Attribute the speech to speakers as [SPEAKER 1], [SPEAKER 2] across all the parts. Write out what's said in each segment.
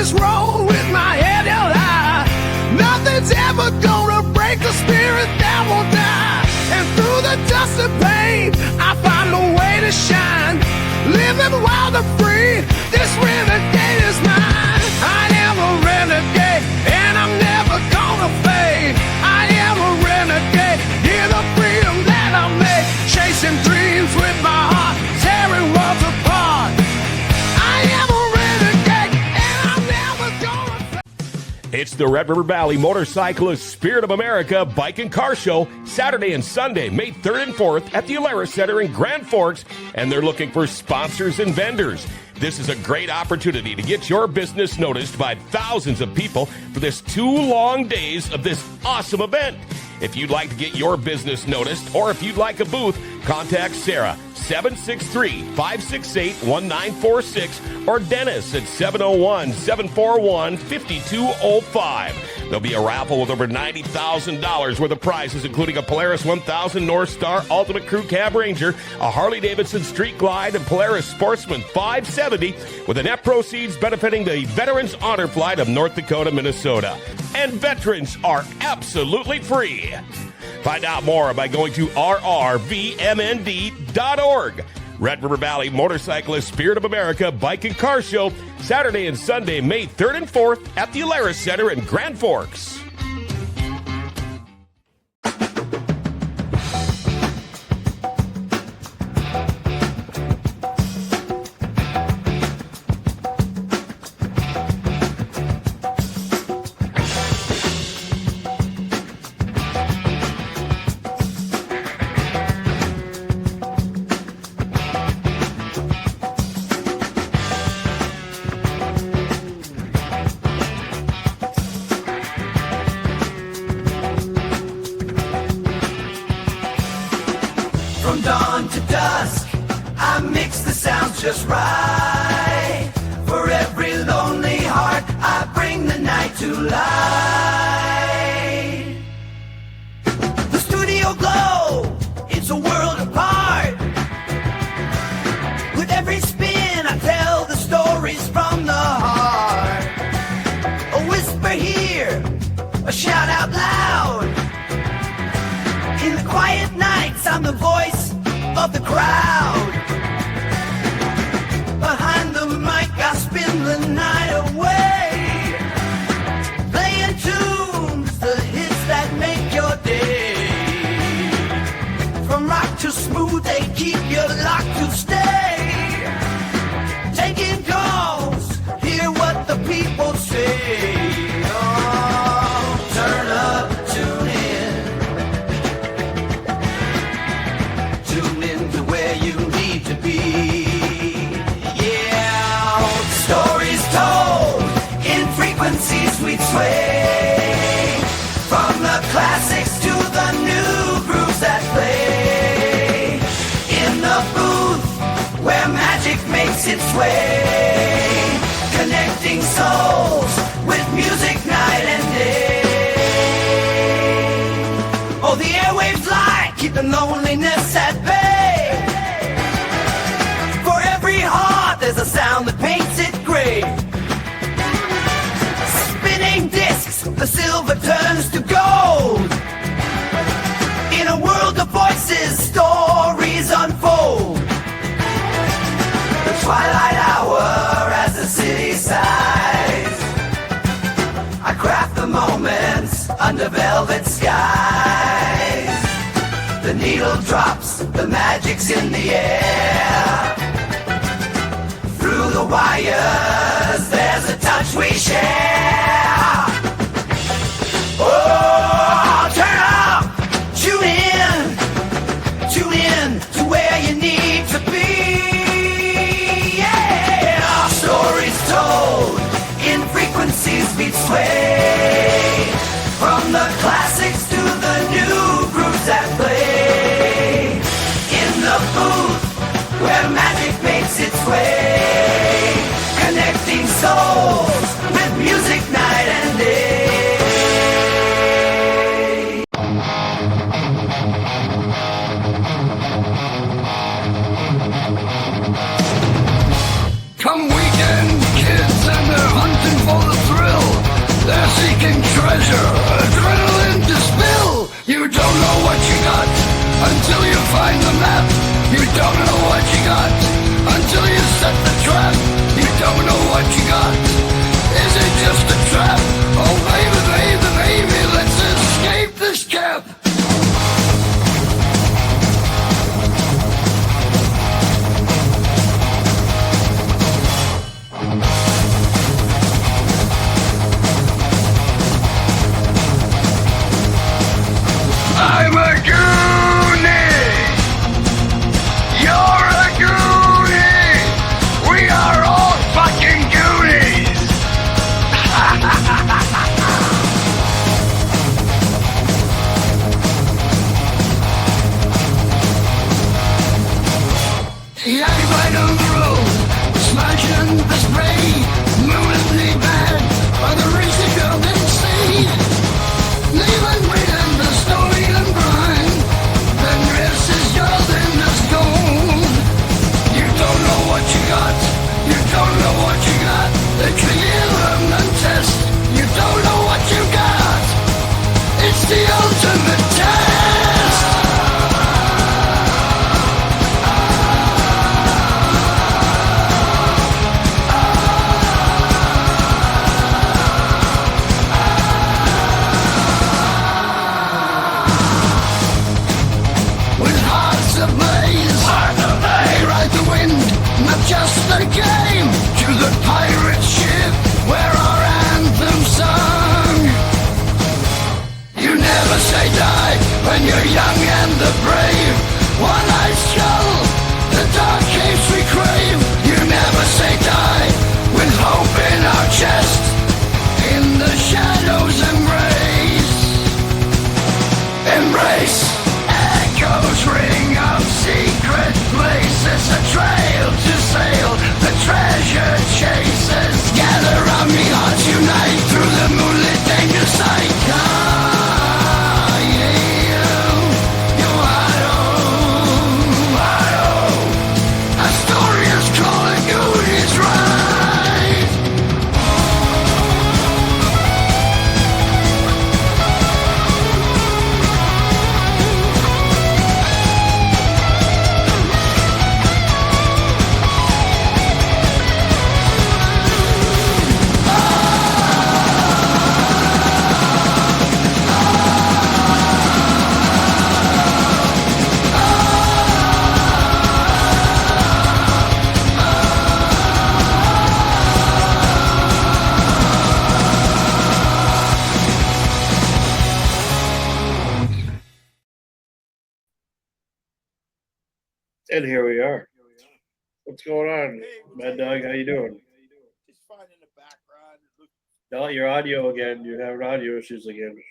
[SPEAKER 1] just roll with my head held high. Nothing's ever gonna break the spirit that won't die. And through the dust and pain, I find a way to shine. Living wild and free, this renegade is mine. I am a renegade, and I'm never gonna fade. I am a renegade, hear the freedom that I make. Chasing dreams with my heart, tearing worlds apart. I am a renegade, and I'm never gonna fade.
[SPEAKER 2] It's the Red River Valley Motorcyclist Spirit of America Bike and Car Show, Saturday and Sunday, May 3rd and 4th at the Alara Center in Grand Forks, and they're looking for sponsors and vendors. This is a great opportunity to get your business noticed by thousands of people for this 2 long days of this awesome event. If you'd like to get your business noticed, or if you'd like a booth, contact Sarah, 763-568-1946, or Dennis at 701-741-5205. There'll be a raffle with over $90,000 worth of prizes, including a Polaris 1000 North Star Ultimate Crew Cab Ranger, a Harley-Davidson Street Glide, and Polaris Sportsman 570, with the net proceeds benefiting the Veterans Honor Flight of North Dakota, Minnesota. And veterans are absolutely free. Find out more by going to rrvmnd.org. Red River Valley Motorcyclist Spirit of America Bike and Car Show, Saturday and Sunday, May 3rd and 4th at the Alara Center in Grand Forks.
[SPEAKER 3] From dawn to dusk, I mix the sounds just right. For every lonely heart, I bring the night to light. The studio glow, it's a world apart. With every spin, I tell the stories from the heart. A whisper here, a shout out loud. In the quiet nights, I'm the voice of the crowd. Behind the mic, I spin the night away, playing tunes, the hits that make your day. From rock to smooth, they keep you locked to stay. Taking calls, hear what the people say. Oh, turn up, tune in. Tune in to where you need to be. Yeah, stories told in frequencies we sway. From the classics to the new grooves that play. In the booth where magic makes its way. Connecting souls with music night and day. Oh, the airwaves lie, keeping loneliness at bay. For every heart, there's a sound that paints it gray. Spinning discs, the silver turns to gold. In a world of voices, stories unfold. The twilight hour as the city sighs. I craft the moments under velvet skies. The needle drops, the magic's in the air. Through the wires, there's a touch we share. Oh, turn up, tune in to where you need to be. Yeah, stories told in frequencies beat sway. From the classics to the new grooves that play. In the booth where magic makes its way. Connecting souls with music night and day.
[SPEAKER 4] Come weekend, kids, and they're hunting for
[SPEAKER 1] until you find the map. You don't know what you got until you set the trap. You don't know what you got. Is it just a trap? Oh baby, baby, baby, let's escape this cap. I'm a goonie. You're a goonie. We are all fucking goonies. Yeah, right on the road, smashing the spray, moving the bad, or the race the girl didn't see. Leaving waiting the story and brine. The dress is yours and it's gold. You don't know what you got. You don't know what you got. The trial and test. You don't know what you got. It's the ultimate test. With hearts ablaze, they ride the wind, not just the game, to the pirate ship where our anthem sung. You never say die when you're young and the brave. One-eyed skull, the dark caves we crave. You never say die with hope in our chest. In the shadows embrace. Embrace. Echoes ring of secret places. A trail to sail. The treasure chases. Gather round me, hearts unite through the moonlit danger sight. Astoria's calling you, is right.
[SPEAKER 4] And here we are. What's going on, Mad Dog? How you doing?
[SPEAKER 5] Just finding the background.
[SPEAKER 4] No, your audio again. You're having audio issues again.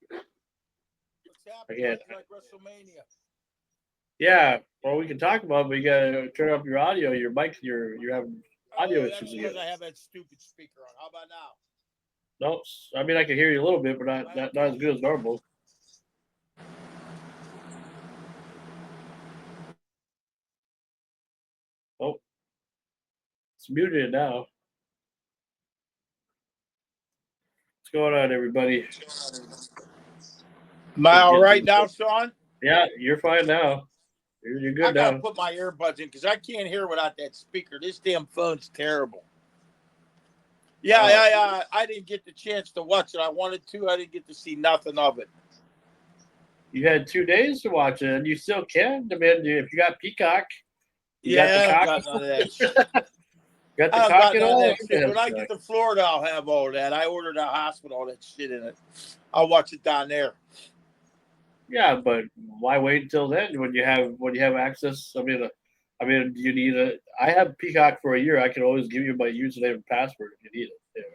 [SPEAKER 5] What's happening?
[SPEAKER 4] Again.
[SPEAKER 5] It's like WrestleMania.
[SPEAKER 4] Yeah, well, we can talk about it, but you gotta turn up your audio. Your mic, you're having audio
[SPEAKER 5] That's
[SPEAKER 4] issues
[SPEAKER 5] because
[SPEAKER 4] again.
[SPEAKER 5] I have that stupid speaker on. How about now?
[SPEAKER 4] No, I mean I can hear you a little bit, but not as good as normal. Oh, it's muted now. What's going on, everybody?
[SPEAKER 5] Am I all right now, Sean?
[SPEAKER 4] Yeah, you're fine now. You're
[SPEAKER 5] I
[SPEAKER 4] good
[SPEAKER 5] gotta
[SPEAKER 4] now.
[SPEAKER 5] put my earbuds in because I can't hear without that speaker. This damn phone's terrible. Yeah, I didn't get the chance to watch it. I wanted to. I didn't get to see nothing of it.
[SPEAKER 4] You had 2 days to watch it, and you still can. I mean, if you got Peacock, you
[SPEAKER 5] Yeah, I
[SPEAKER 4] got
[SPEAKER 5] don't got none of that shit.
[SPEAKER 4] got the
[SPEAKER 5] I don't
[SPEAKER 4] cock
[SPEAKER 5] got
[SPEAKER 4] and
[SPEAKER 5] none of
[SPEAKER 4] all.
[SPEAKER 5] that shit. When I get to Florida, I'll have all that. I ordered a hospital, all that shit in it. I'll watch it down there.
[SPEAKER 4] Yeah, but why wait until then when you have access? I mean, you need a. I have Peacock for a year. I can always give you my username and password if you need it.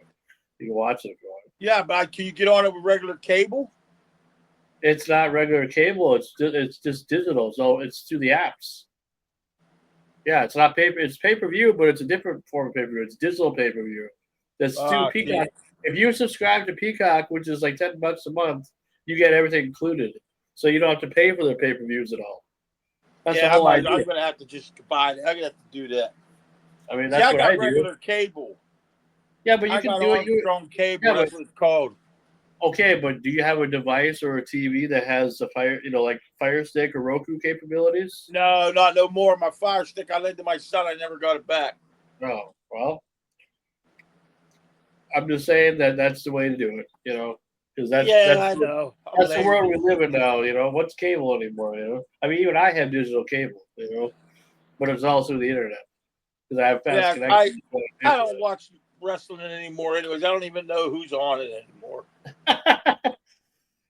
[SPEAKER 4] You can watch it if you want.
[SPEAKER 5] Yeah, but can you get on it with regular cable?
[SPEAKER 4] It's not regular cable. It's just digital. So it's through the apps. Yeah, it's not paper. It's pay-per-view, but it's a different form of pay-per-view. It's digital pay-per-view. That's through Peacock. If you subscribe to Peacock, which is like $10 a month, you get everything included. So you don't have to pay for their pay-per-views at all. That's the whole idea.
[SPEAKER 5] I'm gonna have to just buy it. I'm gonna have to do that.
[SPEAKER 4] I mean, that's what I do.
[SPEAKER 5] Regular cable.
[SPEAKER 4] Yeah, but you can do it.
[SPEAKER 5] Strong cable.
[SPEAKER 4] Yeah,
[SPEAKER 5] That's what it's called.
[SPEAKER 4] Okay, but do you have a device or a TV that has a like Fire Stick or Roku capabilities?
[SPEAKER 5] No, not no more. My Fire Stick, I lent to my son. I never got it back.
[SPEAKER 4] No. Well, I'm just saying that's the way to do it. Because that's
[SPEAKER 5] Yeah, I know. I'm
[SPEAKER 4] that's the
[SPEAKER 5] lazy.
[SPEAKER 4] world we live in now. What's cable anymore? I mean, even I have digital cable. But it's also the internet because I have fast
[SPEAKER 5] Yeah,
[SPEAKER 4] connection.
[SPEAKER 5] I don't watch wrestling anymore. Anyways, I don't even know who's on it anymore.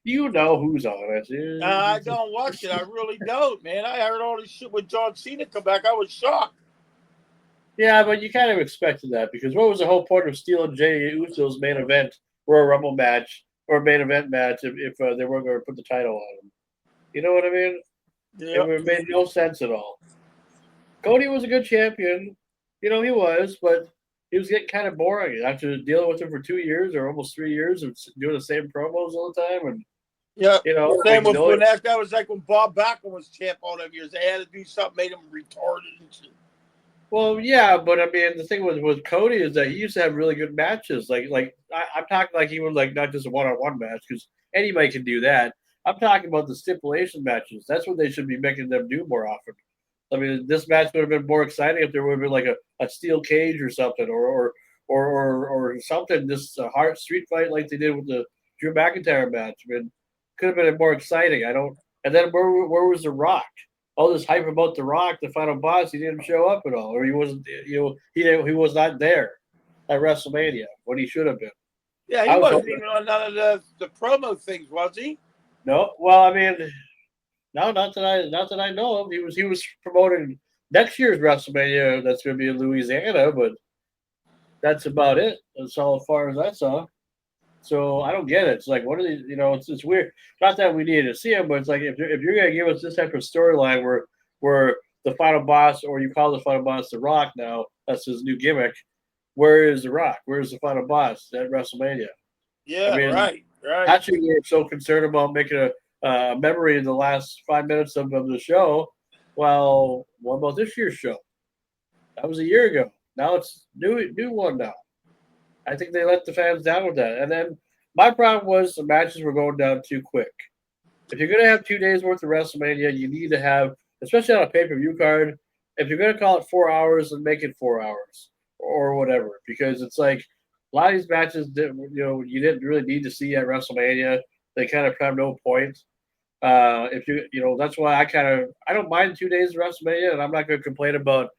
[SPEAKER 4] You know who's on it.
[SPEAKER 5] I don't watch it. I really don't, man. I heard all this shit with John Cena come back. I was shocked.
[SPEAKER 4] Yeah, but you kind of expected that because what was the whole point of stealing Jey Uso's main event or a Rumble match or a main event match if they weren't going to put the title on him? You know what I mean?
[SPEAKER 5] Yeah.
[SPEAKER 4] It made no sense at all. Cody was a good champion. He was, but he was getting kind of boring after dealing with him for 2 years or almost 3 years of doing the same promos all the time. And
[SPEAKER 5] Yeah. Same with when that was like when Bob Backlund was champ all them years. They had to do something made him retarded and shit.
[SPEAKER 4] Well, yeah, but I mean, the thing with Cody is that he used to have really good matches. I'm talking like even like not just a one-on-one match because anybody can do that. I'm talking about the stipulation matches. That's what they should be making them do more often. I mean, this match would have been more exciting if there would have been like a steel cage or something, or something. Just a hard street fight like they did with the Drew McIntyre match. I mean, could have been more exciting. I don't. And then where was The Rock? All this hype about The Rock, the final boss, he didn't show up at all, or he wasn't. He was not there at WrestleMania when he should have been.
[SPEAKER 5] Yeah, he wasn't even on none of the promo things, was he?
[SPEAKER 4] No, well, I mean, no, not that I know of. He was promoting next year's WrestleMania. That's going to be in Louisiana, but that's about it. That's all as far as I saw. So I don't get it. It's like, what are these? It's weird. Not that we need to see him, but it's like if you're gonna give us this type of storyline where the final boss, or you call the final boss The Rock now, that's his new gimmick. Where is The Rock? Where's the final boss at WrestleMania?
[SPEAKER 5] Yeah,
[SPEAKER 4] I mean,
[SPEAKER 5] right.
[SPEAKER 4] Actually, we were so concerned about making a memory in the last 5 minutes of the show. Well, what about this year's show? That was a year ago. Now it's new one now. I think they let the fans down with that. And then my problem was the matches were going down too quick. If you're going to have 2 days worth of WrestleMania, you need to have, especially on a pay-per-view card, if you're going to call it 4 hours, then make it 4 hours or whatever. Because it's like a lot of these matches, you didn't really need to see at WrestleMania. They kind of have no point. That's why I don't mind 2 days of WrestleMania, and I'm not going to complain about,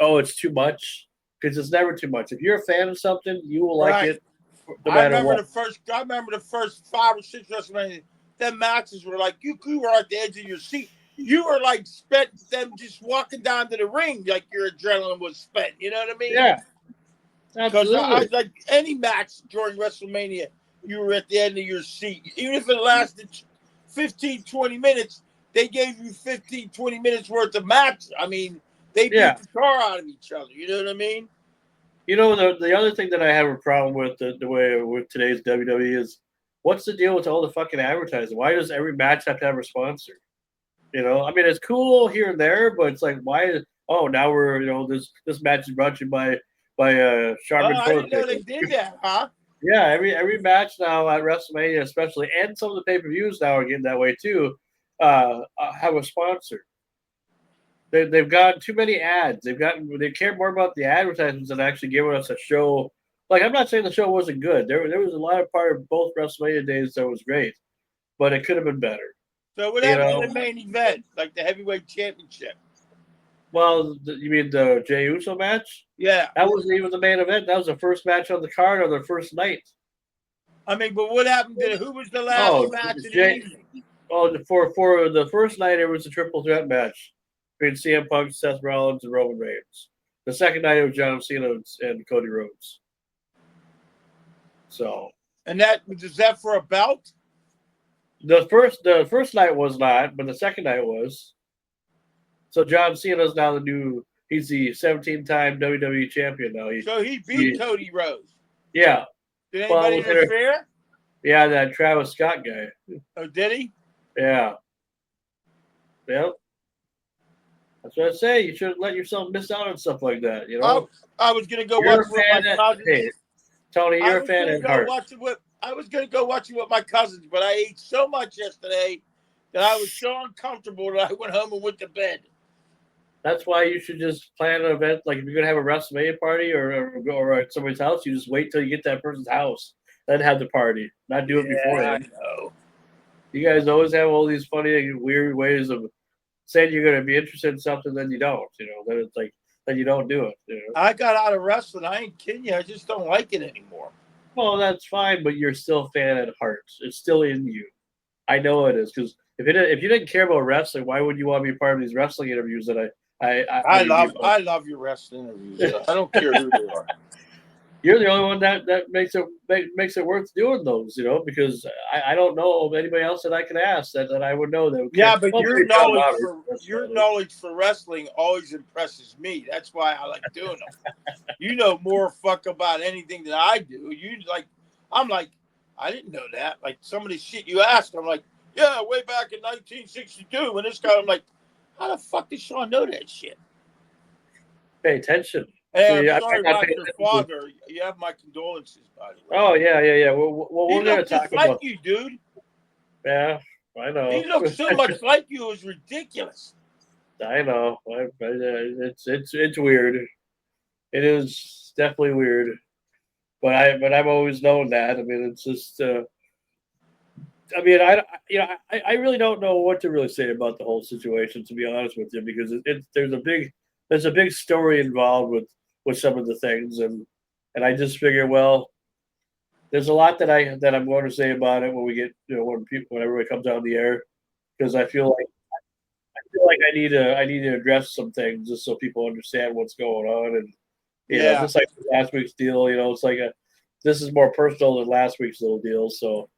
[SPEAKER 4] oh, it's too much. Because it's never too much. If you're a fan of something, you will like it no matter what.
[SPEAKER 5] I remember the first 5 or 6 WrestleMania. Them matches were like you were at the edge of your seat. You were like spent them just walking down to the ring, like your adrenaline was spent. You know what I mean?
[SPEAKER 4] Yeah, absolutely.
[SPEAKER 5] Because like any match during WrestleMania, you were at the end of your seat. Even if it lasted 15, 20 minutes, they gave you 15, 20 minutes worth of match. I mean, they beat the tar out of each other. You know what I mean?
[SPEAKER 4] The other thing that I have a problem with the way with today's WWE is, what's the deal with all the fucking advertising? Why does every match have to have a sponsor? I mean, it's cool here and there, but it's like, why? Oh, now we're this match is brought to you by Charmin.
[SPEAKER 5] I didn't know they did that, huh?
[SPEAKER 4] Yeah, every match now at WrestleMania, especially, and some of the pay-per-views now are getting that way too. Have a sponsor. They've gotten too many ads. They care more about the advertisements than actually giving us a show. Like, I'm not saying the show wasn't good. There was a lot of part of both WrestleMania days that was great, but it could have been better.
[SPEAKER 5] So what happened to the main event, like the heavyweight championship?
[SPEAKER 4] Well, you mean the Jey Uso match?
[SPEAKER 5] Yeah,
[SPEAKER 4] that wasn't even the main event. That was the first match on the card on the first night.
[SPEAKER 5] I mean, but what happened to who was the last match in the evening?
[SPEAKER 4] Oh, for the first night, it was a triple threat match between CM Punk, Seth Rollins, and Roman Reigns. The second night, it was John Cena and Cody Rhodes. So,
[SPEAKER 5] and was that for a belt?
[SPEAKER 4] The first night was not, but the second night was. So John Cena is now he's the 17-time WWE champion now.
[SPEAKER 5] So he beat Cody Rhodes.
[SPEAKER 4] Yeah.
[SPEAKER 5] Did anybody interfere?
[SPEAKER 4] Yeah, that Travis Scott guy.
[SPEAKER 5] Oh, did he?
[SPEAKER 4] Yeah. Yep. That's what I say. You shouldn't let yourself miss out on stuff like that.
[SPEAKER 5] I was gonna go watch it with my cousin.
[SPEAKER 4] Hey, Tony, you're a fan at heart.
[SPEAKER 5] I was gonna go watch it with my cousins, but I ate so much yesterday that I was so uncomfortable that I went home and went to bed.
[SPEAKER 4] That's why you should just plan an event. Like if you're gonna have a WrestleMania party or at somebody's house, you just wait till you get to that person's house, then have the party. Not do it
[SPEAKER 5] Yeah, I
[SPEAKER 4] beforehand.
[SPEAKER 5] know.
[SPEAKER 4] You guys always have all these funny, weird ways of saying you're gonna be interested in something, then you don't. Then it's like then you don't do it.
[SPEAKER 5] I got out of wrestling. I ain't kidding you. I just don't like it anymore.
[SPEAKER 4] Well, that's fine, but you're still a fan at heart. It's still in you. I know it is because if you didn't care about wrestling, why would you want to be part of these wrestling interviews that
[SPEAKER 5] I love your wrestling interviews. I don't care who they are.
[SPEAKER 4] You're the only one that makes it worth doing those, because I don't know of anybody else that I could ask that I would know that.
[SPEAKER 5] Yeah, but
[SPEAKER 4] Well,
[SPEAKER 5] your knowledge for wrestling always impresses me. That's why I like doing them. You know more fuck about anything than I do. I'm like, I didn't know that. Like some of the shit you asked, I'm like, yeah, way back in 1962 when this guy, I'm like, how the fuck did Sean know that shit?
[SPEAKER 4] Pay attention.
[SPEAKER 5] Hey, I'm sorry about your father. You have my condolences, by the way.
[SPEAKER 4] Oh yeah. Well,
[SPEAKER 5] He
[SPEAKER 4] we're gonna
[SPEAKER 5] looked
[SPEAKER 4] talk
[SPEAKER 5] just like
[SPEAKER 4] about
[SPEAKER 5] you, dude.
[SPEAKER 4] Yeah, I know.
[SPEAKER 5] He looked so much like you. It was ridiculous.
[SPEAKER 4] I know. It's weird. It is definitely weird. But I've always known that. I mean, it's just. I mean, I really don't know what to really say about the whole situation, to be honest with you, because there's a big story involved with some of the things, and I just figure, well, there's a lot that I'm going to say about it when we get when everybody comes out on the air, because I feel like I need to address some things just so people understand what's going on, and just like last week's deal, it's like this is more personal than last week's little deal, so.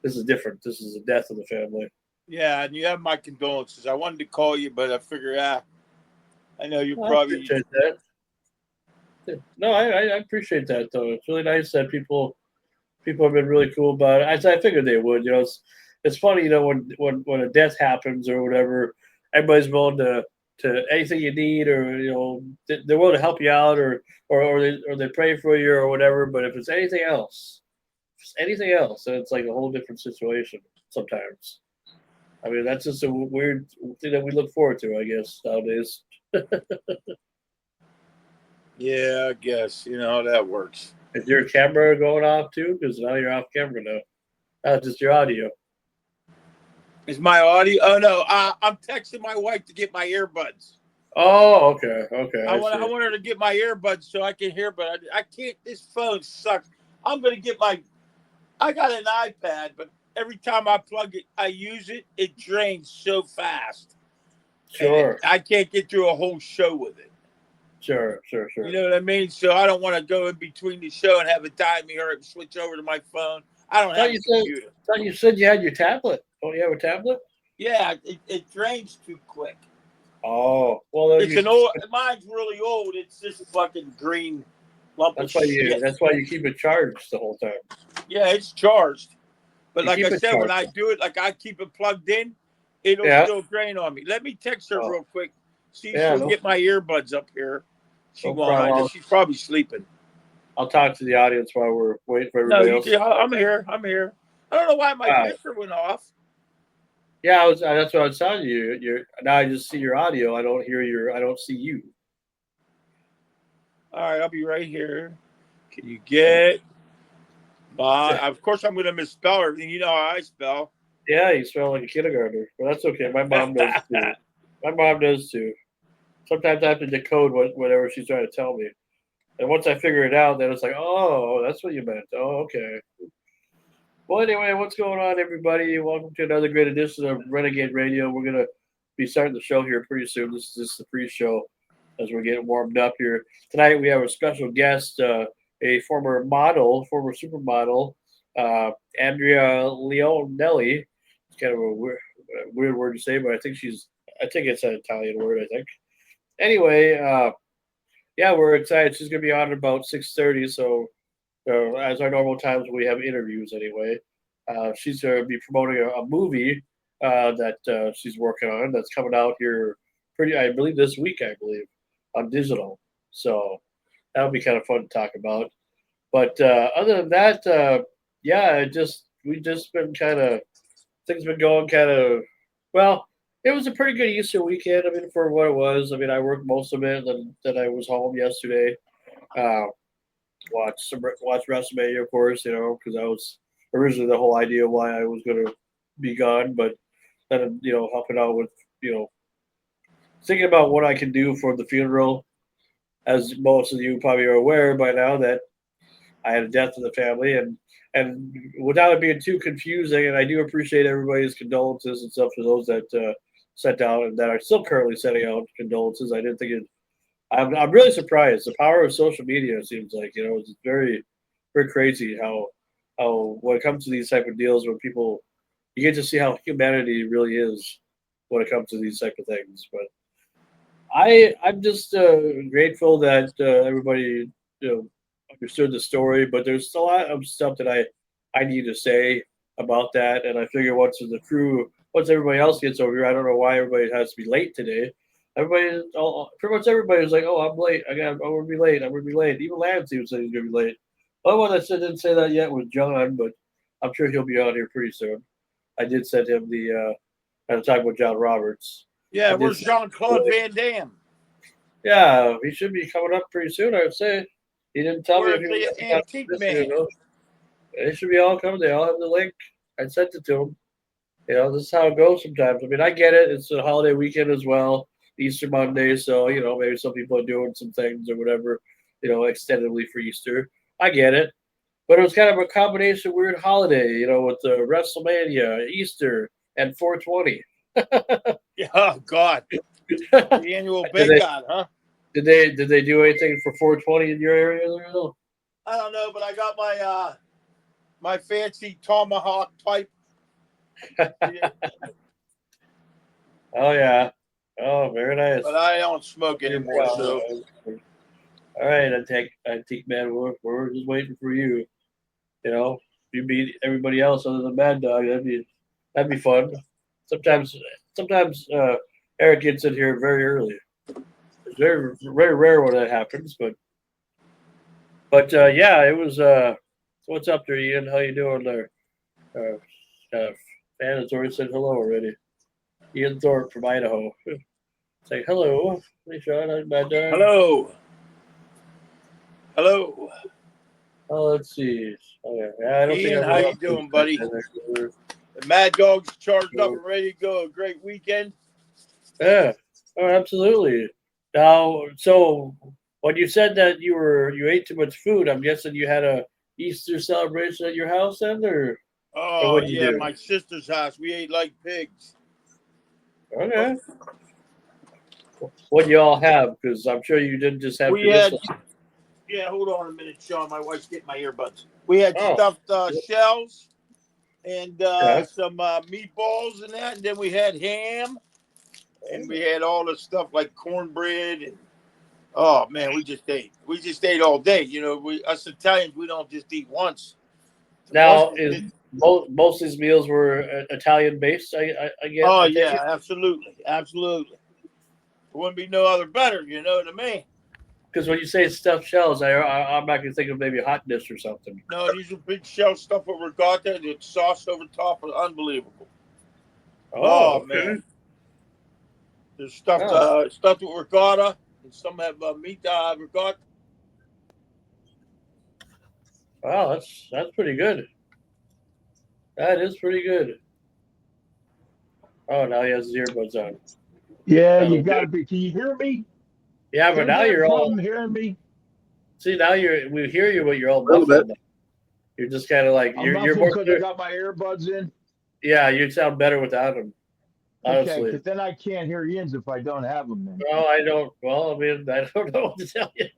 [SPEAKER 4] This is different. This is the death of the family.
[SPEAKER 5] Yeah, and you have my condolences. I wanted to call you, but I figure, I know you're probably.
[SPEAKER 4] Appreciate that. No, I appreciate that though. It's really nice that people have been really cool about it. I figured they would. It's funny, when a death happens or whatever, everybody's willing to anything you need, or they're willing to help you out, or they pray for you or whatever. But if it's anything else. Then it's like a whole different situation sometimes. I mean, that's just a weird thing that we look forward to, I guess, nowadays.
[SPEAKER 5] Yeah, I guess. You know how that works.
[SPEAKER 4] Is your camera going off too? Because now you're off camera now. Not just your audio.
[SPEAKER 5] Is my audio? Oh, no. I'm texting my wife to get my earbuds.
[SPEAKER 4] Oh, okay.
[SPEAKER 5] I want her to get my earbuds so I can hear, but I can't. This phone sucks. I'm going to get I got an iPad, but every time I plug it, I use it, it drains so fast.
[SPEAKER 4] Sure.
[SPEAKER 5] And I can't get through a whole show with it.
[SPEAKER 4] Sure.
[SPEAKER 5] You know what I mean? So I don't want to go in between the show and have it die me or switch over to my phone. I don't have a computer.
[SPEAKER 4] I thought you said you had your tablet. Don't you have a tablet?
[SPEAKER 5] Yeah, it drains too quick.
[SPEAKER 4] Oh, well,
[SPEAKER 5] mine's really old. It's just fucking green lump of
[SPEAKER 4] shit.
[SPEAKER 5] shit.
[SPEAKER 4] That's why you keep it charged the whole time.
[SPEAKER 5] Yeah, it's charged. But
[SPEAKER 4] You
[SPEAKER 5] like
[SPEAKER 4] keep
[SPEAKER 5] I
[SPEAKER 4] it
[SPEAKER 5] said, when
[SPEAKER 4] charged.
[SPEAKER 5] I do it, like I keep it plugged in, it'll still drain on me. Let me text her real quick. See if she'll get my earbuds up here. She won't. She's probably sleeping.
[SPEAKER 4] I'll talk to the audience while we're waiting for everybody else.
[SPEAKER 5] I'm here. I don't know why my picture went off.
[SPEAKER 4] Yeah, that's what I was telling you. Now I just see your audio. I don't see you.
[SPEAKER 5] All right, I'll be right here. Can you get of course I'm going to misspell everything. You know how I spell.
[SPEAKER 4] Yeah, you spell like a kindergartner. But that's okay. My mom does too. Sometimes I have to decode whatever she's trying to tell me. And once I figure it out, then it's like, oh, that's what you meant. Oh, okay. Well, anyway, what's going on, everybody? Welcome to another great edition of Renegade Radio. We're going to be starting the show here pretty soon. This is just the pre-show as we're getting warmed up here. Tonight we have a special guest, a former supermodel, ANDREA LEONELLI. It's kind of a weird word to say, but I think it's an Italian word, I think. Anyway, we're excited. She's going to be on at about 6:30, so as our normal times, we have interviews anyway. She's going to be promoting a movie that she's working on that's coming out here I believe this week, on digital. So that'll be kind of fun to talk about. But other than that, yeah, we just been kind of things been going kind of well. It was a pretty good Easter weekend. I mean, for what it was. I mean, I worked most of it, and then I was home yesterday. Uh, watched WrestleMania, of course, because that was originally the whole idea why I was going to be gone. But then, helping out with, thinking about what I can do for the funeral. As most of you probably are aware by now, that I had a death in the family, and without it being too confusing, and I do appreciate everybody's condolences and stuff for those that sent out and that are still currently sending out condolences. I didn't think it. I'm really surprised. The power of social media seems like it's very very crazy how when it comes to these type of deals when people you get to see how humanity really is when it comes to these type of things. But I'm just grateful that everybody understood the story. But there's a lot of stuff that I need to say about that, and I figure once everybody else gets over here, I don't know why everybody has to be late today. Pretty much everybody was like, "Oh, I'm late. I'm gonna be late. I'm gonna be late." Even Lance even said he's gonna be late. The only one that didn't say that yet was John, but I'm sure he'll be out here pretty soon. I did send him at the time with John Roberts.
[SPEAKER 5] Yeah, where's Jean-Claude Van Damme?
[SPEAKER 4] Yeah, he should be coming up pretty soon, I would say. He didn't tell me if he was
[SPEAKER 5] Where's the antique man?
[SPEAKER 4] They should be all coming. They all have the link. I sent it to him. This is how it goes sometimes. I mean, I get it. It's a holiday weekend as well, Easter Monday. So, maybe some people are doing some things or whatever, extendedly for Easter. I get it. But it was kind of a combination weird holiday, with the WrestleMania, Easter, and 420.
[SPEAKER 5] Yeah, oh God. The annual bake out, huh?
[SPEAKER 4] Did they do anything for 420 in your area there?
[SPEAKER 5] I don't know, but I got my fancy tomahawk pipe.
[SPEAKER 4] Oh yeah. Oh, very nice.
[SPEAKER 5] But I don't smoke anymore. So.
[SPEAKER 4] All right, antique man, we're just waiting for you. If you beat everybody else other than Mad Dog, that'd be fun. Sometimes Eric gets in here very early. It's very very rare when that happens, but yeah, it was. What's up there, Ian? How you doing there? Fan has already said hello already. Ian Thorpe from Idaho. Say hello. Hey, Sean. How's Mad Dog?
[SPEAKER 5] Hello. Hello.
[SPEAKER 4] Oh, let's see. Oh, yeah. I don't
[SPEAKER 5] Ian,
[SPEAKER 4] think
[SPEAKER 5] how you doing, buddy? The Mad Dog's charged up and ready to go. A great weekend.
[SPEAKER 4] Yeah. Oh, absolutely. Now, so when you said that you ate too much food, I'm guessing you had a Easter celebration at your house then, or
[SPEAKER 5] what'd you do? My sister's house. We ate like pigs.
[SPEAKER 4] Okay. What do you all have? Because I'm sure you didn't just have.
[SPEAKER 5] Yeah, hold on a minute, Sean. My wife's getting my earbuds. We had stuffed shells and some meatballs and that, and then we had ham, and we had all the stuff like cornbread and oh man, we just ate. We just ate all day. Us Italians, we don't just eat once.
[SPEAKER 4] Now, most of these meals were Italian based. I guess.
[SPEAKER 5] Oh yeah, absolutely. It wouldn't be no other better. You know what I mean?
[SPEAKER 4] Because when you say stuffed shells, I'm not going to think of maybe hot dish or something.
[SPEAKER 5] No, these are big shell stuffed with ricotta and the sauce over top is unbelievable. Oh okay. Man. They're stuffed with ricotta, and some have meat ricotta.
[SPEAKER 4] Wow, that's pretty good. That is pretty good. Oh, now he has his earbuds on.
[SPEAKER 6] Yeah, you got to be. Can you hear me?
[SPEAKER 4] Yeah, but now you're all
[SPEAKER 6] hearing me.
[SPEAKER 4] See, now we hear you, but you're all muffled. You're just kind of like you're more
[SPEAKER 6] because I got my earbuds in.
[SPEAKER 4] Yeah, you sound better without them. Honestly,
[SPEAKER 6] okay, because then I can't hear Ian's if I don't have them. Then.
[SPEAKER 4] No, I don't. Well, I mean, I don't know what to tell you.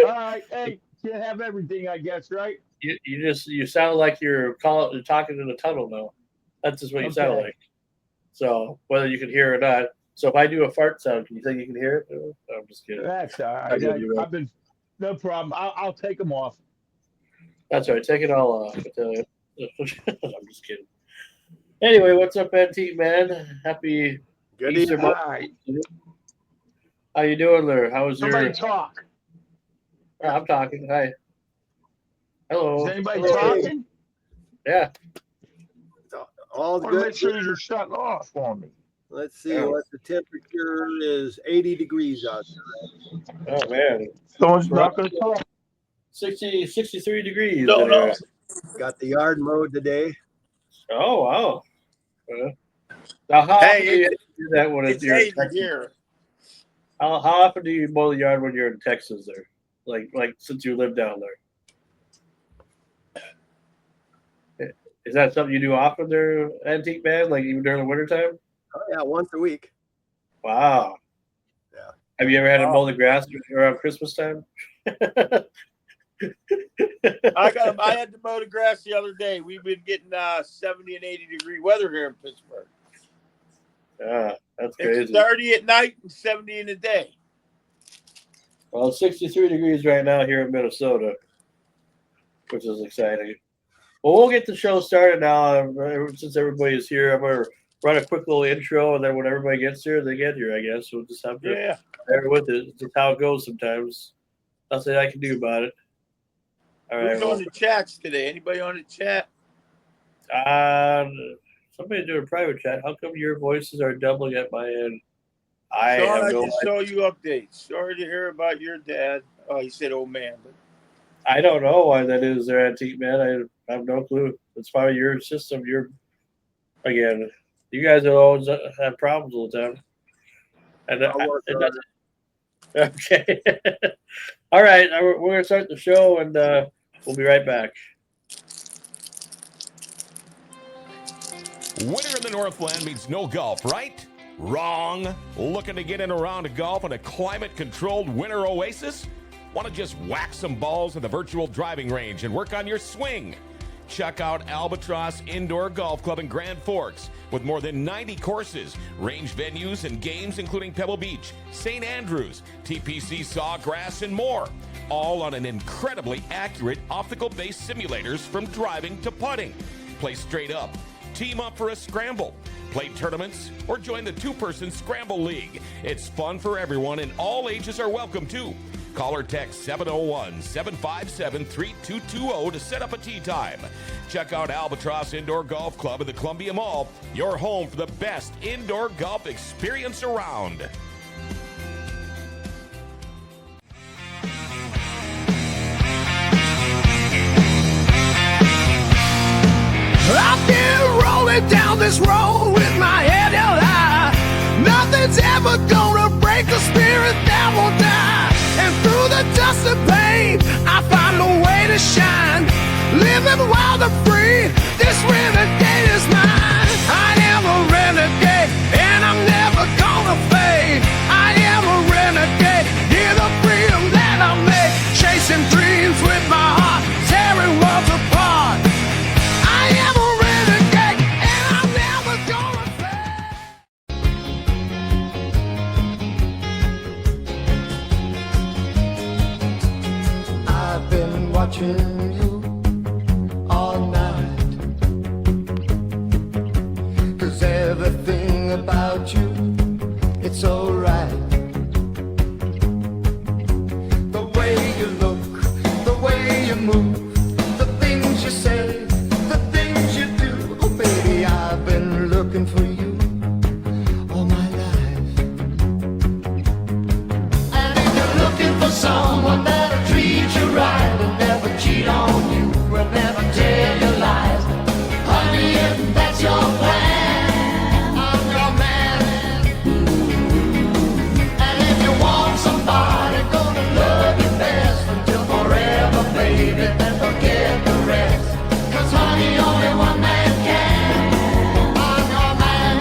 [SPEAKER 6] All right, hey, can't have everything, I guess, right?
[SPEAKER 4] You sound like you're talking in the tunnel now. That's just what you sound like. So whether you can hear it or not. So if I do a fart sound, can you think you can hear it? No, I'm just kidding.
[SPEAKER 6] That's all right. I've been no problem. I'll take them off.
[SPEAKER 4] That's all right. Take it all off. I'm just kidding. Anyway, what's up, Antique Man? Happy Easter.
[SPEAKER 6] Hi.
[SPEAKER 4] How you doing there? How was
[SPEAKER 6] Somebody talk.
[SPEAKER 4] I'm talking. Hi. Hello.
[SPEAKER 6] Is anybody
[SPEAKER 4] Hello.
[SPEAKER 6] talking?
[SPEAKER 4] Yeah.
[SPEAKER 7] All
[SPEAKER 6] I want to
[SPEAKER 7] good.
[SPEAKER 6] make sure you're shutting off for me.
[SPEAKER 7] Let's see what the temperature is. 80 degrees out there.
[SPEAKER 4] Oh man.
[SPEAKER 6] Someone's not going to talk.
[SPEAKER 4] 63 degrees.
[SPEAKER 5] No,
[SPEAKER 4] in here.
[SPEAKER 7] Got the yard mowed today.
[SPEAKER 4] Oh wow. Now, how often do you do that when
[SPEAKER 5] It's
[SPEAKER 4] you're in
[SPEAKER 5] 80
[SPEAKER 4] Texas?
[SPEAKER 5] here.
[SPEAKER 4] How often do you mow the yard when you're in Texas? There, like since you live down there, is that something you do often there, Antique Man? Like even during the wintertime?
[SPEAKER 7] Oh, yeah, once a week.
[SPEAKER 4] Wow.
[SPEAKER 7] Yeah.
[SPEAKER 4] Have you ever had to mow the grass around Christmas time?
[SPEAKER 5] I had to mow the grass the other day. We've been getting 70 and 80 degree weather here in Pittsburgh.
[SPEAKER 4] Yeah, that's crazy.
[SPEAKER 5] It's 30 at night and 70 in the day.
[SPEAKER 4] Well, it's 63 degrees right now here in Minnesota, which is exciting. Well, we'll get the show started now. Since everybody is here, I'm going to run a quick little intro, and then when everybody gets here, they get here, I guess. We'll just have to bear with it. It's just how it goes sometimes. Nothing I can do about it. All right.
[SPEAKER 5] Who's on the chats today? Anybody on the chat?
[SPEAKER 4] Somebody do a private chat. How come your voices are doubling at my end? I
[SPEAKER 5] Sean,
[SPEAKER 4] have
[SPEAKER 5] I
[SPEAKER 4] no
[SPEAKER 5] can show you updates. Sorry to hear about your dad. Oh, he said, "Old man." But
[SPEAKER 4] I don't know why that is there, Antique Man. I have no clue. It's probably your system. Again, you guys always have problems all the time. And
[SPEAKER 7] I'll work on it.
[SPEAKER 4] okay. All right. We're going to start the show, and we'll be right back.
[SPEAKER 2] Winter in the Northland means no golf, right? Wrong. Looking to get in and around golf in a climate-controlled winter oasis? Want to just whack some balls at the virtual driving range and work on your swing? Check out Albatross Indoor Golf Club in Grand Forks with more than 90 courses, range venues, and games including Pebble Beach, St. Andrews, TPC Sawgrass, and more. All on an incredibly accurate optical-based simulators from driving to putting. Play straight up. Team up for a scramble, play tournaments, or join the two-person Scramble League. It's fun for everyone, and all ages are welcome, too. Call or text 701-757-3220 to set up a tee time. Check out Albatross Indoor Golf Club at the Columbia Mall, your home for the best indoor golf experience around.
[SPEAKER 1] I've been rolling down this road with my head held high. Nothing's ever gonna break the spirit that won't die. And through the dust and pain, I find a way to shine. Living wild and free, this renegade is mine. I am a renegade, and I'm never gonna fade. I am a renegade, hear the freedom that I make. Chasing dreams with my heart, tearing worlds apart. I am a renegade, and I'm never gonna fade. I've been watching you all night, 'cause everything about you, it's so right. The way you look, the way you move, the things you say, the things you do. Oh baby, I've been looking for you all my life. And if you're looking for someone that'll treat you right and never cheat on you, will never tell you lies, honey, if that's your plan, I'm your man. And if you want somebody gonna love you best until forever, baby, then forget the rest. 'Cause honey, only one man can. I'm your man,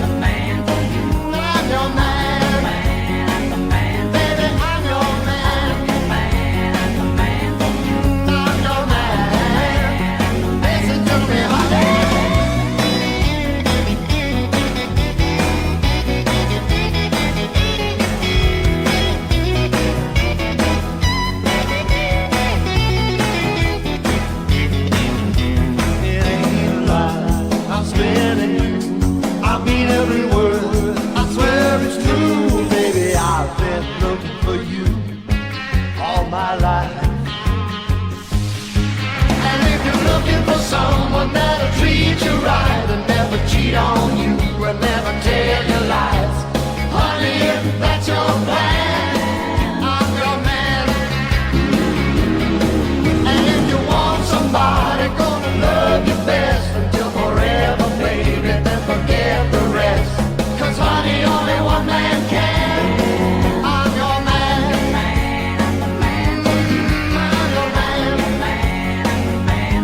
[SPEAKER 1] the man for you. I'm your man, the man, baby, I'm your man, the man for you. I'm your man. Listen to me, honey. It ain't a lie, I'm spinning you. I mean every word, I swear it's true. Baby, I've been looking for you all my life.
[SPEAKER 3] cheat on you and never tell you lies. Honey, if that's your plan, I'm your man. And if you want somebody gonna love you best until forever, baby, then forget the rest. 'Cause honey, only one man can. I'm your man. I'm your man.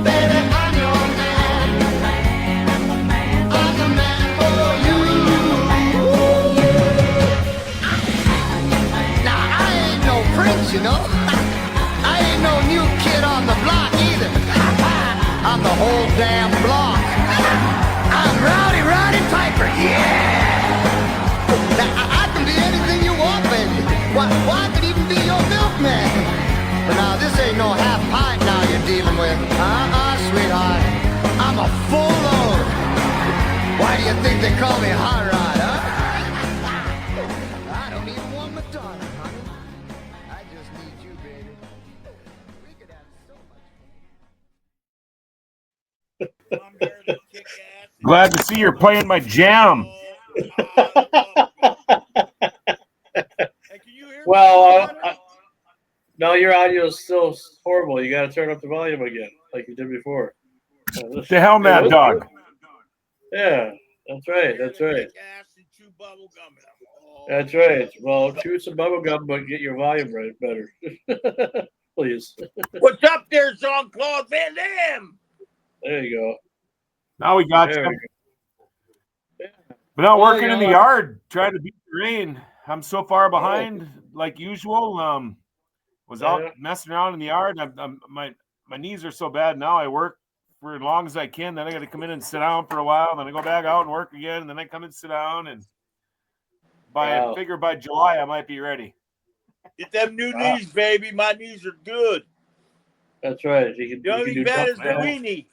[SPEAKER 3] Baby, I'm your man. I'm the man for you. Now, I ain't no prince, you know. I ain't no new kid on the block either. I'm the whole damn block. I'm Rowdy Roddy Piper, yeah. Now, I can be anything you want, baby. Why, I could even be your milkman. But now, this ain't no half pint now you're dealing with. Sweetheart. I'm a full load. Why do you think they call me Hot Rod, huh? I don't even want Madonna, honey. I just need you, baby. We could have so much.
[SPEAKER 5] I'm here to kick ass.
[SPEAKER 8] Glad to see you're playing my jam.
[SPEAKER 5] Hey, can you hear me?
[SPEAKER 4] Well, no, your audio is still horrible. You got to turn up the volume again, like you did before.
[SPEAKER 8] The hell, Mad Dog.
[SPEAKER 4] Yeah, that's right. That's right.
[SPEAKER 5] Kick ass and chew bubble gum.
[SPEAKER 4] That's right. Well, chew some bubble gum, but get your volume right better, please.
[SPEAKER 5] What's up there, Jean-Claude Van Damme?
[SPEAKER 4] There you go.
[SPEAKER 8] Now we got
[SPEAKER 4] There
[SPEAKER 8] you.
[SPEAKER 4] we go.
[SPEAKER 8] But not
[SPEAKER 4] Well,
[SPEAKER 8] working
[SPEAKER 4] you
[SPEAKER 8] in the
[SPEAKER 4] know,
[SPEAKER 8] yard, trying to beat the rain. I'm so far behind, like usual. Was out
[SPEAKER 4] Yeah.
[SPEAKER 8] messing around in the yard. My knees are so bad now. I work for as long as I can. Then I got to come in and sit down for a while. Then I go back out and work again. And then I come and sit down. And I figure by July I might be ready.
[SPEAKER 5] Get them new knees, baby. My knees are good.
[SPEAKER 4] That's right. You can,
[SPEAKER 5] The
[SPEAKER 4] you
[SPEAKER 5] only
[SPEAKER 4] can
[SPEAKER 5] thing
[SPEAKER 4] do
[SPEAKER 5] bad is
[SPEAKER 4] something
[SPEAKER 5] the
[SPEAKER 4] else.
[SPEAKER 5] weenie.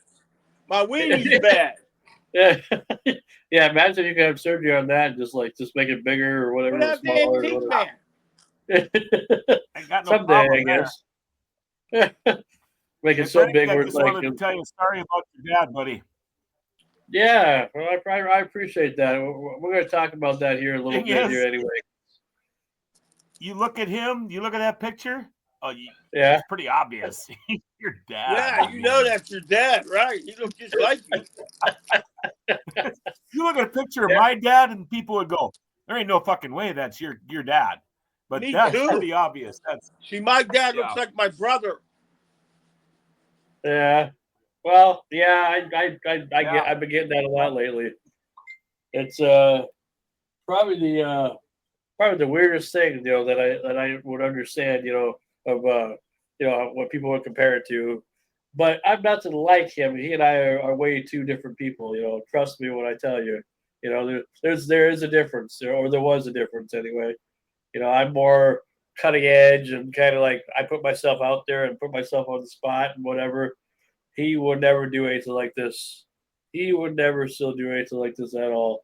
[SPEAKER 5] My weenie's bad.
[SPEAKER 4] Yeah. Yeah, imagine you could have surgery on that and just make it bigger or whatever.
[SPEAKER 5] What happened to
[SPEAKER 4] Smaller or
[SPEAKER 5] Antique
[SPEAKER 4] whatever.
[SPEAKER 5] Man?
[SPEAKER 8] I got no
[SPEAKER 4] Someday, I
[SPEAKER 8] problem there.
[SPEAKER 4] guess. Make it
[SPEAKER 8] Hey,
[SPEAKER 4] so
[SPEAKER 8] Frank,
[SPEAKER 4] big
[SPEAKER 8] I
[SPEAKER 4] where
[SPEAKER 8] just
[SPEAKER 4] it's like,
[SPEAKER 8] wanted to tell you a story about your dad, buddy.
[SPEAKER 4] yeah, well, I appreciate that. We're going to talk about that here a little
[SPEAKER 8] Thing
[SPEAKER 4] bit
[SPEAKER 8] is,
[SPEAKER 4] here anyway.
[SPEAKER 8] You look at him, you look at that picture. Oh,
[SPEAKER 4] Yeah.
[SPEAKER 8] it's pretty obvious. Your dad.
[SPEAKER 5] Yeah, you know that's your dad, right? You look just like you.
[SPEAKER 8] You look at a picture of my dad, and people would go, "There ain't no fucking way that's your dad." But
[SPEAKER 5] Me
[SPEAKER 8] that's
[SPEAKER 5] too.
[SPEAKER 8] pretty obvious.
[SPEAKER 5] See, my dad
[SPEAKER 8] Yeah.
[SPEAKER 5] looks like my brother.
[SPEAKER 4] Yeah. Well, yeah,
[SPEAKER 8] Yeah.
[SPEAKER 4] I've been getting that a lot lately. It's probably the weirdest thing, that I would understand, of what people would compare it to. But I'm nothing like him. He and I are way two different people. Trust me when I tell you. There is a difference, or there was a difference anyway. I'm more cutting edge and kind of like I put myself out there and put myself on the spot and whatever. He would never do anything like this. He would never still do anything like this at all.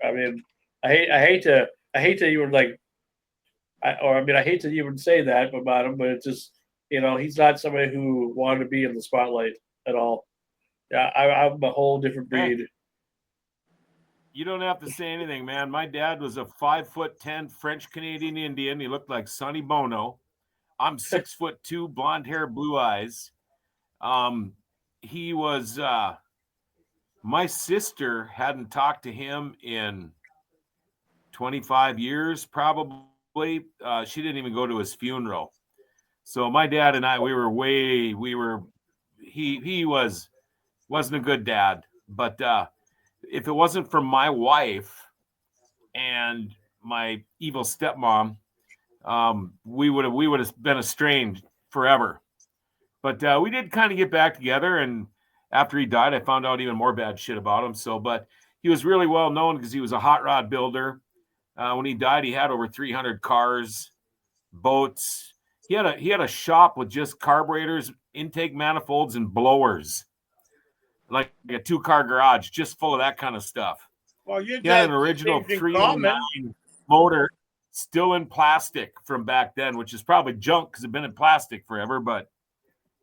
[SPEAKER 4] I mean, I hate to even I hate to even say that about him, but it's just he's not somebody who wanted to be in the spotlight at all. Yeah, I'm a whole different breed.
[SPEAKER 8] You don't have to say anything, man. My dad was a 5'10" French Canadian Indian. He looked like Sonny Bono. I'm 6'2", blonde hair, blue eyes. He was. My sister hadn't talked to him in 25 years, probably. She didn't even go to his funeral. So my dad and I, he wasn't a good dad, but if it wasn't for my wife and my evil stepmom, we would have been estranged forever. But we did kind of get back together, and after he died, I found out even more bad shit about him. But he was really well known because he was a hot rod builder. When he died, he had over 300 cars, boats. He had a shop with just carburetors, intake manifolds, and blowers, like a 2-car garage, just full of that kind of stuff.
[SPEAKER 5] Well, you
[SPEAKER 8] He had an original 309 motor, still in plastic from back then, which is probably junk because it's been in plastic forever. But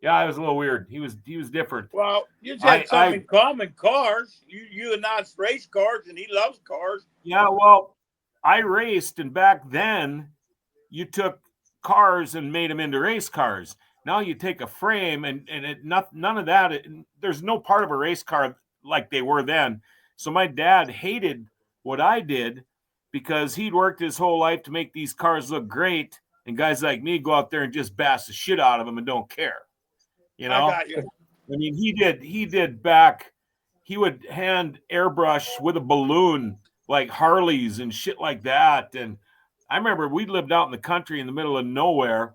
[SPEAKER 8] Yeah, it was a little weird. He was different.
[SPEAKER 5] Well, you just had something in common, cars. You and I race cars, and he loves cars.
[SPEAKER 8] Yeah, well, I raced, and back then you took cars and made them into race cars. Now you take a frame and none of that. There's no part of a race car like they were then. So my dad hated what I did because he'd worked his whole life to make these cars look great, and guys like me go out there and just bash the shit out of them and don't care. You know,
[SPEAKER 5] I got you.
[SPEAKER 8] I mean, he did back. He would hand airbrush with a balloon like Harleys and shit like that. And I remember we lived out in the country in the middle of nowhere,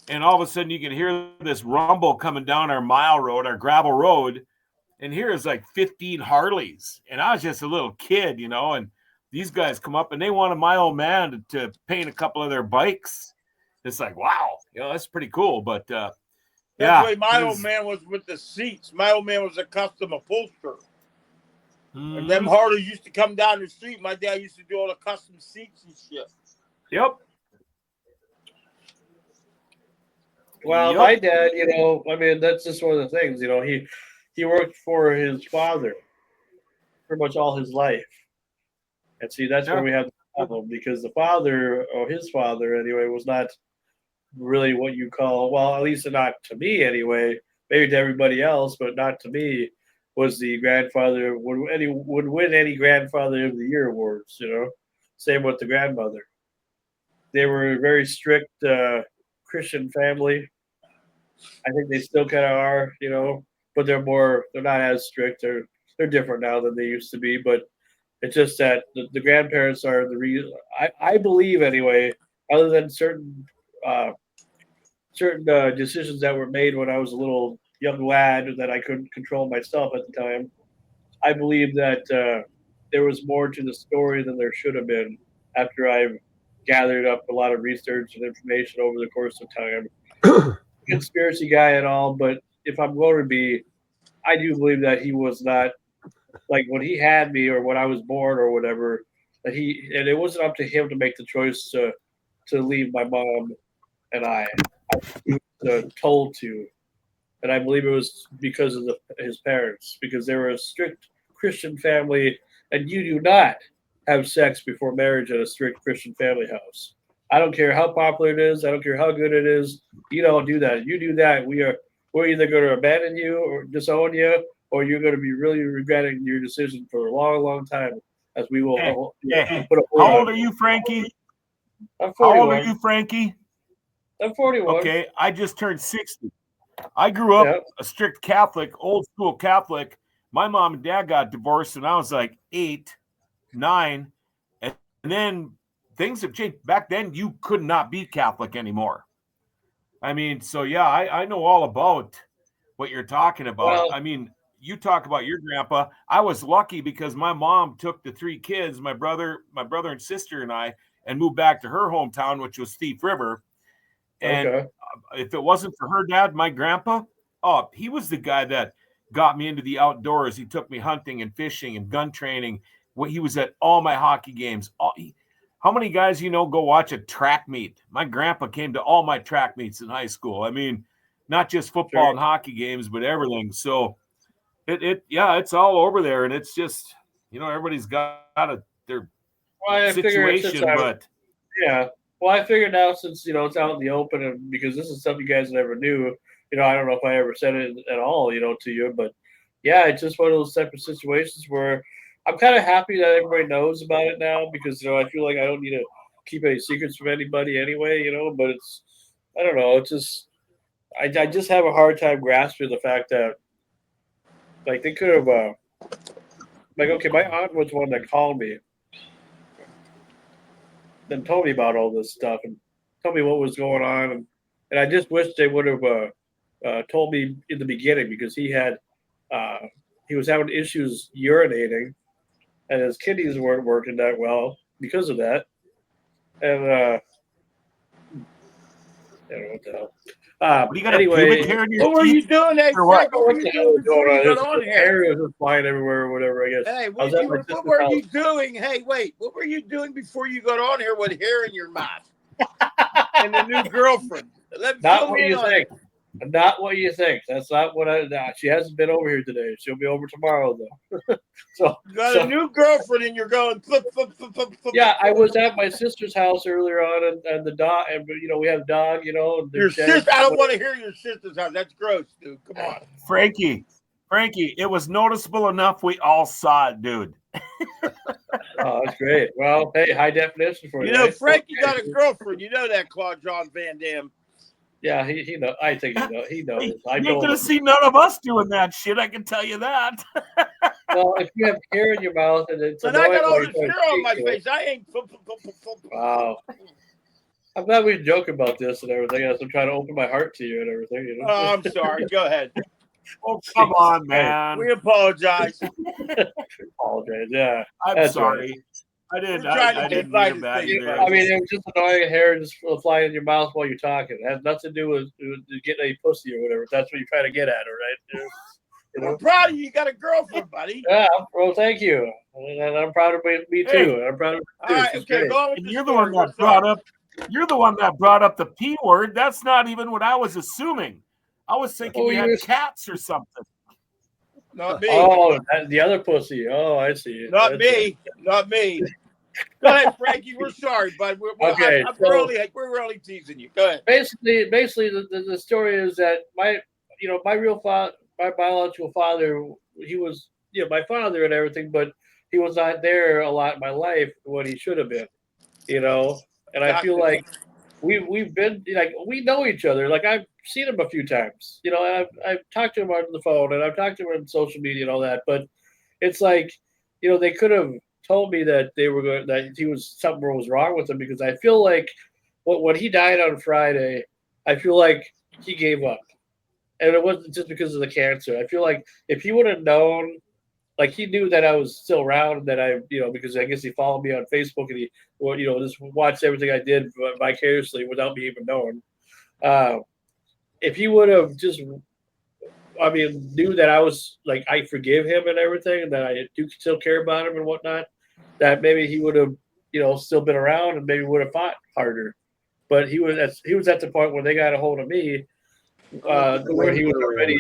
[SPEAKER 8] and all of a sudden you can hear this rumble coming down our mile road, our gravel road, and here's like 15 Harleys. And I was just a little kid, you know, and these guys come up and they wanted my old man to paint a couple of their bikes. It's like, wow, you know, that's pretty cool. But
[SPEAKER 5] That's
[SPEAKER 8] yeah,
[SPEAKER 5] the way my old man was with the seats. My old man was a custom upholsterer. And them Harleys used to come down the street. My dad used to do all the custom seats and shit.
[SPEAKER 8] Yep.
[SPEAKER 4] Well, my dad, you know, I mean, that's just one of the things, you know, he worked for his father pretty much all his life. And see, that's where we have the problem, because the father, or his father anyway, was not really what you call, well, at least not to me anyway, maybe to everybody else, but not to me, was the grandfather, would win any grandfather of the year awards, you know. Same with the grandmother. They were a very strict Christian family. I think they still kind of are, you know, but they're not as strict. They're different now than they used to be, but it's just that the grandparents are the reason. I believe anyway, other than certain decisions that were made when I was a little young lad that I couldn't control myself at the time, I believe that there was more to the story than there should have been after I've gathered up a lot of research and information over the course of time. Conspiracy guy and all, but if I'm going to be, I do believe that he was not, like when he had me or when I was born or whatever, that and it wasn't up to him to make the choice to leave my mom and I was told to. And I believe it was because of his parents, because they were a strict Christian family, and you do not have sex before marriage at a strict Christian family house. I don't care how popular it is. I don't care how good it is. You don't do that. You do that, we're either going to abandon you or disown you, or you're going to be really regretting your decision for a long, long time. As we will.
[SPEAKER 8] Put a how old are you, Frankie?
[SPEAKER 4] I'm 41.
[SPEAKER 8] How old are you, Frankie?
[SPEAKER 4] I'm 41.
[SPEAKER 8] Okay, I just turned 60. I grew up a strict Catholic, old school Catholic. My mom and dad got divorced when I was like 8, 9, and then things have changed. Back then, you could not be Catholic anymore. I mean, so yeah, I know all about what you're talking about. Well, I mean, you talk about your grandpa. I was lucky because my mom took the 3 kids, my brother and sister and I, and moved back to her hometown, which was Thief River. And if it wasn't for her dad, my grandpa, he was the guy that got me into the outdoors. He took me hunting and fishing and gun training. He was at all my hockey games. How many guys go watch a track meet? My grandpa came to all my track meets in high school. I mean, not just football and hockey games, but everything. So it's all over there, and it's just everybody's got their situation, but
[SPEAKER 4] yeah. Well, I figured now since it's out in the open, and because this is something you guys never knew, I don't know if I ever said it at all, to you, but yeah, it's just one of those type of situations where I'm kind of happy that everybody knows about it now, because I feel like I don't need to keep any secrets from anybody anyway, but it's, I don't know, it's just I just have a hard time grasping the fact that like they could have okay, my aunt was one that called me and told me about all this stuff and told me what was going on, and I just wish they would have told me in the beginning, because he was having issues urinating, and his kidneys weren't working that well because of that. And I don't know what the hell. Anyway,
[SPEAKER 5] what were you doing? What were you doing before you got on here?
[SPEAKER 4] Hair was flying everywhere or whatever, I guess.
[SPEAKER 5] Hey, what were you doing? Hey, wait, what were you doing before you got on here with hair in your mouth? And the new girlfriend.
[SPEAKER 4] Not what you think. Not what you think. That's not what I. Nah, she hasn't been over here today. She'll be over tomorrow though. so,
[SPEAKER 5] You got
[SPEAKER 4] so
[SPEAKER 5] a new girlfriend and you're going flip, flip, flip, flip, flip.
[SPEAKER 4] yeah, I was at my sister's house earlier on, and the dog, and we have a dog, and
[SPEAKER 5] Your sister, I don't want to hear your sister's house. That's gross, dude. Come on.
[SPEAKER 8] Frankie, it was noticeable enough we all saw it, dude.
[SPEAKER 4] Oh, that's great. Well, hey, high definition for you.
[SPEAKER 5] You know,
[SPEAKER 4] right?
[SPEAKER 5] Frankie got a girlfriend. You know that, Claude John Van Damme.
[SPEAKER 4] Yeah, he know. I think he knows. He knows.
[SPEAKER 8] You
[SPEAKER 4] I
[SPEAKER 8] ain't
[SPEAKER 4] told
[SPEAKER 8] gonna
[SPEAKER 4] him.
[SPEAKER 8] see none of us doing that shit. I can tell you that.
[SPEAKER 4] Well, if you have hair in your mouth and it's
[SPEAKER 5] And I got all
[SPEAKER 4] annoying
[SPEAKER 5] this
[SPEAKER 4] while
[SPEAKER 5] hair
[SPEAKER 4] you're
[SPEAKER 5] on my
[SPEAKER 4] trying to
[SPEAKER 5] face. I ain't. Flip, flip, flip, flip, flip.
[SPEAKER 4] wow. I'm glad we joke about this and everything. As I'm trying to open my heart to you and everything.
[SPEAKER 5] Oh, I'm sorry. Go ahead.
[SPEAKER 8] Oh, come on, man.
[SPEAKER 5] We apologize.
[SPEAKER 4] Apologize. Yeah,
[SPEAKER 8] I'm
[SPEAKER 4] that's
[SPEAKER 8] sorry.
[SPEAKER 4] right.
[SPEAKER 8] I didn't.
[SPEAKER 5] We're trying to
[SPEAKER 8] I
[SPEAKER 5] keep
[SPEAKER 8] didn't
[SPEAKER 5] light
[SPEAKER 8] mean
[SPEAKER 5] as
[SPEAKER 8] bad
[SPEAKER 5] things,
[SPEAKER 8] either.
[SPEAKER 5] but-
[SPEAKER 4] I mean, it was just annoying hair just flying in your mouth while you're talking. It has nothing to do with getting a pussy or whatever. If that's what you're trying to get at, all right?
[SPEAKER 5] I'm proud of you. You got a girlfriend, buddy.
[SPEAKER 4] Yeah. Well, thank you, and I'm proud of me too.
[SPEAKER 8] Hey.
[SPEAKER 4] I'm proud of
[SPEAKER 5] All
[SPEAKER 4] me too.
[SPEAKER 5] right,
[SPEAKER 4] She's
[SPEAKER 5] okay,
[SPEAKER 4] great.
[SPEAKER 5] go on with
[SPEAKER 8] And
[SPEAKER 5] the
[SPEAKER 8] you're the
[SPEAKER 5] story.
[SPEAKER 8] one that
[SPEAKER 5] What's
[SPEAKER 8] brought
[SPEAKER 5] up?
[SPEAKER 8] up. You're the one that brought up the P word. That's not even what I was assuming. I was thinking
[SPEAKER 4] Oh,
[SPEAKER 8] you
[SPEAKER 4] you
[SPEAKER 8] had
[SPEAKER 4] was-
[SPEAKER 8] cats or something.
[SPEAKER 5] Not me.
[SPEAKER 4] Oh, the other pussy. Oh, I see.
[SPEAKER 5] Not
[SPEAKER 4] That's
[SPEAKER 5] me. Not me. Go ahead, Frankie. We're sorry, bud.
[SPEAKER 4] Okay,
[SPEAKER 5] We're only teasing you. Go ahead.
[SPEAKER 4] Basically, the story is that my real father, my biological father, he was my father and everything, but he was not there a lot in my life when he should have been, and I feel like we've been like we know each other. Like I've seen him a few times, and I've talked to him on the phone and I've talked to him on social media and all that, but it's like they could have told me that that he was something was wrong with him because I feel like when he died on Friday, I feel like he gave up, and it wasn't just because of the cancer. I feel like if he would have known, like he knew that I was still around, and that because I guess he followed me on Facebook and he, just watched everything I did vicariously without me even knowing. If he would have just, knew that I was like I forgive him and everything, and that I do still care about him and whatnot, that maybe he would have, still been around and maybe would have fought harder. But he was at the point where they got a hold of me, where he was already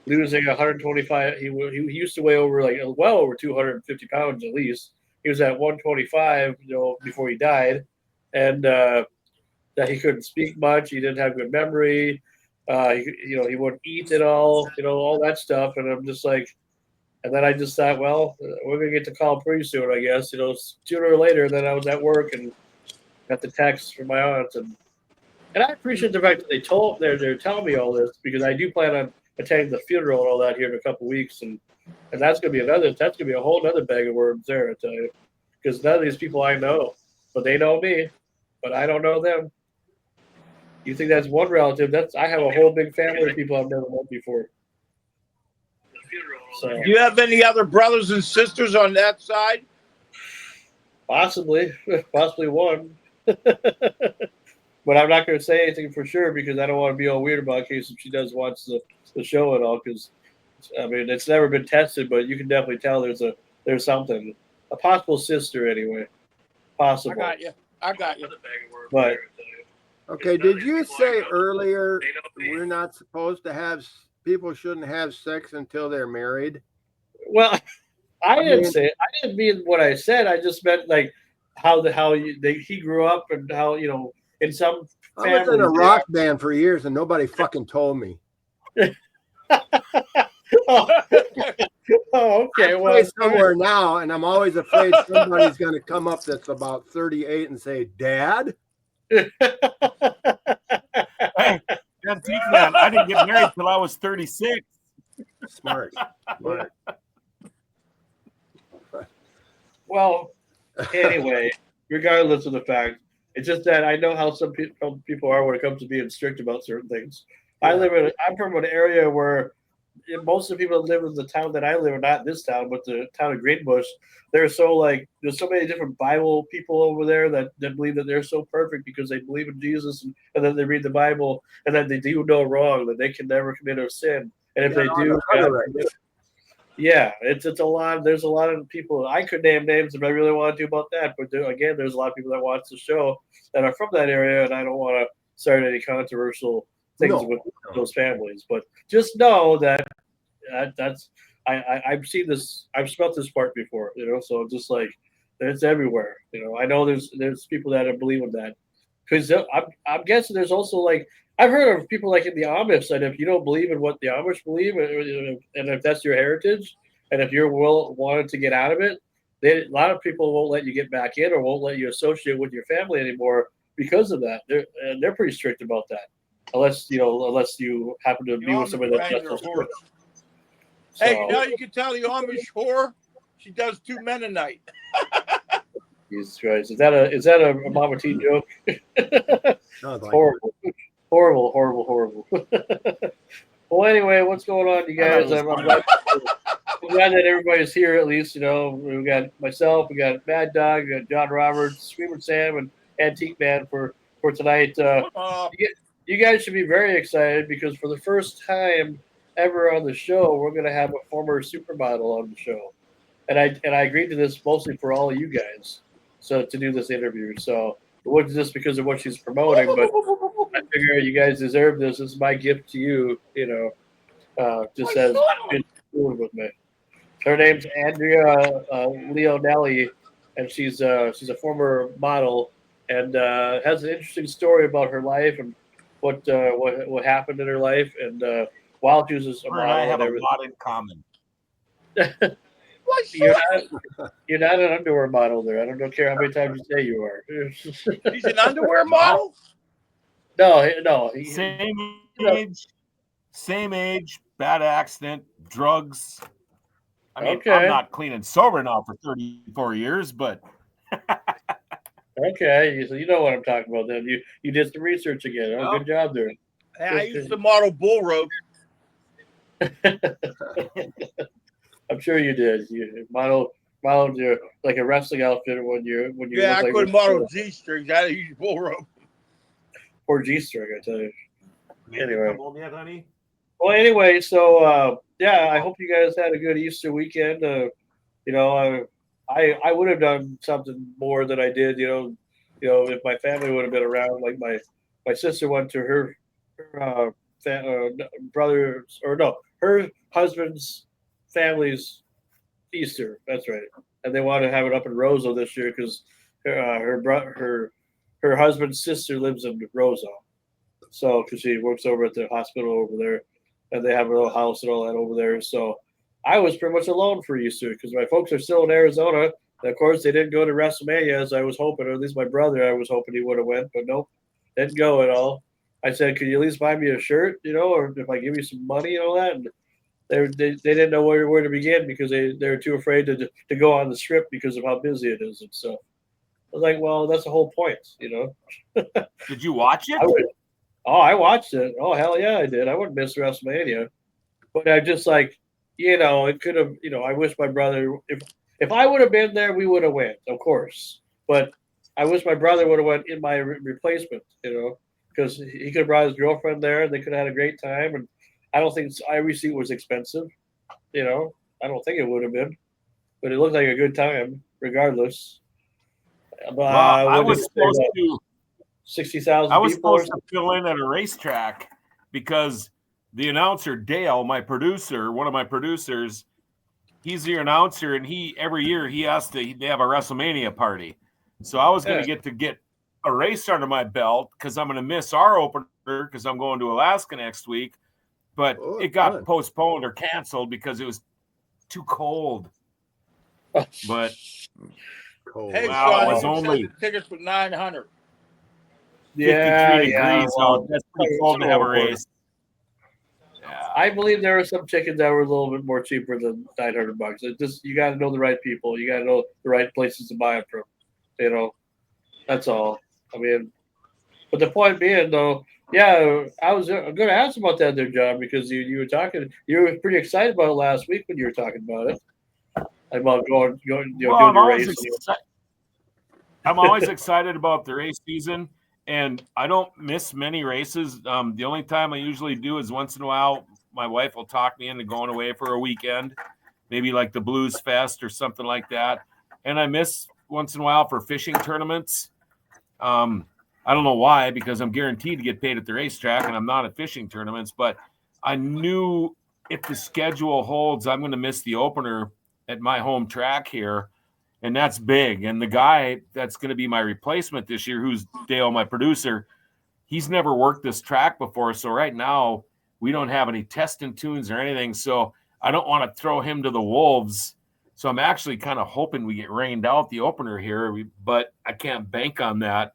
[SPEAKER 4] losing 125. He used to weigh over well over 250 pounds at least. He was at 125, before he died, and that he couldn't speak much. He didn't have good memory. He wouldn't eat at all. All that stuff. And I'm just like, and then I just thought, well, we're gonna get the call pretty soon, I guess. Sooner or later. Then I was at work and got the text from my aunt, and I appreciate the fact that they're telling me all this because I do plan on attending the funeral and all that here in a couple of weeks, and that's gonna be a whole other bag of worms there, I tell you, because none of these people I know, but they know me, but I don't know them. You think that's one relative? I have a whole big family of people I've never met before. So
[SPEAKER 5] Do you have any other brothers and sisters on that side?
[SPEAKER 4] possibly one. But I'm not going to say anything for sure because I don't want to be all weird about it in case if she does watch the show at all. Because it's never been tested, but you can definitely tell there's something, a possible sister anyway, possible.
[SPEAKER 5] I got you.
[SPEAKER 4] But
[SPEAKER 7] Okay, did you say earlier we're not supposed to people shouldn't have sex until they're married?
[SPEAKER 4] well, I didn't mean what I said. I just meant like he grew up and how in some
[SPEAKER 7] I was in a rock band for years and nobody fucking told me.
[SPEAKER 4] Oh, okay.
[SPEAKER 7] I
[SPEAKER 4] Well,
[SPEAKER 7] play somewhere now, and I'm always afraid somebody's going to come up that's about 38 and say, "Dad."
[SPEAKER 8] Hey, man, I didn't get married till I was 36.
[SPEAKER 7] Smart.
[SPEAKER 4] well, anyway, regardless of the fact, it's just that I know how some people are when it comes to being strict about certain things. I'm from an area where most of the people that live in the town that I live in, not this town, but the town of Greenbush, there's so many different Bible people over there that believe that they're so perfect because they believe in Jesus and then they read the Bible and then they do no wrong, that they can never commit a sin. And if they do, it's a lot. There's a lot of people. I could name names if I really wanted to about that, but again, there's a lot of people that watch the show that are from that area, and I don't want to start any controversial things
[SPEAKER 7] No,
[SPEAKER 4] with
[SPEAKER 7] no.
[SPEAKER 4] those families. But just know that I've seen this, I've smelt this part before, So just like it's everywhere, I know there's people that believe in that because I'm guessing there's also like I've heard of people like in the Amish that if you don't believe in what the Amish believe, and if that's your heritage, and if you're wanted to get out of it, a lot of people won't let you get back in or won't let you associate with your family anymore because of that. They're pretty strict about that, unless you happen to
[SPEAKER 5] The
[SPEAKER 4] be with
[SPEAKER 5] Amish
[SPEAKER 4] somebody that's
[SPEAKER 5] bang
[SPEAKER 4] not
[SPEAKER 5] their
[SPEAKER 4] so
[SPEAKER 5] horse.
[SPEAKER 4] strict.
[SPEAKER 5] Hey,
[SPEAKER 4] So,
[SPEAKER 5] you can tell the Amish whore she does 2 men a night.
[SPEAKER 4] Jesus Christ, is that a Mama T joke?
[SPEAKER 7] Sounds like
[SPEAKER 4] Horrible, horrible, horrible, horrible. Well, anyway, what's going on, you guys? I'm glad that everybody's here. At least we got myself, we got Mad Dog, we got John Roberts, Screamer Sam, and Antique Man for tonight. You guys should be very excited because for the first time ever on the show, we're going to have a former supermodel on the show, and I agreed to this mostly for all of you guys, so to do this interview. So it wasn't just because of what she's promoting, but I figure you guys deserve this. This is my gift to you. Just as been doing with me. Her name's Andrea Leonelli, and she's a former model and has an interesting story about her life and what happened in her life and while she was a
[SPEAKER 8] Her and I
[SPEAKER 4] model
[SPEAKER 8] have
[SPEAKER 4] and
[SPEAKER 8] a
[SPEAKER 4] everything.
[SPEAKER 8] lot in common.
[SPEAKER 4] You're not an underwear model there. I don't care how many times you say you are.
[SPEAKER 5] He's an underwear model?
[SPEAKER 4] No.
[SPEAKER 8] Same age, bad accident, drugs. I mean,
[SPEAKER 4] Okay.
[SPEAKER 8] I'm not clean and sober now for 34 years, but
[SPEAKER 4] okay, so you know what I'm talking about. Then you did some research again. Oh, good job there.
[SPEAKER 5] Yeah, I used to model bull rope.
[SPEAKER 4] I'm sure you did. You modeled your like a wrestling outfit when you.
[SPEAKER 5] Yeah, I
[SPEAKER 4] like
[SPEAKER 5] couldn't model G-strings. I had to use bull rope.
[SPEAKER 4] Poor G-string, I tell you. Anyway.
[SPEAKER 8] Come home yet, honey?
[SPEAKER 4] Well, anyway, so yeah, I hope you guys had a good Easter weekend. I would have done something more than I did. If my family would have been around. Like my sister went to her brother's or no, her husband's family's Easter. That's right, and they want to have it up in Roseau this year because her husband's sister lives in Roseau. So, because she works over at the hospital over there, and they have a little house and all that over there. So, I was pretty much alone for Easter because my folks are still in Arizona. And of course, they didn't go to WrestleMania as I was hoping, or at least my brother, I was hoping he would have went, but nope, didn't go at all. I said, "Could you at least buy me a shirt, or if I give you some money and all that?" And they didn't know where to begin because they were too afraid to go on the strip because of how busy it is and stuff. I was like, "Well, that's the whole point,
[SPEAKER 8] Did you watch it?
[SPEAKER 4] I watched it. Oh, hell yeah, I did. I wouldn't miss WrestleMania. But I just like, it could have, I wish my brother, if I would have been there, we would have went, of course. But I wish my brother would have went in my replacement, because he could have brought his girlfriend there and they could have had a great time. And I don't think every seat was expensive, I don't think it would have been. But it looked like a good time, regardless.
[SPEAKER 8] Well, I was supposed to
[SPEAKER 4] 60,000
[SPEAKER 8] I was
[SPEAKER 4] people.
[SPEAKER 8] supposed to fill in at a racetrack because the announcer, Dale, one of my producers, he's the announcer, and every year they have a WrestleMania party. So I was going to get a race under my belt because I'm going to miss our opener because I'm going to Alaska next week. But it got postponed or canceled because it was too cold. But
[SPEAKER 7] cold.
[SPEAKER 5] Hey,
[SPEAKER 8] wow,
[SPEAKER 5] Sean,
[SPEAKER 8] it was only
[SPEAKER 5] the tickets for 900.
[SPEAKER 8] 53 degrees out. That's pretty cold to have a race.
[SPEAKER 4] Yeah. I believe there were some chickens that were a little bit more cheaper than $900. It just you got to know the right people. You got to know the right places to buy it from. That's all. I mean, but the point being, though, yeah, I was going to ask about that there, John, because you were talking. You were pretty excited about it last week when you were talking about it, about going doing your race.
[SPEAKER 8] I'm always excited about the race season. And I don't miss many races. The only time I usually do is once in a while, my wife will talk me into going away for a weekend, maybe like the Blues Fest or something like that. And I miss once in a while for fishing tournaments. I don't know why, because I'm guaranteed to get paid at the racetrack and I'm not at fishing tournaments, but I knew if the schedule holds, I'm going to miss the opener at my home track here. And that's big. And the guy that's going to be my replacement this year, who's Dale, my producer, he's never worked this track before. So right now we don't have any testing tunes or anything. So I don't want to throw him to the wolves. So I'm actually kind of hoping we get rained out the opener here, but I can't bank on that.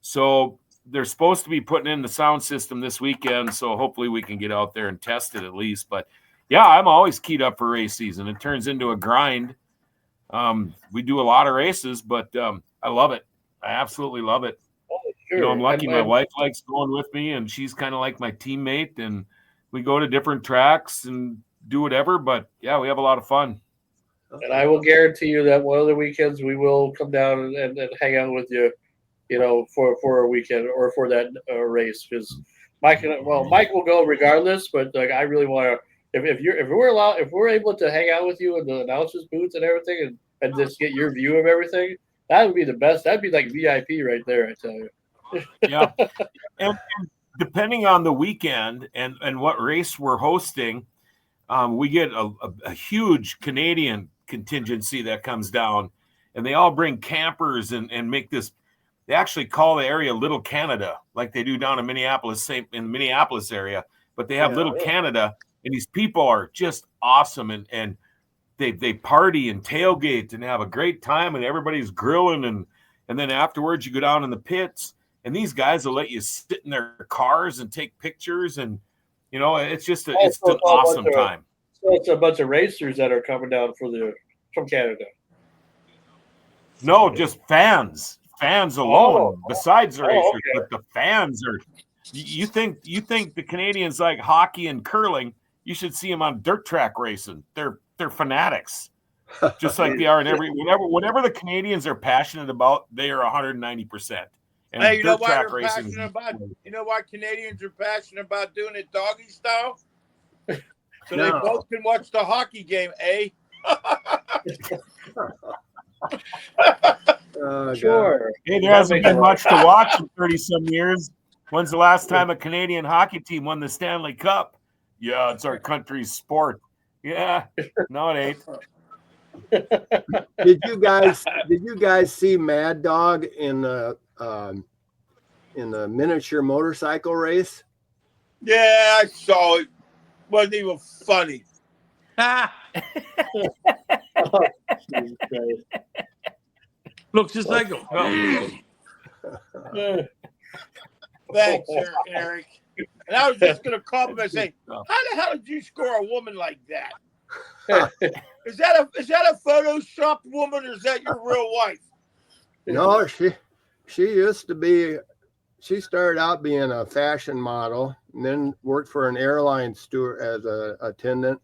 [SPEAKER 8] So they're supposed to be putting in the sound system this weekend. So hopefully we can get out there and test it at least. But yeah, I'm always keyed up for race season. It turns into a grind. We do a lot of races, but I love it. I absolutely love it.
[SPEAKER 4] Oh, sure.
[SPEAKER 8] You know, I'm lucky my wife likes going with me, and she's kind of like my teammate, and we go to different tracks and do whatever. But yeah, we have a lot of fun.
[SPEAKER 4] And I will guarantee you that one of the weekends we will come down and hang out with you, you know, for a weekend or for that race. Because Mike will go regardless, but like I really want to. If we're able to hang out with you in the announcers booth and everything, and just get your view of everything, that would be the best. That'd be like VIP right there, I tell you.
[SPEAKER 8] Yeah, and depending on the weekend and what race we're hosting, we get a huge Canadian contingency that comes down, and they all bring campers and make this. They actually call the area Little Canada, like they do down in Minneapolis, in the Minneapolis area. But they have Little Canada, and these people are just awesome, and they party and tailgate and have a great time, and everybody's grilling, and then afterwards you go down in the pits, and these guys will let you sit in their cars and take pictures, and you know it's just it's an awesome time.
[SPEAKER 4] So it's a bunch of racers that are coming down from Canada.
[SPEAKER 8] No, just fans alone. Besides the racers, but the fans are. You think the Canadians like hockey and curling? You should see them on dirt track racing. They're fanatics, just like they are in whatever the Canadians are passionate about. They are 190%. And
[SPEAKER 5] hey, you know
[SPEAKER 8] dirt
[SPEAKER 5] why
[SPEAKER 8] track
[SPEAKER 5] they're
[SPEAKER 8] racing.
[SPEAKER 5] passionate about? You know why Canadians are passionate about doing it doggy style? So they both can watch the hockey game, eh?
[SPEAKER 4] Sure.
[SPEAKER 8] Hey, there hasn't been much to watch in 30-some years. When's the last time a Canadian hockey team won the Stanley Cup? Yeah, it's our country's sport. Yeah, no, it ain't.
[SPEAKER 7] Did you guys see Mad Dog in the miniature motorcycle race?
[SPEAKER 5] Yeah, I saw it. Wasn't even funny.
[SPEAKER 9] Looks just like him.
[SPEAKER 5] Thanks, Eric. And I was just going to compliment and say, how the hell did you score a woman like that? Is that a photoshopped woman, or is that your real wife?
[SPEAKER 7] No, she used to be. She started out being a fashion model, and then worked for an airline steward as a attendant,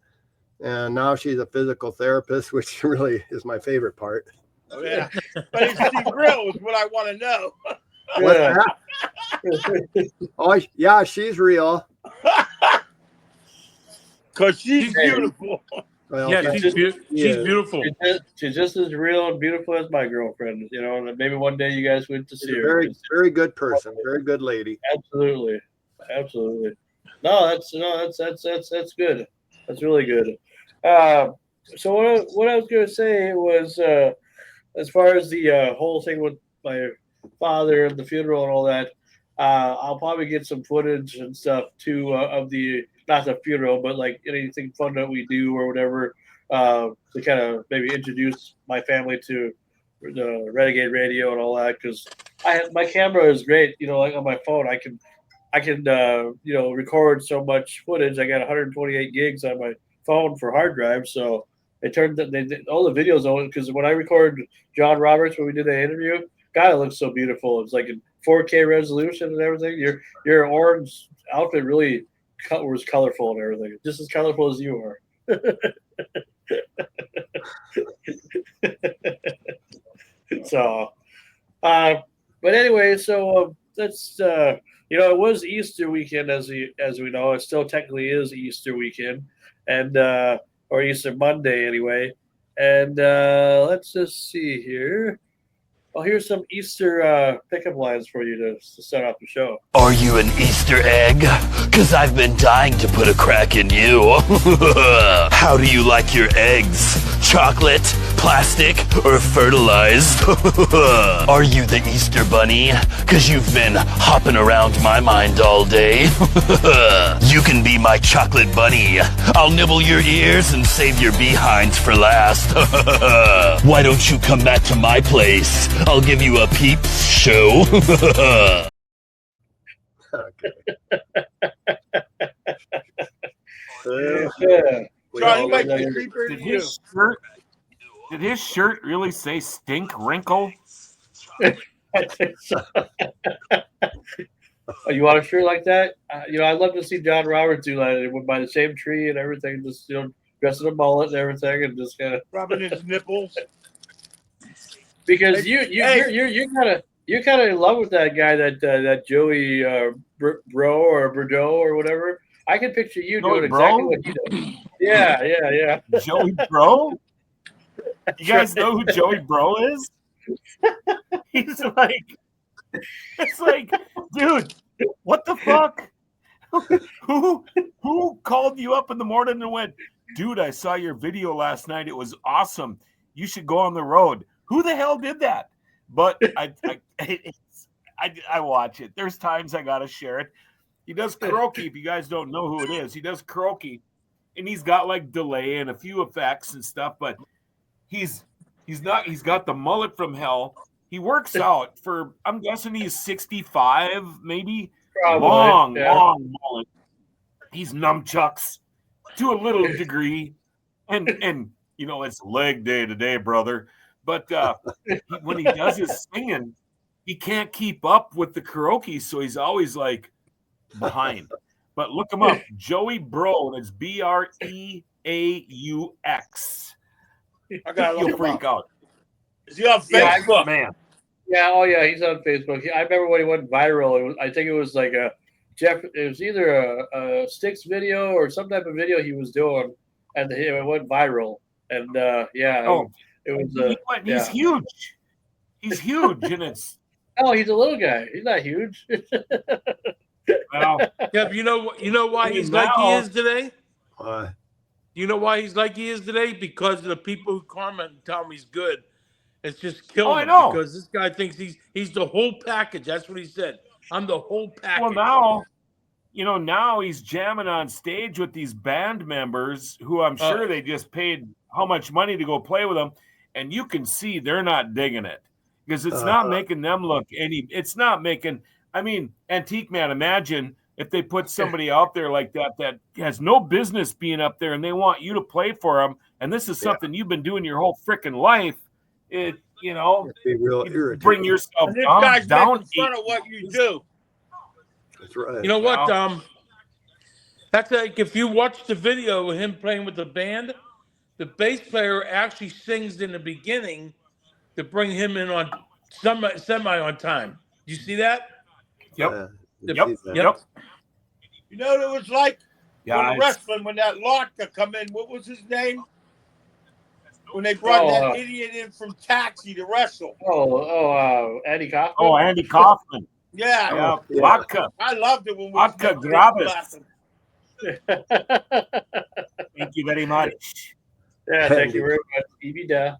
[SPEAKER 7] and now she's a physical therapist, which really is my favorite part.
[SPEAKER 5] Oh, yeah, but is she real? Is what I want to know.
[SPEAKER 7] What's that? Oh yeah, she's real.
[SPEAKER 5] Cause she's beautiful.
[SPEAKER 7] Well,
[SPEAKER 9] Yeah, she's beautiful.
[SPEAKER 4] She's just as real and beautiful as my girlfriend. You know, and maybe one day you guys went to see her.
[SPEAKER 7] Very good person, very good lady.
[SPEAKER 4] Absolutely. No, that's good. That's really good. So what I was going to say was, as far as the whole thing with my father and the funeral and all that, I'll probably get some footage and stuff too of the, not the funeral, but like anything fun that we do or whatever, to kind of maybe introduce my family to the Renegade Radio and all that. Because my camera is great, you know, like on my phone, I can you know, record so much footage. I got 128 gigs on my phone for hard drive, so they turned all the videos on. Because when I recorded John Roberts when we did the interview, God, it looks so beautiful. It's like in 4K resolution and everything. Your orange outfit really was colorful and everything, just as colorful as you are. So, but anyway, so that's you know, it was Easter weekend as we know. It still technically is Easter weekend, and or Easter Monday anyway. And let's just see here. Well, here's some Easter pickup lines for you to start off the show.
[SPEAKER 10] Are you an Easter egg? 'Cause I've been dying to put a crack in you. How do you like your eggs? Chocolate, plastic, or fertilized? Are you the Easter bunny? 'Cause you've been hopping around my mind all day. You can be my chocolate bunny. I'll nibble your ears and save your behinds for last. Why don't you come back to my place? I'll give you a peeps show.
[SPEAKER 4] Yeah.
[SPEAKER 5] John, he might be a creeper to
[SPEAKER 8] Did
[SPEAKER 5] you.
[SPEAKER 8] his shirt really say stink wrinkle?
[SPEAKER 4] I think so. Oh, you want a shirt like that? I'd love to see John Roberts do that. It would by the same tree and everything, just dress in a mullet and everything, and just kind of
[SPEAKER 5] Rubbing his nipples.
[SPEAKER 4] because you're kind of in love with that guy that Joey Bro or Bordeaux or whatever. I can picture you
[SPEAKER 8] Joey
[SPEAKER 4] doing
[SPEAKER 8] Bro?
[SPEAKER 4] exactly what he does. Yeah.
[SPEAKER 8] Joey Bro? You guys know who Joey Bro is? He's like, it's like, dude, what the fuck? Who called you up in the morning and went, dude, I saw your video last night. It was awesome. You should go on the road. Who the hell did that? But I watch it. There's times I gotta share it. He does karaoke. If you guys don't know who it is, he does karaoke, and he's got like delay and a few effects and stuff. But he's got the mullet from hell. He works out for, I'm guessing he's 65, maybe.
[SPEAKER 4] Probably,
[SPEAKER 8] long
[SPEAKER 4] yeah.
[SPEAKER 8] mullet. He's nunchucks to a little degree, and it's leg day today, brother. But when he does his singing, he can't keep up with the karaoke, so he's always like behind. But look him up, Joey Bro, and it's BREAUX.
[SPEAKER 5] I gotta look
[SPEAKER 8] You'll
[SPEAKER 5] him
[SPEAKER 8] freak
[SPEAKER 5] up.
[SPEAKER 8] out.
[SPEAKER 5] Is he on
[SPEAKER 4] Yeah,
[SPEAKER 5] Facebook?
[SPEAKER 8] Man.
[SPEAKER 4] Yeah, oh yeah, he's on Facebook. I remember when he went viral. I think it was like it was either a Styx video or some type of video he was doing, and it went viral. And it was.
[SPEAKER 8] He's huge. He's huge, and it's.
[SPEAKER 4] Oh, he's a little guy. He's not huge.
[SPEAKER 8] Well,
[SPEAKER 9] Yeah, but you know why he's like he is today? You know why he's like he is today? Because of the people who comment and tell him he's good. It's just killing
[SPEAKER 8] I
[SPEAKER 9] him
[SPEAKER 8] know.
[SPEAKER 9] because this guy thinks he's the whole package. That's what he said. I'm the whole package.
[SPEAKER 8] well, now he's jamming on stage with these band members who I'm sure they just paid how much money to go play with them, and you can see they're not digging it because it's not making them look any. It's not making. I mean, Antique Man, imagine if they put somebody out there like that has no business being up there, and they want you to play for them, and this is something you've been doing your whole freaking life. It'd be real irritating. Bring yourself
[SPEAKER 5] And this guy's
[SPEAKER 8] down.
[SPEAKER 5] making fun of what you do.
[SPEAKER 7] That's right.
[SPEAKER 9] You know what? That's like if you watch the video of him playing with the band, the bass player actually sings in the beginning to bring him in on semi on time. You see that?
[SPEAKER 8] Yep.
[SPEAKER 9] Yep.
[SPEAKER 5] You know what it was like
[SPEAKER 8] Yeah,
[SPEAKER 5] when wrestling when that Lotka come in. What was his name? When they brought that idiot in from Taxi to wrestle.
[SPEAKER 4] Andy Kaufman.
[SPEAKER 8] Oh, Andy Kaufman.
[SPEAKER 5] Yeah.
[SPEAKER 8] Vodka.
[SPEAKER 5] I loved it when we
[SPEAKER 8] Vodka Gravis. Thank you very much.
[SPEAKER 4] Yeah, thank you very much. Evie Da.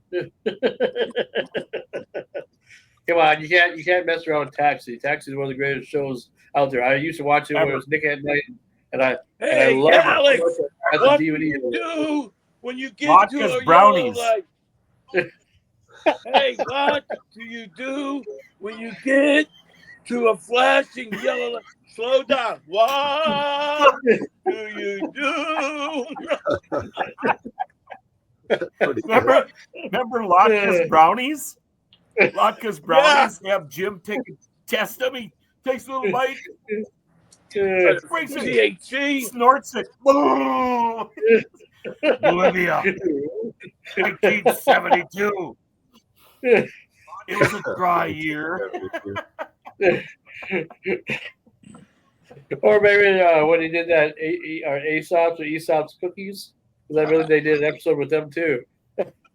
[SPEAKER 4] Come on, you can't mess around with Taxi. Taxi is one of the greatest shows out there. I used to watch it when it was Nick at Night, and I love
[SPEAKER 5] Alex,
[SPEAKER 4] it.
[SPEAKER 5] what do you do when you get
[SPEAKER 8] Vodka's
[SPEAKER 5] to a
[SPEAKER 8] brownies.
[SPEAKER 5] yellow light? Hey, what do you do when you get to a flashing yellow light? Slow down. What do you do?
[SPEAKER 8] Remember Lotka's brownies? Lotka's brownies. They have Jim test them. He takes a little bite, breaks it,
[SPEAKER 5] THC.
[SPEAKER 8] snorts it. Boom! Bolivia, 1972. It was a dry year.
[SPEAKER 4] Or maybe when he did that Aesop's cookies, because I really they did an episode with them too.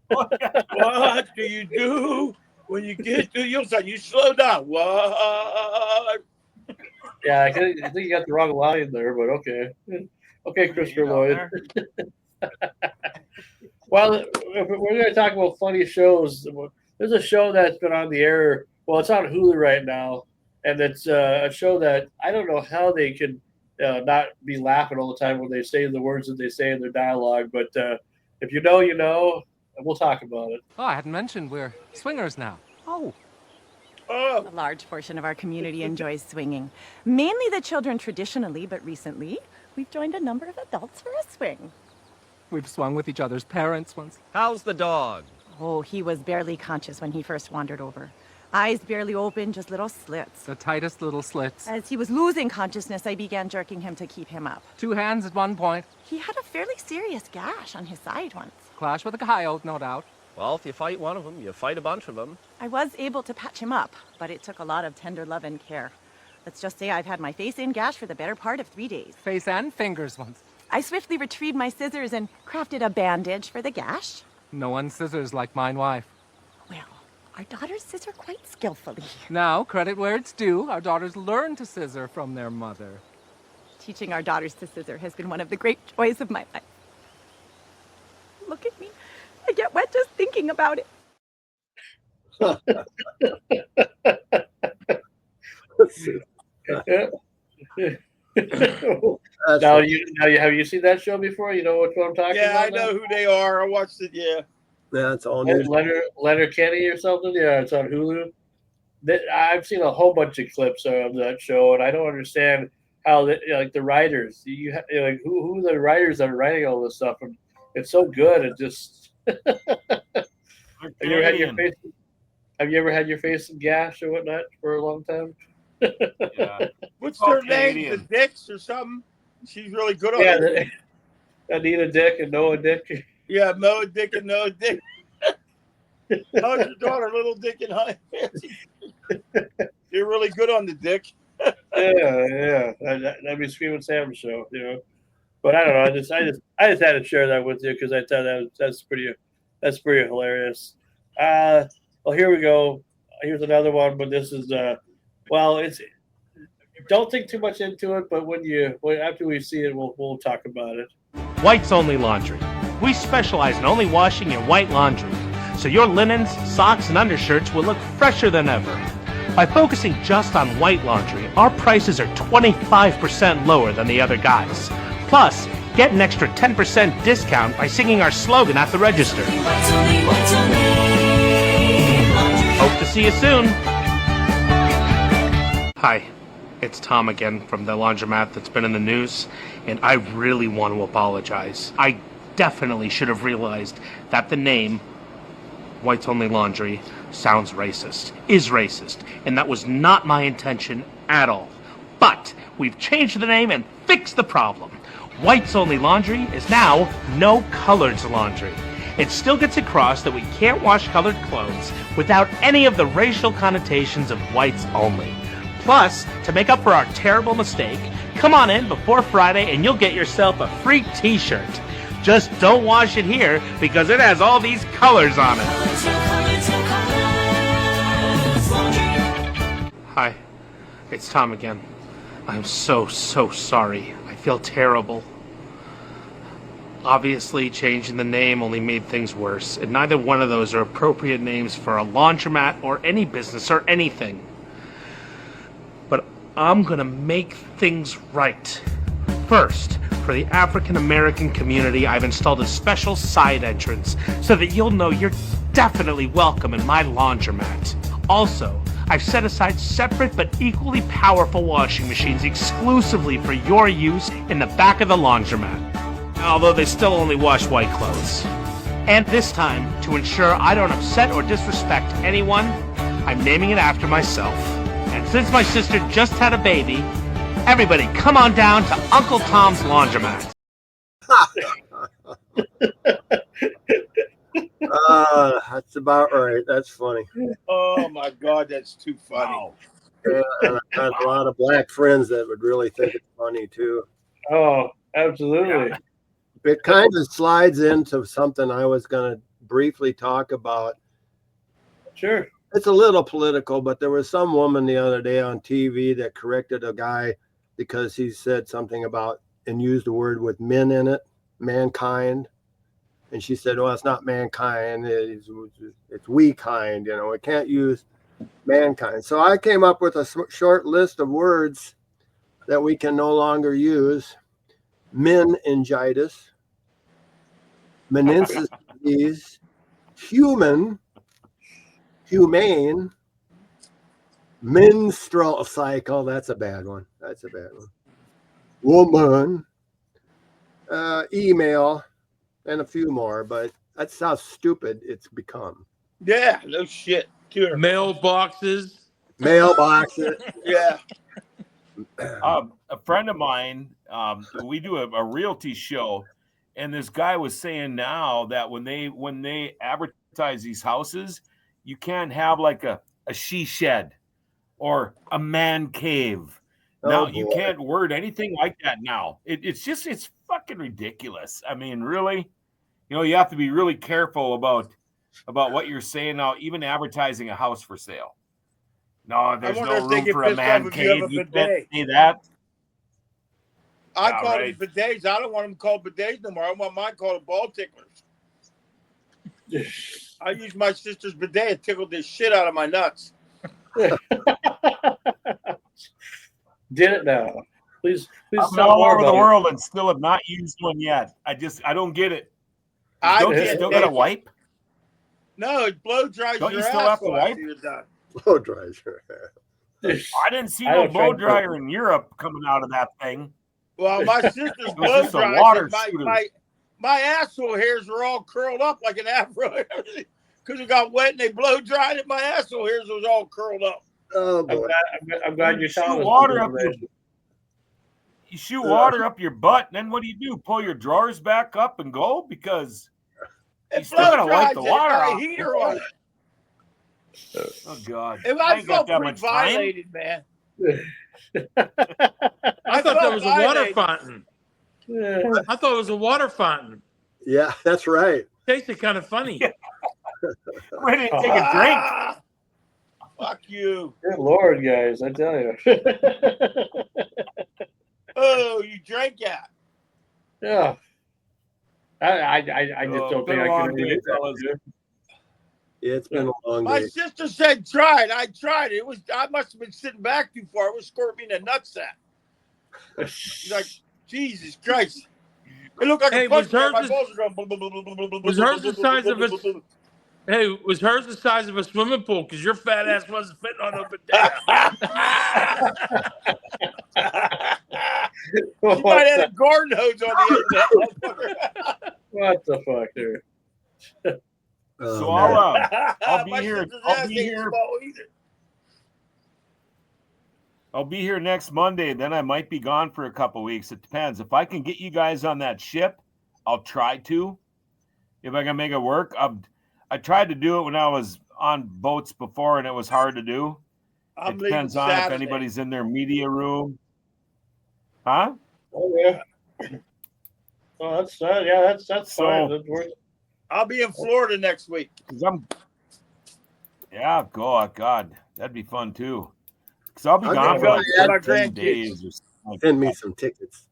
[SPEAKER 5] What do you do When you get to your side, you slow down. What?
[SPEAKER 4] Yeah, I think you got the wrong line there, but okay. Okay, Christopher Lloyd. Well, if we're going to talk about funny shows, there's a show that's been on the air. Well, it's on Hulu right now, and it's a show that I don't know how they can not be laughing all the time when they say the words that they say in their dialogue. But if you know, you know. We'll talk about it.
[SPEAKER 11] Oh, I hadn't mentioned we're swingers now. Oh.
[SPEAKER 5] Oh.
[SPEAKER 12] A large portion of our community enjoys swinging. Mainly the children traditionally, but recently we've joined a number of adults for a swing.
[SPEAKER 11] We've swung with each other's parents once.
[SPEAKER 13] How's the dog?
[SPEAKER 12] Oh, he was barely conscious when he first wandered over. Eyes barely open, just little slits.
[SPEAKER 11] The tightest little slits.
[SPEAKER 12] As he was losing consciousness, I began jerking him to keep him up.
[SPEAKER 11] 2 hands at one point.
[SPEAKER 12] He had a fairly serious gash on his side once.
[SPEAKER 11] Clash with a coyote, no doubt.
[SPEAKER 13] Well, if you fight one of them, you fight a bunch of them.
[SPEAKER 12] I was able to patch him up, but it took a lot of tender love and care. Let's just say I've had my face in gash for the better part of 3 days.
[SPEAKER 11] Face and fingers once.
[SPEAKER 12] I swiftly retrieved my scissors and crafted a bandage for the gash.
[SPEAKER 11] No one's scissors like mine wife.
[SPEAKER 12] Well, our daughters scissor quite skillfully.
[SPEAKER 11] Now, credit where it's due, our daughters learn to scissor from their mother.
[SPEAKER 12] Teaching our daughters to scissor has been one of the great joys of my life. Look at me. I get wet just thinking about it.
[SPEAKER 4] Have you seen that show before? You know which one I'm talking about?
[SPEAKER 5] Yeah, I know who they are. I watched it. Yeah.
[SPEAKER 7] That's all new.
[SPEAKER 4] Leonard Kenny or something. Yeah, it's on Hulu. I've seen a whole bunch of clips of that show, and I don't understand how like the writers. Like who the writers that are writing all this stuff, and it's so good. It just. Have you ever had your face in gash or whatnot for a long time?
[SPEAKER 5] Yeah. What's her name? The Dicks or something? She's really good on it.
[SPEAKER 4] Anita Dick and Noah Dick.
[SPEAKER 5] Yeah, Noah Dick and Noah Dick. How's your daughter, Little Dick and High Fancy? You're really good on the dick.
[SPEAKER 4] Yeah. That'd be Screaming Sam show, you know. But I don't know. I just had to share that with you because I thought that's pretty hilarious. Well, here we go. Here's another one, but this is it's. Don't think too much into it, but after we see it, we'll talk about it.
[SPEAKER 14] White's Only Laundry. We specialize in only washing your white laundry, so your linens, socks, and undershirts will look fresher than ever. By focusing just on white laundry, our prices are 25% lower than the other guys. Plus, get an extra 10% discount by singing our slogan at the register. Hope to see you soon. Hi, it's Tom again from the laundromat that's been in the news, and I really want to apologize. I definitely should have realized that the name White's Only Laundry sounds racist, is racist, and that was not my intention at all. But we've changed the name and fixed the problem. White's Only Laundry is now No Coloreds Laundry. It still gets across that we can't wash colored clothes without any of the racial connotations of whites only. Plus, to make up for our terrible mistake, come on in before Friday and you'll get yourself a free t-shirt. Just don't wash it here because it has all these colors on it. Hi, it's Tom again. I'm so sorry. I feel terrible. Obviously, changing the name only made things worse, and neither one of those are appropriate names for a laundromat or any business or anything. But I'm gonna make things right. First, for the African American community, I've installed a special side entrance so that you'll know you're definitely welcome in my laundromat. Also, I've set aside separate but equally powerful washing machines exclusively for your use in the back of the laundromat, although they still only wash white clothes. And this time, to ensure I don't upset or disrespect anyone, I'm naming it after myself. And since my sister just had a baby, everybody come on down to Uncle Tom's Laundromat.
[SPEAKER 7] That's about right. That's funny.
[SPEAKER 5] Oh my God, that's too funny. Wow.
[SPEAKER 7] Yeah, and I have a lot of black friends that would really think it's funny too.
[SPEAKER 4] Oh, absolutely.
[SPEAKER 7] It kind of slides into something I was going to briefly talk about.
[SPEAKER 4] Sure.
[SPEAKER 7] It's a little political, but there was some woman the other day on TV that corrected a guy because he said something about and used a word with men in it, mankind. And she said, well, it's not mankind, it's we kind, you know, we can't use mankind. So I came up with a short list of words that we can no longer use. Meningitis, meningitis disease, human, humane, menstrual cycle. That's a bad one. That's a bad one. Woman, email, and a few more, but that's how stupid it's become.
[SPEAKER 5] Yeah, no shit. Sure.
[SPEAKER 9] Mailboxes.
[SPEAKER 7] Mailboxes.
[SPEAKER 5] Yeah.
[SPEAKER 8] A friend of mine, we do a realty show, and this guy was saying now that when they advertise these houses, you can't have like a she shed or a man cave. Now you can't word anything like that now. It's fucking ridiculous. I mean, really, you have to be really careful about what you're saying now, even advertising a house for sale. No, there's no room for a man cave. You can't say that.
[SPEAKER 5] I call them bidets. I don't want them called bidets no more. I want mine called ball ticklers. I use my sister's bidet. It tickled the shit out of my nuts.
[SPEAKER 4] Did it now? Please
[SPEAKER 8] I've been all over the world and still have not used one yet. I don't get it. Don't you still got to wipe?
[SPEAKER 5] No, it blow dries
[SPEAKER 8] don't
[SPEAKER 5] your
[SPEAKER 8] you still
[SPEAKER 5] ass
[SPEAKER 8] have to wipe?
[SPEAKER 5] you're done.
[SPEAKER 7] Blow dries your ass.
[SPEAKER 8] I didn't see no blow dryer in Europe coming out of that thing.
[SPEAKER 5] Well, my sister's blow dries. My asshole hairs were all curled up like an afro because it got wet and they blow dried it. My asshole hairs was all curled up.
[SPEAKER 7] Oh boy!
[SPEAKER 4] I'm glad you saw
[SPEAKER 8] water up you shoot water up your butt, and then what do? Pull your drawers back up and go because you still gotta wipe the water off.
[SPEAKER 5] Heater on it.
[SPEAKER 8] Oh God!
[SPEAKER 5] I felt pretty violated, man.
[SPEAKER 9] I thought that was a water fountain. I thought it was a water fountain.
[SPEAKER 7] Yeah, that's right.
[SPEAKER 9] Tasted kind of funny.
[SPEAKER 8] Ready to take a drink.
[SPEAKER 5] Fuck you.
[SPEAKER 4] Good Lord, guys, I tell you.
[SPEAKER 5] Oh, you drank that.
[SPEAKER 4] Yeah. I just don't think I can do that.
[SPEAKER 7] It's been a long day.
[SPEAKER 5] My sister said try it. I tried it. I must have been sitting back too far. It was squirting me in the nutsack. She's like, Jesus Christ. It looked like a punch.
[SPEAKER 9] Was hers the size of a was hers the size of a swimming pool? Because your fat ass wasn't fitting on a bidet.
[SPEAKER 5] She might have a garden hose on the end of that.
[SPEAKER 4] What the fuck, dude?
[SPEAKER 8] So I'll be here. I'll be here next Monday. Then I might be gone for a couple weeks. It depends. If I can get you guys on that ship, I'll try to. If I can make it work, I tried to do it when I was on boats before, and it was hard to do. It depends on if anybody's in their media room. Huh?
[SPEAKER 4] Oh yeah. Oh, that's fine. That works.
[SPEAKER 5] I'll be in Florida next week.
[SPEAKER 8] Yeah, God, that'd be fun too. Because I'll be gone for like 10 days or something.
[SPEAKER 7] Send me some tickets.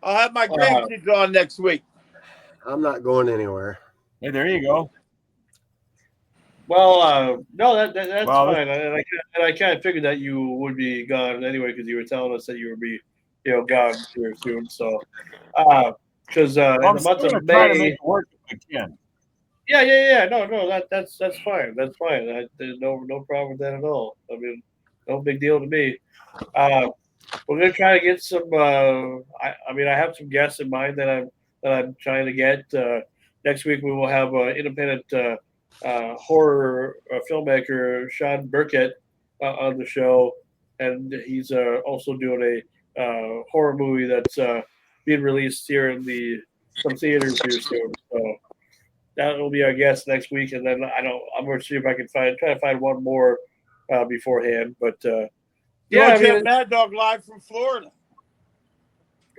[SPEAKER 5] I'll have my grandkids on next week.
[SPEAKER 7] I'm not going anywhere.
[SPEAKER 8] Hey, there you go.
[SPEAKER 4] Well, no, that's fine. And I kind of figured that you would be gone anyway because you were telling us that you would be, gone here soon. So, because in the month of May,
[SPEAKER 8] to make it work if I can.
[SPEAKER 4] Yeah. No, that's fine. That's fine. There's no problem with that at all. I mean, no big deal to me. We're gonna try to get some. I have some guests in mind that I'm trying to get. Next week we will have independent horror filmmaker Sean Burkett on the show, and he's also doing a horror movie that's being released here in some theaters here soon. So that will be our guest next week, and then I'm going to see if I can try to find one more beforehand. But
[SPEAKER 5] Mad Dog live from Florida.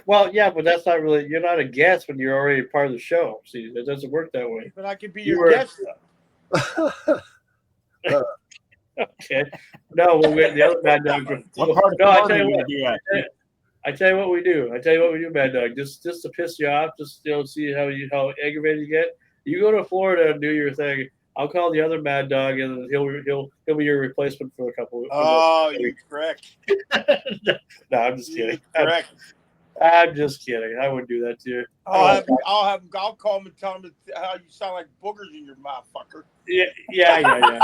[SPEAKER 4] Well, yeah, but that's not really. You're not a guest when you're already part of the show. See, it doesn't work that way.
[SPEAKER 5] But I could be your guest, though.
[SPEAKER 4] Okay. No, we'll wait the other Mad Dog.
[SPEAKER 8] What part of
[SPEAKER 4] No, I
[SPEAKER 8] Florida
[SPEAKER 4] tell you
[SPEAKER 8] are you
[SPEAKER 4] what.
[SPEAKER 8] gonna be at?
[SPEAKER 4] I tell you what we do. Mad Dog. Just to piss you off. Just see how aggravated you get. You go to Florida and do your thing. I'll call the other Mad Dog, and he'll be your replacement for a couple.
[SPEAKER 5] Oh, you correct.
[SPEAKER 4] No, I'm just kidding.
[SPEAKER 5] Correct.
[SPEAKER 4] I'm just kidding. I wouldn't do that to you.
[SPEAKER 5] I'll call him and tell him how you sound like boogers in your mouth, fucker.
[SPEAKER 4] Yeah. I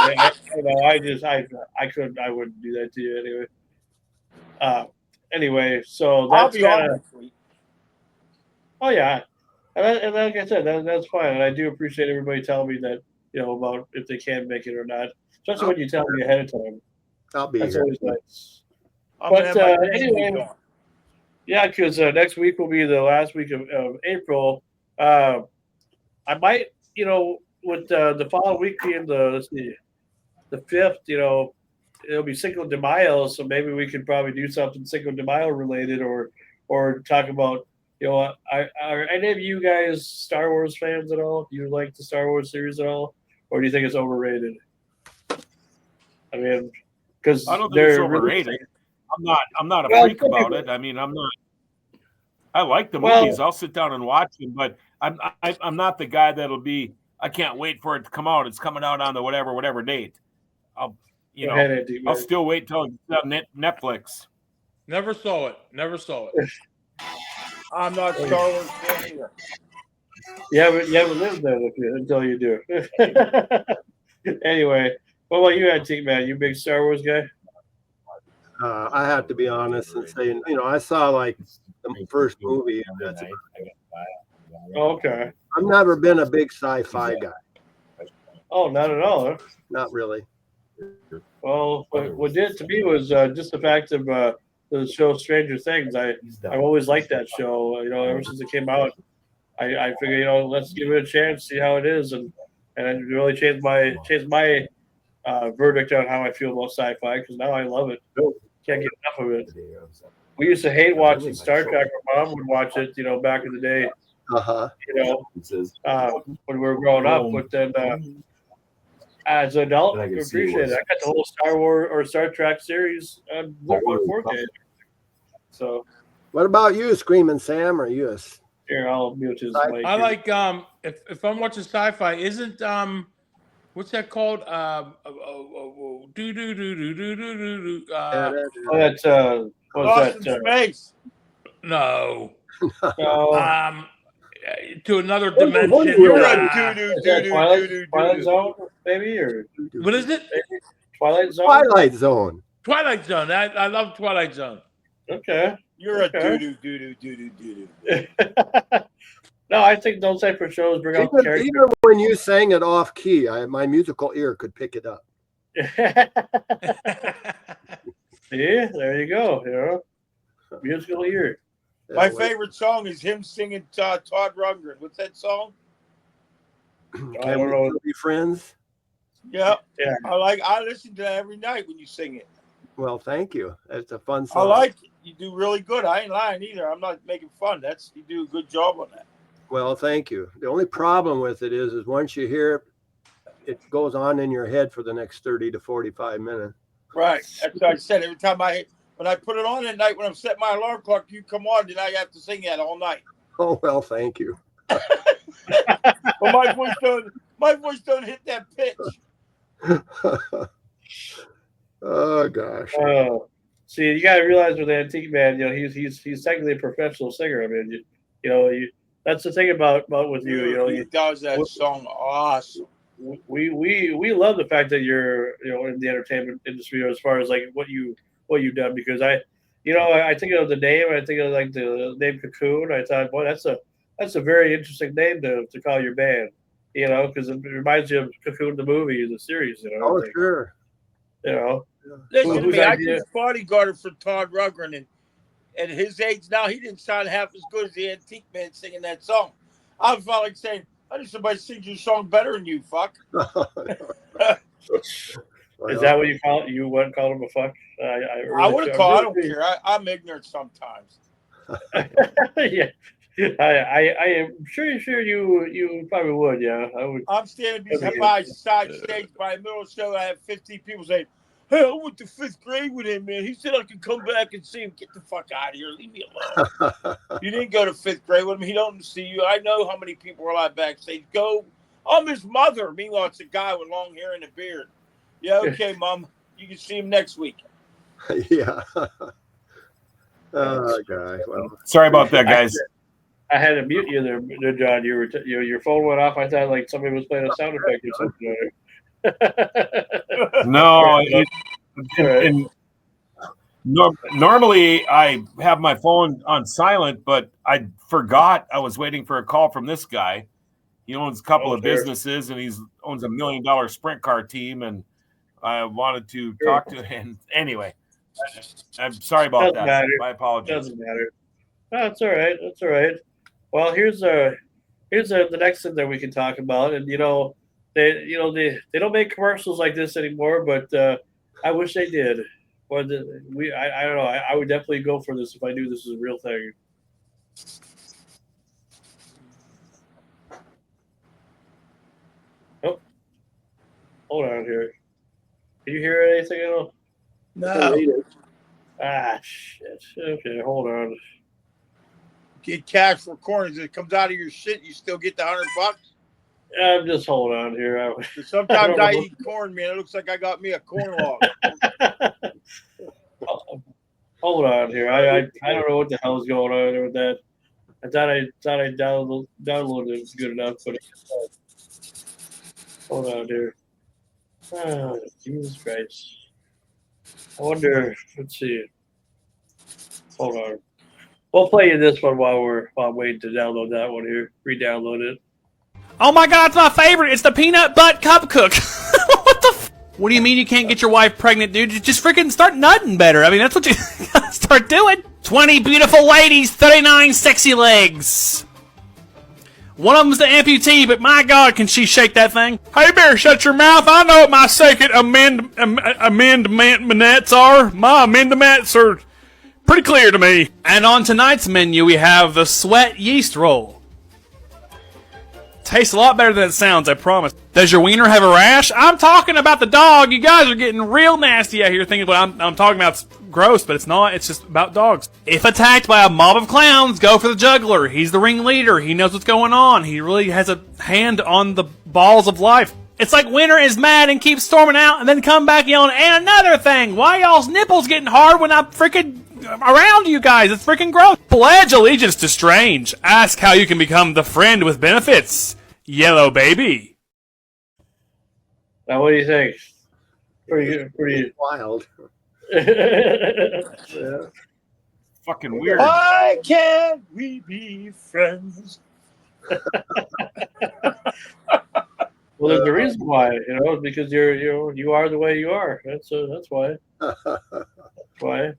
[SPEAKER 4] wouldn't do that to you anyway. Anyway, so
[SPEAKER 5] I'll
[SPEAKER 4] that's
[SPEAKER 5] be on
[SPEAKER 4] kind of.
[SPEAKER 5] next week.
[SPEAKER 4] Oh yeah, and like I said, that's fine, and I do appreciate everybody telling me that about if they can make it or not, especially when you tell me ahead of time.
[SPEAKER 7] I'll be
[SPEAKER 4] That's
[SPEAKER 7] here.
[SPEAKER 4] always nice.
[SPEAKER 5] I'm gonna
[SPEAKER 4] But
[SPEAKER 5] have my
[SPEAKER 4] anyway,
[SPEAKER 5] week on.
[SPEAKER 4] yeah, because next week will be the last week of April. I might, with the following week being the 5th, it'll be Cinco de Mayo, so maybe we could probably do something Cinco de Mayo related, or talk about, are any of you guys Star Wars fans at all? Do you like the Star Wars series at all, or do you think it's overrated? I mean, because
[SPEAKER 8] I don't think it's overrated. I'm not a freak about it. I mean, I'm not. I like the movies. I'll sit down and watch them, but I'm not the guy that'll be. I can't wait for it to come out. It's coming out on the whatever date. I'll still wait till it's on Netflix.
[SPEAKER 9] Never saw it.
[SPEAKER 5] I'm not Star Wars fan either.
[SPEAKER 4] You haven't lived there until you do. Anyway, what about you, Antique Man? You big Star Wars guy?
[SPEAKER 7] I have to be honest and say, I saw like the first movie. And that's it.
[SPEAKER 4] Okay.
[SPEAKER 7] I've never been a big sci-fi guy.
[SPEAKER 4] Oh, not at all. Huh?
[SPEAKER 7] Not really.
[SPEAKER 4] Well, what did it to me was just the fact of the show Stranger Things. I've always liked that show. Ever since it came out, I figured, let's give it a chance, see how it is, and it really changed my verdict on how I feel about sci-fi, because now I love it. Can't get enough of it. We used to hate watching Star Trek. My mom would watch it, back in the day. When we were growing up, but then as an adult, I appreciate it. I got the whole Star Wars or Star Trek series on 4K. So,
[SPEAKER 7] what about you, Screaming Sam? Or you?
[SPEAKER 4] Here, I'll mute his mic.
[SPEAKER 9] I like if I'm watching sci-fi, isn't what's that called?
[SPEAKER 4] That's
[SPEAKER 5] Lost in Space.
[SPEAKER 9] No.
[SPEAKER 4] No.
[SPEAKER 9] To another dimension.
[SPEAKER 5] You're a doo-doo.
[SPEAKER 4] Twilight Zone, maybe, or
[SPEAKER 9] what is it?
[SPEAKER 4] Twilight Zone.
[SPEAKER 7] Twilight Zone.
[SPEAKER 9] Twilight Zone. I love Twilight Zone.
[SPEAKER 4] Okay.
[SPEAKER 5] You're a doo-doo.
[SPEAKER 4] No, I think those type of shows bring out characters.
[SPEAKER 7] Even when you sang it off key, my musical ear could pick it up.
[SPEAKER 4] See, there you go. Musical ear.
[SPEAKER 5] My favorite song is him singing Todd Rundgren. What's that song?
[SPEAKER 7] Can we be friends?
[SPEAKER 5] Yeah. I listen to that every night when you sing it.
[SPEAKER 7] Well, thank you. It's a fun song.
[SPEAKER 5] I like it. You do really good. I ain't lying either. I'm not making fun. You do a good job on that.
[SPEAKER 7] Well, thank you. The only problem with it is once you hear it, it goes on in your head for the next 30 to 45 minutes.
[SPEAKER 5] Right. That's what I said. Every time when I put it on at night, when I'm setting my alarm clock, you come on, then I have to sing that all night.
[SPEAKER 7] Oh, well, thank you.
[SPEAKER 5] Well, my voice don't hit that pitch.
[SPEAKER 7] Oh gosh.
[SPEAKER 4] See, you got to realize with Antique Man, he's technically a professional singer. I mean, that's the thing about with you.
[SPEAKER 5] He does that song awesome.
[SPEAKER 4] We love the fact that you're in the entertainment industry as far as like what you've done, because I think of the name, I think of like the name Cocoon. I thought, boy, that's a very interesting name to call your band, because it reminds you of Cocoon the movie, the series.
[SPEAKER 7] Oh, sure.
[SPEAKER 5] Listen to me. I just bodyguarded for Todd Rundgren, and at his age now, he didn't sound half as good as the Antique Man singing that song. I felt like saying, I need somebody to sing your song better than you, fuck.
[SPEAKER 4] Is that what you call it? You wouldn't call him a fuck? I
[SPEAKER 5] would have called. I don't care. I'm ignorant sometimes.
[SPEAKER 4] Yeah. I am sure you probably would. Yeah, I would.
[SPEAKER 5] I'm standing by side stage by the middle of the show. I have 15 people saying, "Hey, I went to 5th grade with him, man. He said I could come back and see him. Get the fuck out of here. Leave me alone." You didn't go to 5th grade with him. He don't see you. I know how many people are like backstage. Go. I'm his mother. Meanwhile, it's a guy with long hair and a beard. Yeah, okay, Mom. You can see him next week.
[SPEAKER 7] Yeah. Oh, guy. Well,
[SPEAKER 8] sorry about that, guys.
[SPEAKER 4] I had to mute you there, John. Your phone went off. I thought like somebody was playing a sound effect or something.
[SPEAKER 8] No, normally I have my phone on silent, but I forgot I was waiting for a call from this guy. He owns a couple of businesses, and he owns $1 million sprint car team, and I wanted to talk to him. Anyway, I'm sorry about that.
[SPEAKER 4] Matter.
[SPEAKER 8] My apologies.
[SPEAKER 4] Doesn't matter. No, that's all right. That's all right. Well, here's the next thing that we can talk about, and they don't make commercials like this anymore, but I wish they did. But I don't know. I would definitely go for this if I knew this was a real thing. Oh, hold on here. Can you hear anything at all?
[SPEAKER 5] No.
[SPEAKER 4] Ah, shit. Okay, hold on.
[SPEAKER 5] Get cash for corners. It comes out of your shit. You still get the $100.
[SPEAKER 4] Just hold on here.
[SPEAKER 5] Sometimes I eat corn, man. It looks like I got me a corn log.
[SPEAKER 4] Hold on here. I don't know what the hell is going on with that. I thought I downloaded it good enough, but hold on here. Oh, Jesus Christ. I wonder. Let's see. Hold on. We'll play you this one while I'm waiting to download that one here. Re-download it.
[SPEAKER 15] Oh my God, it's my favorite. It's the peanut butt cup cook. What the? What do you mean you can't get your wife pregnant, dude? Just freaking start nutting better. I mean, that's what you gotta start doing. 20 beautiful ladies, 39 sexy legs. One of them's the amputee, but my God, can she shake that thing? Hey, Bear, shut your mouth. I know what my second amendments are. My amendments are pretty clear to me. And on tonight's menu, we have the sweat yeast roll. Tastes a lot better than it sounds, I promise. Does your wiener have a rash? I'm talking about the dog. You guys are getting real nasty out here thinking what I'm talking about is gross, but it's not. It's just about dogs. If attacked by a mob of clowns, go for the juggler. He's the ringleader. He knows what's going on. He really has a hand on the balls of life. It's like Winter is mad and keeps storming out and then come back yelling, and another thing, why y'all's nipples getting hard when I'm freaking around you guys? It's freaking gross. Pledge allegiance to Strange. Ask how you can become the friend with benefits. Yellow baby.
[SPEAKER 4] Now, what do you think? Pretty
[SPEAKER 7] wild.
[SPEAKER 4] Yeah.
[SPEAKER 8] Fucking weird.
[SPEAKER 5] Why can't we be friends?
[SPEAKER 4] Well, there's a reason why, because you are the way you are. That's why. That's why.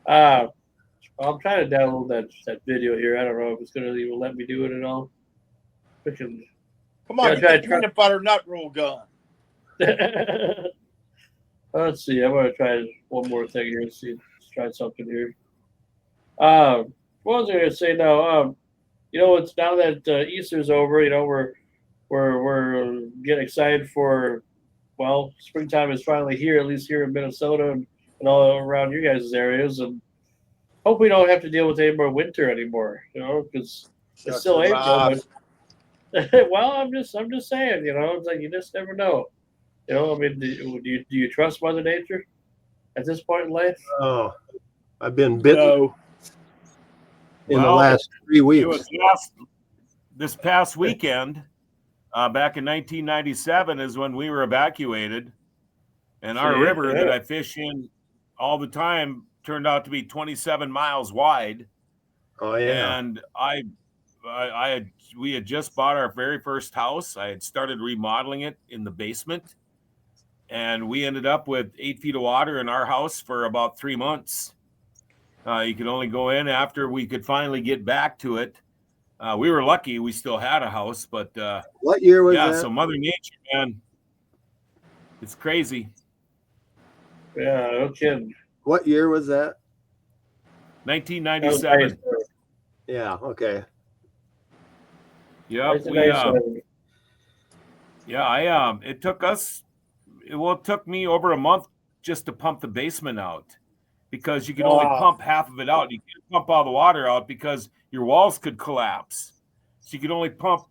[SPEAKER 4] I'm trying to download that video here. I don't know if it's gonna even let me do it at all. Freaking.
[SPEAKER 5] Come on, get the peanut butter nut roll gun.
[SPEAKER 4] Let's see. I'm gonna try one more thing here. Let's try something here. What was I gonna say now? It's now that Easter's over. We're getting excited for. Well, springtime is finally here. At least here in Minnesota and all around you guys' areas, and hope we don't have to deal with any more winter anymore. Because it's still April. But, well, I'm just saying. It's like you just never know. I mean, do you trust Mother Nature at this point in life?
[SPEAKER 7] Oh, I've been bitten in the last 3 weeks.
[SPEAKER 8] This past weekend, back in 1997, is when we were evacuated, and our river that I fish in all the time turned out to be 27 miles wide.
[SPEAKER 7] Oh yeah,
[SPEAKER 8] and we had just bought our very first house. I had started remodeling it in the basement, and we ended up with 8 feet of water in our house for about 3 months. You could only go in after we could finally get back to it. We were lucky we still had a house, but
[SPEAKER 7] what year was that?
[SPEAKER 8] So Mother Nature, man, it's crazy.
[SPEAKER 4] Yeah, no kidding.
[SPEAKER 7] What year was that?
[SPEAKER 8] 1997.
[SPEAKER 7] Yeah, okay.
[SPEAKER 8] Yep.
[SPEAKER 4] It's a nice river.
[SPEAKER 8] Yeah, it took us, well, it took me over a month just to pump the basement out because you can only
[SPEAKER 4] Wow.
[SPEAKER 8] pump half of it out. You can't pump all the water out because your walls could collapse. So you could only pump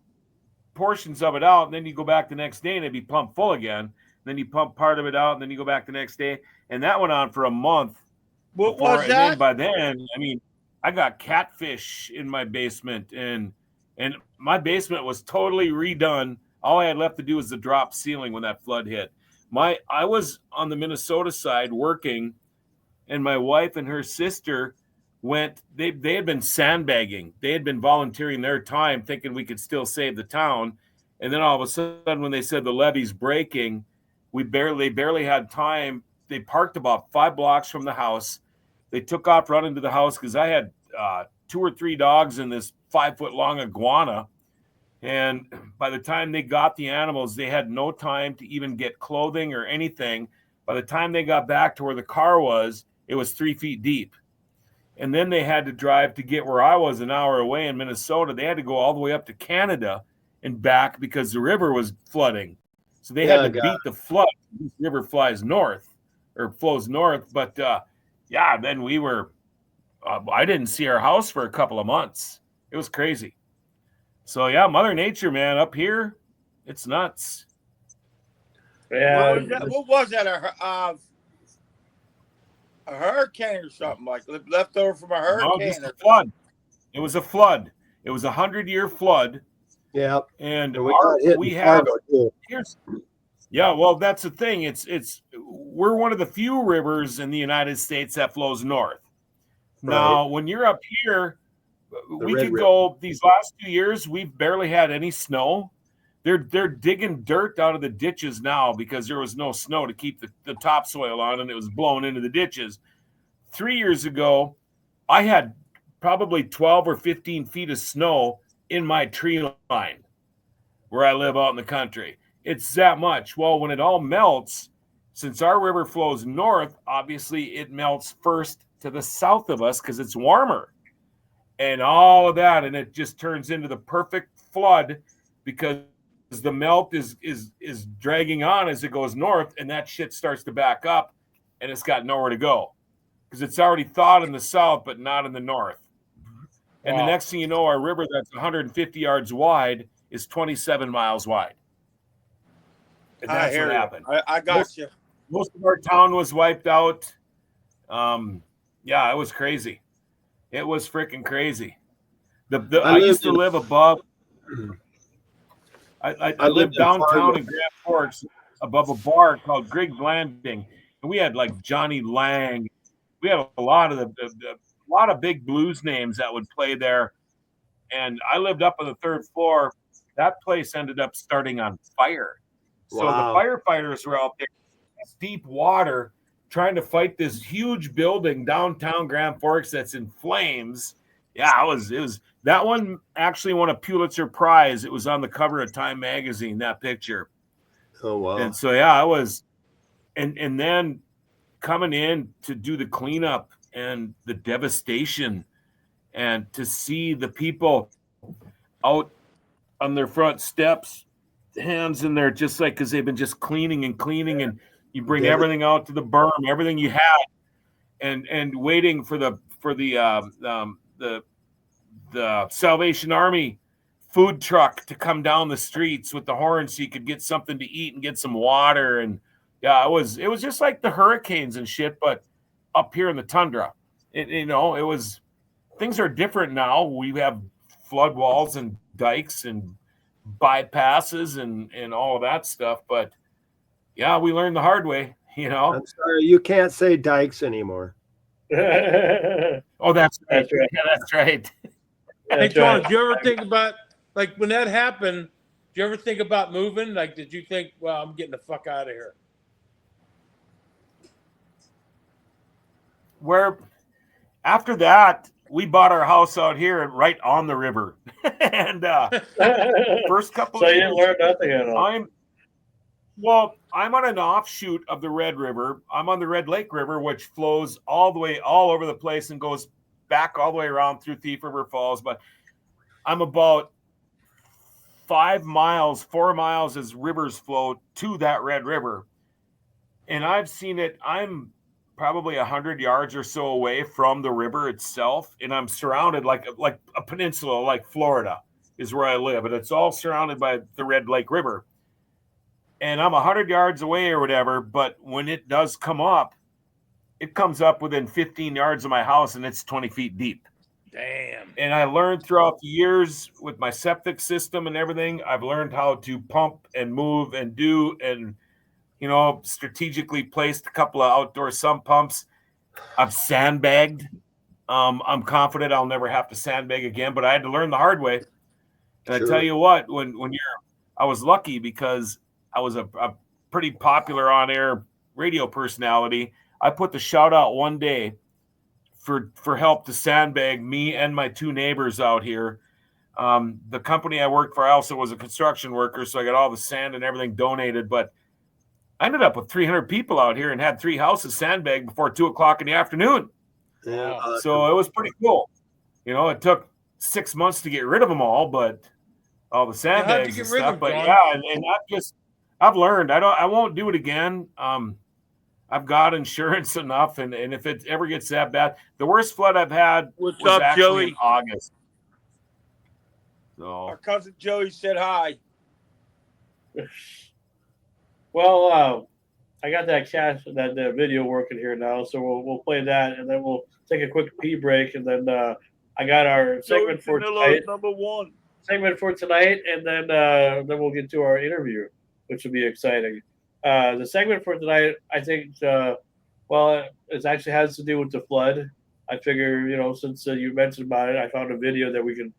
[SPEAKER 8] portions of it out, and then you go back the next day and it'd be pumped full again. Then you pump part of it out, and then you go back the next day. And that went on for a month.
[SPEAKER 5] What was
[SPEAKER 8] And
[SPEAKER 5] that?
[SPEAKER 8] then by then, I mean, I got catfish in my basement, and my basement was totally redone. All I had left to do was the drop ceiling when that flood hit. I was on the Minnesota side working, and my wife and her sister went. They had been sandbagging. They had been volunteering their time, thinking we could still save the town. And then all of a sudden, when they said the levee's breaking, they barely had time. They parked about 5 blocks from the house. They took off running to the house because I had 2 or 3 dogs and this 5-foot-long iguana. And by the time they got the animals, they had no time to even get clothing or anything. By the time they got back to where the car was, it was 3 feet deep. And then they had to drive to get where I was an hour away in Minnesota. They had to go all the way up to Canada and back because the river was flooding. So they had to beat the flood. This river flows north. But then we were, I didn't see our house for a couple of months. It was crazy. So yeah, Mother Nature, man, up here, it's nuts.
[SPEAKER 4] Yeah.
[SPEAKER 5] What was that? A hurricane or something like left over from a hurricane?
[SPEAKER 8] No, just a flood. It was a flood. It was 100-year flood.
[SPEAKER 7] Yeah.
[SPEAKER 8] And well, that's the thing. We're one of the few rivers in the United States that flows north. Right. Now, when you're up here, we could go these last 2 years, we've barely had any snow. They're digging dirt out of the ditches now because there was no snow to keep the topsoil on, and it was blown into the ditches. 3 years ago, I had probably 12 or 15 feet of snow in my tree line where I live out in the country. It's that much. Well, when it all melts, since our river flows north, obviously it melts first to the south of us because it's warmer. And all of that, and it just turns into the perfect flood because the melt is dragging on as it goes north, and that shit starts to back up, and it's got nowhere to go because it's already thawed in the south, but not in the north. And the next thing you know, our river that's 150 yards wide is 27 miles wide. And that's what happened.
[SPEAKER 5] I got you.
[SPEAKER 8] Most of our town was wiped out. It was crazy. It was freaking crazy. I used to live above. I lived downtown in Grand Forks above a bar called Grig's Landing, and we had like Johnny Lang. We had a lot of big blues names that would play there. And I lived up on the 3rd floor. That place ended up starting on fire. So the firefighters were out there in deep water trying to fight this huge building downtown Grand Forks that's in flames. Yeah, it was that one actually won a Pulitzer Prize. It was on the cover of Time magazine, that picture.
[SPEAKER 7] Oh wow.
[SPEAKER 8] And so I was and then coming in to do the cleanup and the devastation and to see the people out on their front steps, hands in there, just like because they've been just cleaning and you bring everything out to the berm, everything you had, and waiting for the Salvation Army food truck to come down the streets with the horn so you could get something to eat and get some water. And it was just like the hurricanes and shit, but up here in the tundra. Things are different now. We have flood walls and dikes and bypasses and all of that stuff, but we learned the hard way,
[SPEAKER 7] I'm sorry, you can't say dikes anymore.
[SPEAKER 8] Oh, that's right. Yeah, that's right.
[SPEAKER 9] Hey, John, did you ever think about, like, when that happened, did you ever think about moving? Like, did you think, well, I'm getting the fuck out of here?
[SPEAKER 8] Where after that, we bought our house out here right on the river. And first couple
[SPEAKER 4] so
[SPEAKER 8] of
[SPEAKER 4] you
[SPEAKER 8] years,
[SPEAKER 4] didn't learn nothing at all.
[SPEAKER 8] I'm on an offshoot of the Red River. I'm on the Red Lake River, which flows all over the place and goes back all the way around through Thief River Falls. But I'm about 4 miles as rivers flow to that Red River. And I've seen it. I'm probably 100 yards or so away from the river itself. And I'm surrounded like a peninsula, like Florida is where I live. And it's all surrounded by the Red Lake River. And I'm 100 yards away or whatever. But when it does come up, it comes up within 15 yards of my house and it's 20 feet deep.
[SPEAKER 9] Damn.
[SPEAKER 8] And I learned throughout the years with my septic system and everything, I've learned how to pump and move and do and, strategically placed a couple of outdoor sump pumps. I've sandbagged. I'm confident I'll never have to sandbag again, but I had to learn the hard way. And I tell you what, I was lucky because I was a pretty popular on-air radio personality. I put the shout out one day for help to sandbag me and my two neighbors out here. The company I worked for, I also was a construction worker, so I got all the sand and everything donated. But I ended up with 300 people out here and had 3 houses sandbagged before 2:00 in the afternoon.
[SPEAKER 7] Yeah.
[SPEAKER 8] So it was pretty cool. It took 6 months to get rid of them all, but all the sandbags and stuff. But yeah, and I've learned. I won't do it again. I've got insurance enough, and if it ever gets that bad, the worst flood I've had was actually
[SPEAKER 5] Joey?
[SPEAKER 8] in August. So
[SPEAKER 5] Our cousin Joey said hi.
[SPEAKER 4] Well, I got that video working here now, so we'll play that, and then we'll take a quick pee break, and then I got our segment for tonight.
[SPEAKER 5] Number 1
[SPEAKER 4] segment for tonight, and then we'll get to our interview, which will be exciting. The segment for tonight, I think, it actually has to do with the flood. I figure, since you mentioned about it, I found a video that we can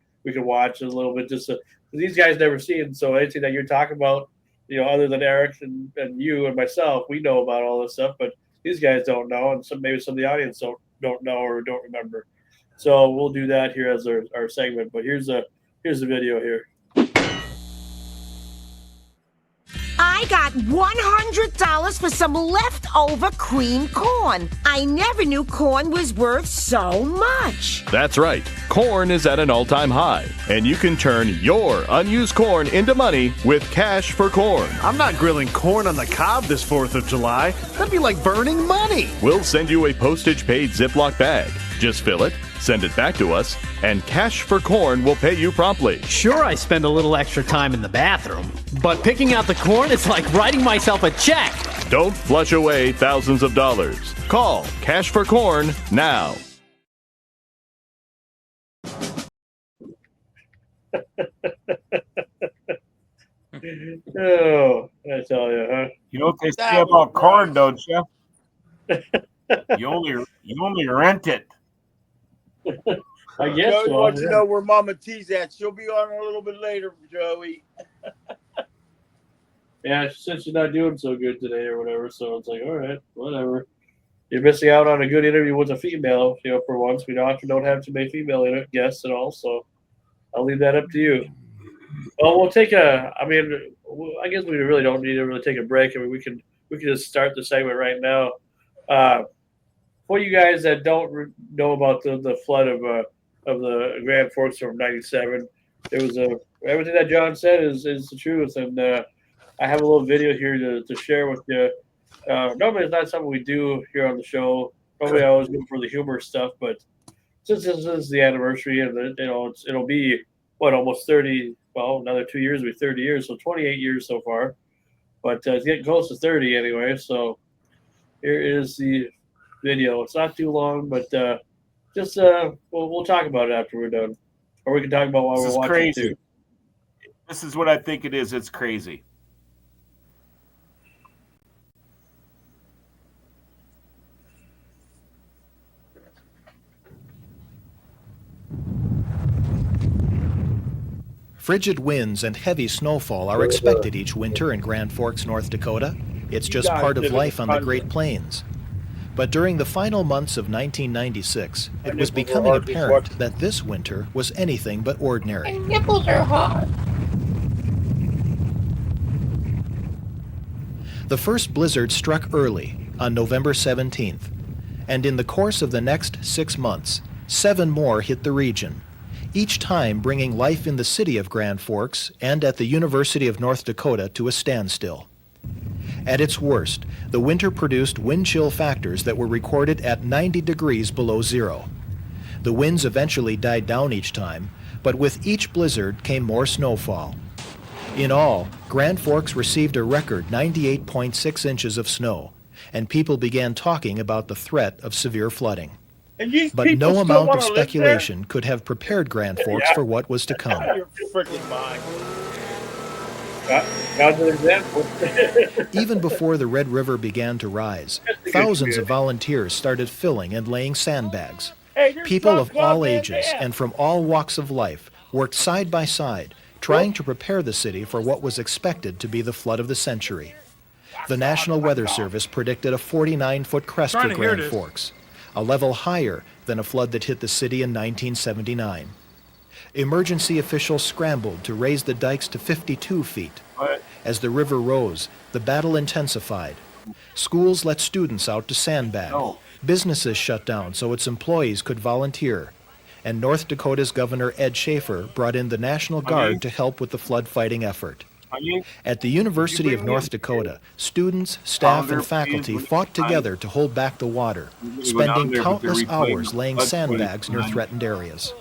[SPEAKER 4] watch a little bit. Just these guys never seen, so anything that you're talking about, other than Eric and you and myself, we know about all this stuff, but these guys don't know, and maybe some of the audience don't know or don't remember. So we'll do that here as our segment. But here's the video here.
[SPEAKER 16] I got $100 for some leftover cream corn. I never knew corn was worth so much.
[SPEAKER 17] That's right. Corn is at an all-time high, and you can turn your unused corn into money with Cash for Corn.
[SPEAKER 18] I'm not grilling corn on the cob this 4th of July. That'd be like burning money.
[SPEAKER 17] We'll send you a postage-paid Ziploc bag. Just fill it, send it back to us, and Cash for Corn will pay you promptly.
[SPEAKER 19] Sure, I spend a little extra time in the bathroom, but picking out the corn is like writing myself a check.
[SPEAKER 17] Don't flush away thousands of dollars. Call Cash for Corn now.
[SPEAKER 4] Oh, I tell you, huh?
[SPEAKER 8] You know what they say about corn, don't you? You only rent it.
[SPEAKER 4] I guess
[SPEAKER 5] Joey
[SPEAKER 4] so,
[SPEAKER 5] wants
[SPEAKER 4] yeah.
[SPEAKER 5] to know where Mama T's at. She'll be on a little bit later, Joey.
[SPEAKER 4] Yeah, she said she's not doing so good today or whatever, so it's like, all right, whatever. You're missing out on a good interview with a female, for once. We often don't have too many female guests at all, so I'll leave that up to you. Well, we'll take I guess we really don't need to really take a break. I mean, we can just start the segment right now. For you guys that don't know about the flood of the Grand Forks from '97, there was everything that John said is the truth, and I have a little video here to share with you. Normally, it's not something we do here on the show. Normally, I always go for the humor stuff, but since this is the anniversary, and it'll be almost 30. Well, another 2 years will be 30 years, so 28 years so far. But it's getting close to 30 anyway. So here is the video. It's not too long, but we'll talk about it after we're done, or we can talk about while we're watching
[SPEAKER 8] crazy.
[SPEAKER 4] too.
[SPEAKER 8] This is what I think it is. It's crazy.
[SPEAKER 20] Frigid winds and heavy snowfall are expected each winter in Grand Forks, North Dakota. It's just part of life on the Great Plains. But during the final months of 1996, it was becoming apparent that this winter was anything but ordinary.
[SPEAKER 16] My nipples are hot.
[SPEAKER 20] The first blizzard struck early, on November 17th, and in the course of the next 6 months, 7 more hit the region. each time bringing life in the city of Grand Forks and at the University of North Dakota to a standstill. At its worst, the winter produced wind chill factors that were recorded at 90 degrees below zero. The winds eventually died down each time, but with each blizzard came more snowfall. In all, Grand Forks received a record 98.6 inches of snow, and people began talking about the threat of severe flooding.
[SPEAKER 5] And these
[SPEAKER 20] But
[SPEAKER 5] people
[SPEAKER 20] no
[SPEAKER 5] still
[SPEAKER 20] amount
[SPEAKER 5] wanna
[SPEAKER 20] of
[SPEAKER 5] live there?
[SPEAKER 20] speculation could have prepared Grand Forks for what was to come.
[SPEAKER 5] You're freaking lying.
[SPEAKER 4] God's an example.
[SPEAKER 20] Even before the Red River began to rise, thousands of volunteers started filling and laying sandbags. People of all ages and from all walks of life worked side by side, trying to prepare the city for what was expected to be the flood of the century. The National Weather Service predicted a 49-foot crest for Grand Forks, a level higher than a flood that hit the city in 1979. Emergency officials scrambled to raise the dikes to 52 feet. As the river rose, the battle intensified. Schools let students out to sandbag. Businesses shut down so its employees could volunteer. And North Dakota's Governor Ed Schaefer brought in the National Guard to help with the flood fighting effort. At the University of North Dakota, students, staff, and faculty fought together to hold back the water, spending countless hours laying sandbags near threatened areas.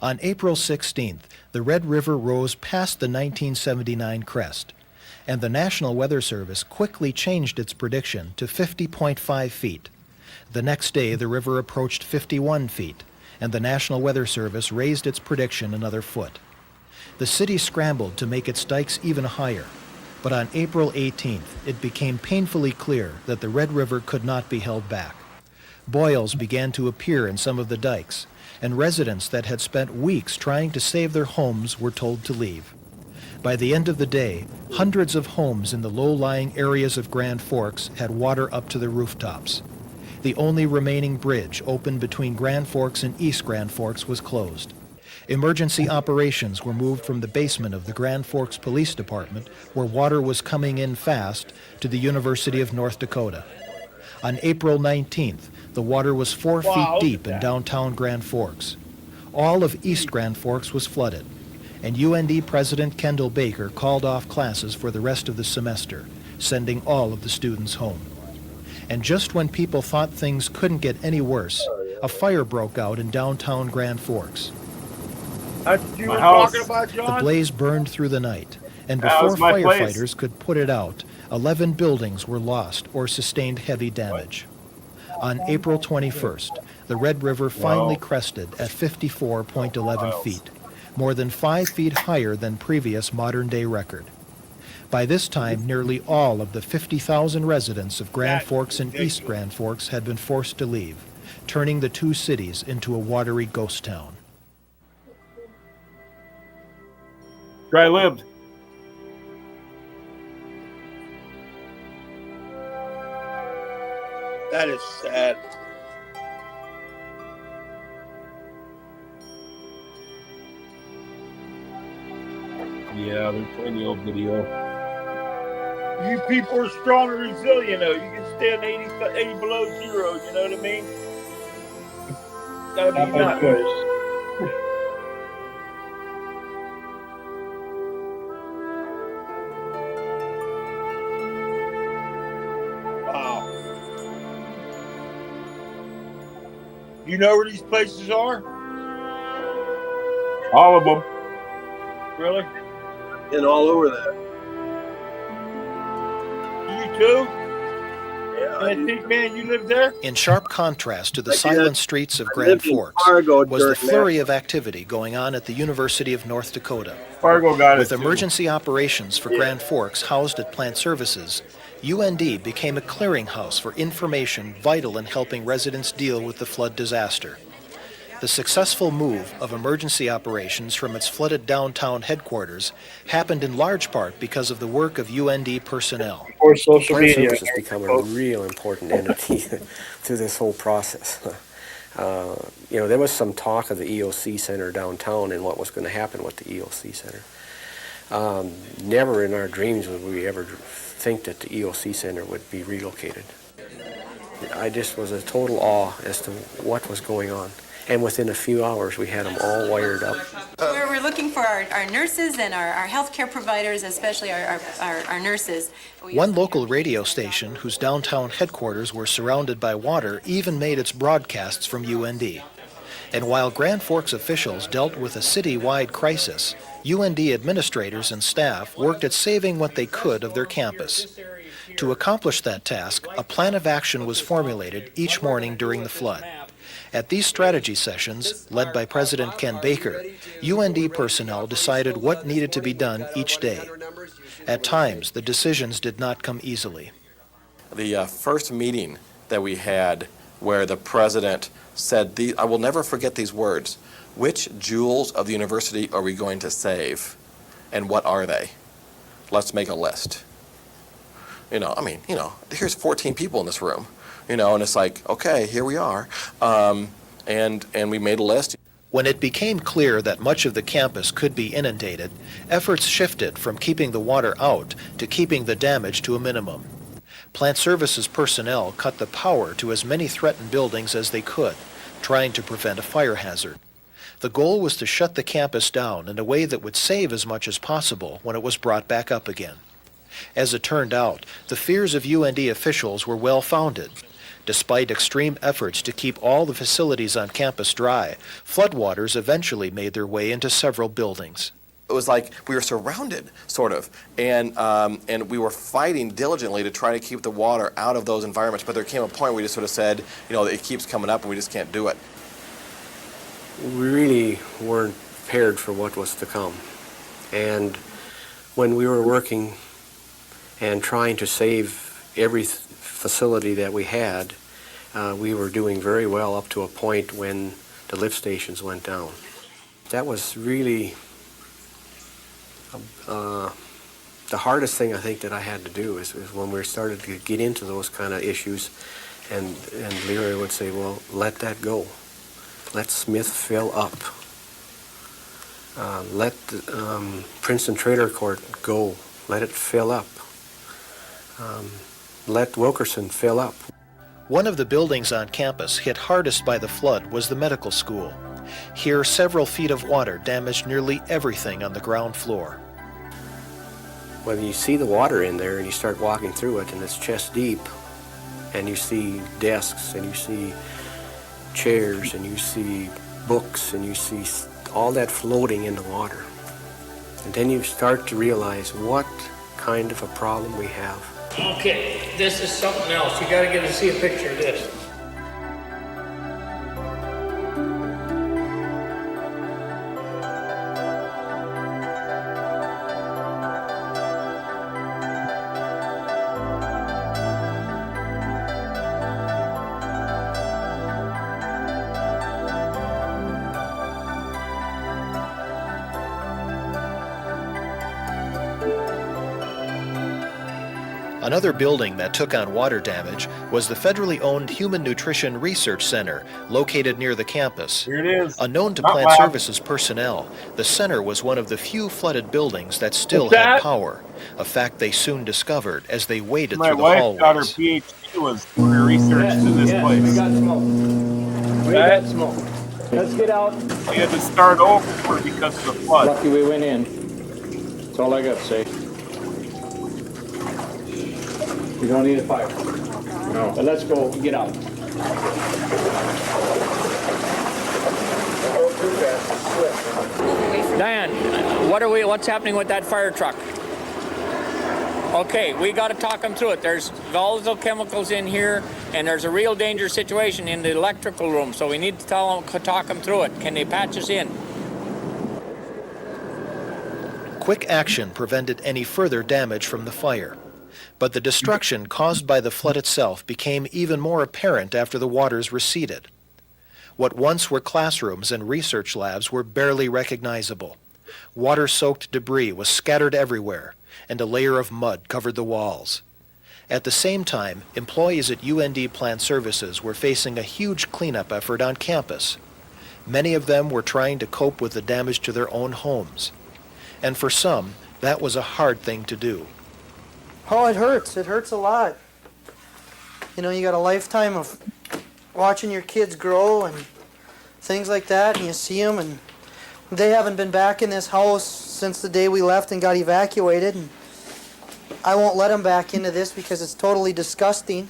[SPEAKER 20] On April 16th, the Red River rose past the 1979 crest, and the National Weather Service quickly changed its prediction to 50.5 feet. The next day, the river approached 51 feet, and the National Weather Service raised its prediction another foot. The city scrambled to make its dikes even higher, but on April 18th, it became painfully clear that the Red River could not be held back. Boils began to appear in some of the dikes, and residents that had spent weeks trying to save their homes were told to leave. By the end of the day, hundreds of homes in the low-lying areas of Grand Forks had water up to the rooftops. The only remaining bridge open between Grand Forks and East Grand Forks was closed. Emergency operations were moved from the basement of the Grand Forks Police Department, where water was coming in fast, to the University of North Dakota. On April 19th, the water was 4 feet deep in downtown Grand Forks. All of East Grand Forks was flooded, and UND President Kendall Baker called off classes for the rest of the semester, sending all of the students home. And just when people thought things couldn't get any worse, a fire broke out in downtown Grand Forks.
[SPEAKER 5] You were talking about,
[SPEAKER 20] The
[SPEAKER 5] John?
[SPEAKER 20] blaze burned through the night, and
[SPEAKER 8] That
[SPEAKER 20] before
[SPEAKER 8] was my place.
[SPEAKER 20] firefighters could put it out, 11 buildings were lost or sustained heavy damage. On April 21st, the Red River finally crested at 54.11 feet, more than 5 feet higher than previous modern-day record. By this time, nearly all of the 50,000 residents of Grand Forks and East Grand Forks had been forced to leave, turning the two cities into a watery ghost town.
[SPEAKER 8] Where I lived.
[SPEAKER 5] That is sad.
[SPEAKER 8] Yeah, they're playing the old video.
[SPEAKER 5] You people are strong and resilient, though. You can stand 80 below zero, you know what I mean? That'd be
[SPEAKER 4] Not my
[SPEAKER 5] nuts.
[SPEAKER 4] choice.
[SPEAKER 5] Wow. You know where these places are?
[SPEAKER 8] All of them.
[SPEAKER 5] Really?
[SPEAKER 7] And all over that.
[SPEAKER 5] You too?
[SPEAKER 7] Yeah.
[SPEAKER 5] I think, man, you live there?
[SPEAKER 20] In sharp contrast to the
[SPEAKER 7] I did.
[SPEAKER 20] silent streets of
[SPEAKER 7] I
[SPEAKER 20] Grand
[SPEAKER 7] lived in
[SPEAKER 20] Forks
[SPEAKER 7] Fargo
[SPEAKER 20] was the
[SPEAKER 7] during
[SPEAKER 20] flurry of activity going on at the University of North Dakota.
[SPEAKER 8] Fargo got
[SPEAKER 20] With
[SPEAKER 8] it too.
[SPEAKER 20] emergency operations for Grand Forks housed at Plant Services, UND became a clearinghouse for information vital in helping residents deal with the flood disaster. The successful move of emergency operations from its flooded downtown headquarters happened in large part because of the work of UND personnel.
[SPEAKER 4] Or social
[SPEAKER 21] Plant
[SPEAKER 4] media.
[SPEAKER 21] Services has become a real important entity through this whole process. There was some talk of the EOC Center downtown and what was going to happen with the EOC Center. Never in our dreams would we ever think that the EOC Center would be relocated. I just was a total awe as to what was going on. And within a few hours, we had them all wired up.
[SPEAKER 6] We're looking for our nurses and our healthcare providers, especially our nurses.
[SPEAKER 20] One local radio station, whose downtown headquarters were surrounded by water, even made its broadcasts from UND. And while Grand Forks officials dealt with a city-wide crisis, UND administrators and staff worked at saving what they could of their campus. To accomplish that task, a plan of action was formulated each morning during the flood. At these strategy sessions, led by President Ken Baker, UND personnel decided what needed to be done each day. At times, the decisions did not come easily.
[SPEAKER 22] The first meeting that we had where the president said, I will never forget these words, which jewels of the university are we going to save, and what are they? Let's make a list. Here's 14 people in this room, and it's like, okay, here we are, and we made a list.
[SPEAKER 20] When it became clear that much of the campus could be inundated, efforts shifted from keeping the water out to keeping the damage to a minimum. Plant Services personnel cut the power to as many threatened buildings as they could, trying to prevent a fire hazard. The goal was to shut the campus down in a way that would save as much as possible when it was brought back up again. As it turned out, the fears of UND officials were well-founded. Despite extreme efforts to keep all the facilities on campus dry, floodwaters eventually made their way into several buildings.
[SPEAKER 22] It was like we were surrounded, sort of, and we were fighting diligently to try to keep the water out of those environments, but there came a point where we just sort of said, it keeps coming up and we just can't do it.
[SPEAKER 21] We really weren't prepared for what was to come. And when we were working and trying to save every facility that we had, we were doing very well up to a point when the lift stations went down. That was really the hardest thing I think that I had to do is when we started to get into those kind of issues, and Leroy would say, well, let that go. Let Smith fill up. Let Princeton Trailer Court go. Let it fill up. Let Wilkerson fill up.
[SPEAKER 20] One of the buildings on campus hit hardest by the flood was the medical school. Here, several feet of water damaged nearly everything on the ground floor.
[SPEAKER 21] When you see the water in there and you start walking through it and it's chest deep, and you see desks and you see chairs and you see books and you see all that floating in the water. And then you start to realize what kind of a problem we have.
[SPEAKER 23] Okay, this is something else. You gotta get to see a picture of this.
[SPEAKER 20] Another building that took on water damage was the federally owned Human Nutrition Research Center, located near the campus.
[SPEAKER 8] Here it is.
[SPEAKER 20] Unknown to
[SPEAKER 8] Not
[SPEAKER 20] Plant
[SPEAKER 8] loud.
[SPEAKER 20] Services personnel, the center was one of the few flooded buildings that still had power, a fact they soon discovered as they waded
[SPEAKER 8] My
[SPEAKER 20] through the
[SPEAKER 8] wife
[SPEAKER 20] hallways.
[SPEAKER 8] got her PhD was for her research in this place.
[SPEAKER 23] We got smoke. We got smoke. Let's get out.
[SPEAKER 8] We had to start over because of the flood.
[SPEAKER 23] Lucky we went in. That's all I got to say. You don't need a fire. No. But let's go. Get out.
[SPEAKER 24] Diane, what's happening with that fire truck? Okay, we got to talk them through it. There's volatile chemicals in here, and there's a real dangerous situation in the electrical room, so we need to talk them through it. Can they patch us in?
[SPEAKER 20] Quick action prevented any further damage from the fire. But the destruction caused by the flood itself became even more apparent after the waters receded. What once were classrooms and research labs were barely recognizable. Water-soaked debris was scattered everywhere, and a layer of mud covered the walls. At the same time, employees at UND Plant Services were facing a huge cleanup effort on campus. Many of them were trying to cope with the damage to their own homes. And for some, that was a hard thing to do.
[SPEAKER 25] Oh, it hurts. It hurts a lot. You know, you got a lifetime of watching your kids grow and things like that, and you see them, and they haven't been back in this house since the day we left and got evacuated, and I won't let them back into this because it's totally disgusting.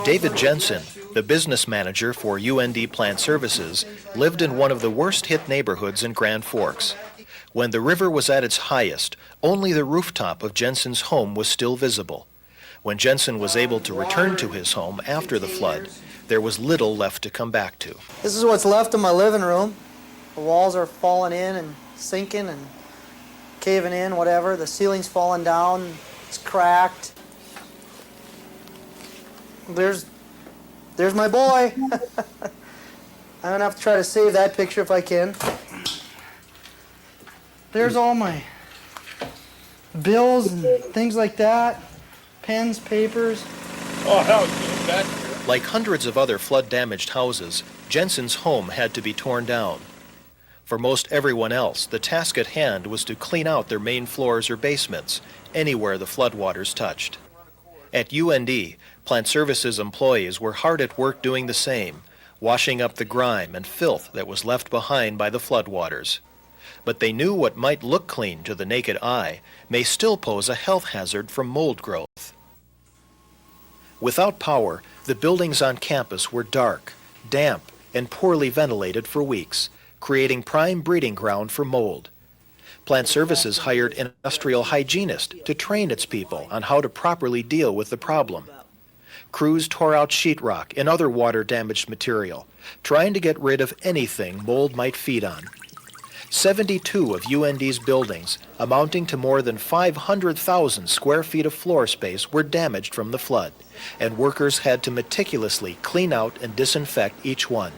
[SPEAKER 20] David Jensen, the business manager for UND Plant Services, lived in one of the worst-hit neighborhoods in Grand Forks. When the river was at its highest, only the rooftop of Jensen's home was still visible. When Jensen was able to return to his home after the flood, there was little left to come back to.
[SPEAKER 25] This is what's left of my living room. The walls are falling in and sinking and caving in, whatever. The ceiling's falling down, it's cracked. There's my boy. I'm gonna have to try to save that picture if I can. There's all my bills and things like that. Pens, papers.
[SPEAKER 5] Oh, hell, that.
[SPEAKER 20] Like hundreds of other flood-damaged houses, Jensen's home had to be torn down. For most everyone else, the task at hand was to clean out their main floors or basements, anywhere the floodwaters touched. At UND, Plant Services employees were hard at work doing the same, washing up the grime and filth that was left behind by the floodwaters. But they knew what might look clean to the naked eye may still pose a health hazard from mold growth. Without power, the buildings on campus were dark, damp, and poorly ventilated for weeks, creating prime breeding ground for mold. Plant Services hired an industrial hygienist to train its people on how to properly deal with the problem. Crews tore out sheetrock and other water-damaged material, trying to get rid of anything mold might feed on. 72 of UND's buildings, amounting to more than 500,000 square feet of floor space, were damaged from the flood, and workers had to meticulously clean out and disinfect each one.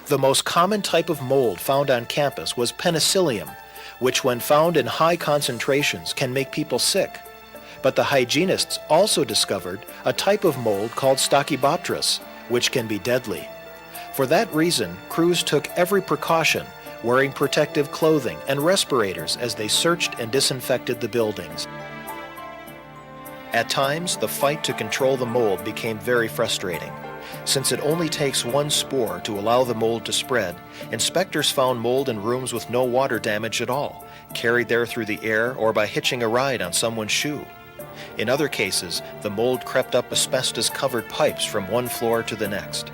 [SPEAKER 20] The most common type of mold found on campus was penicillium, which when found in high concentrations can make people sick. But the hygienists also discovered a type of mold called Stachybotrys, which can be deadly. For that reason, crews took every precaution, wearing protective clothing and respirators as they searched and disinfected the buildings. At times, the fight to control the mold became very frustrating. Since it only takes one spore to allow the mold to spread, inspectors found mold in rooms with no water damage at all, carried there through the air or by hitching a ride on someone's shoe. In other cases, the mold crept up asbestos-covered pipes from one floor to the next.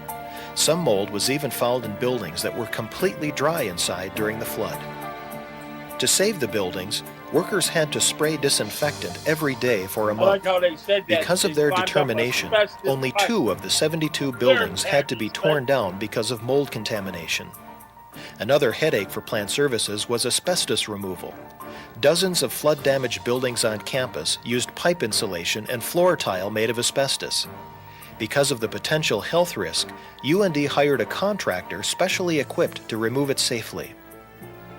[SPEAKER 20] Some mold was even found in buildings that were completely dry inside during the flood. To save the buildings, workers had to spray disinfectant every day for a month.
[SPEAKER 5] I like how they said that.
[SPEAKER 20] Because of their determination, only 2 of the 72 buildings had to be torn down because of mold contamination. Another headache for Plant Services was asbestos removal. Dozens of flood-damaged buildings on campus used pipe insulation and floor tile made of asbestos. Because of the potential health risk, UND hired a contractor specially equipped to remove it safely.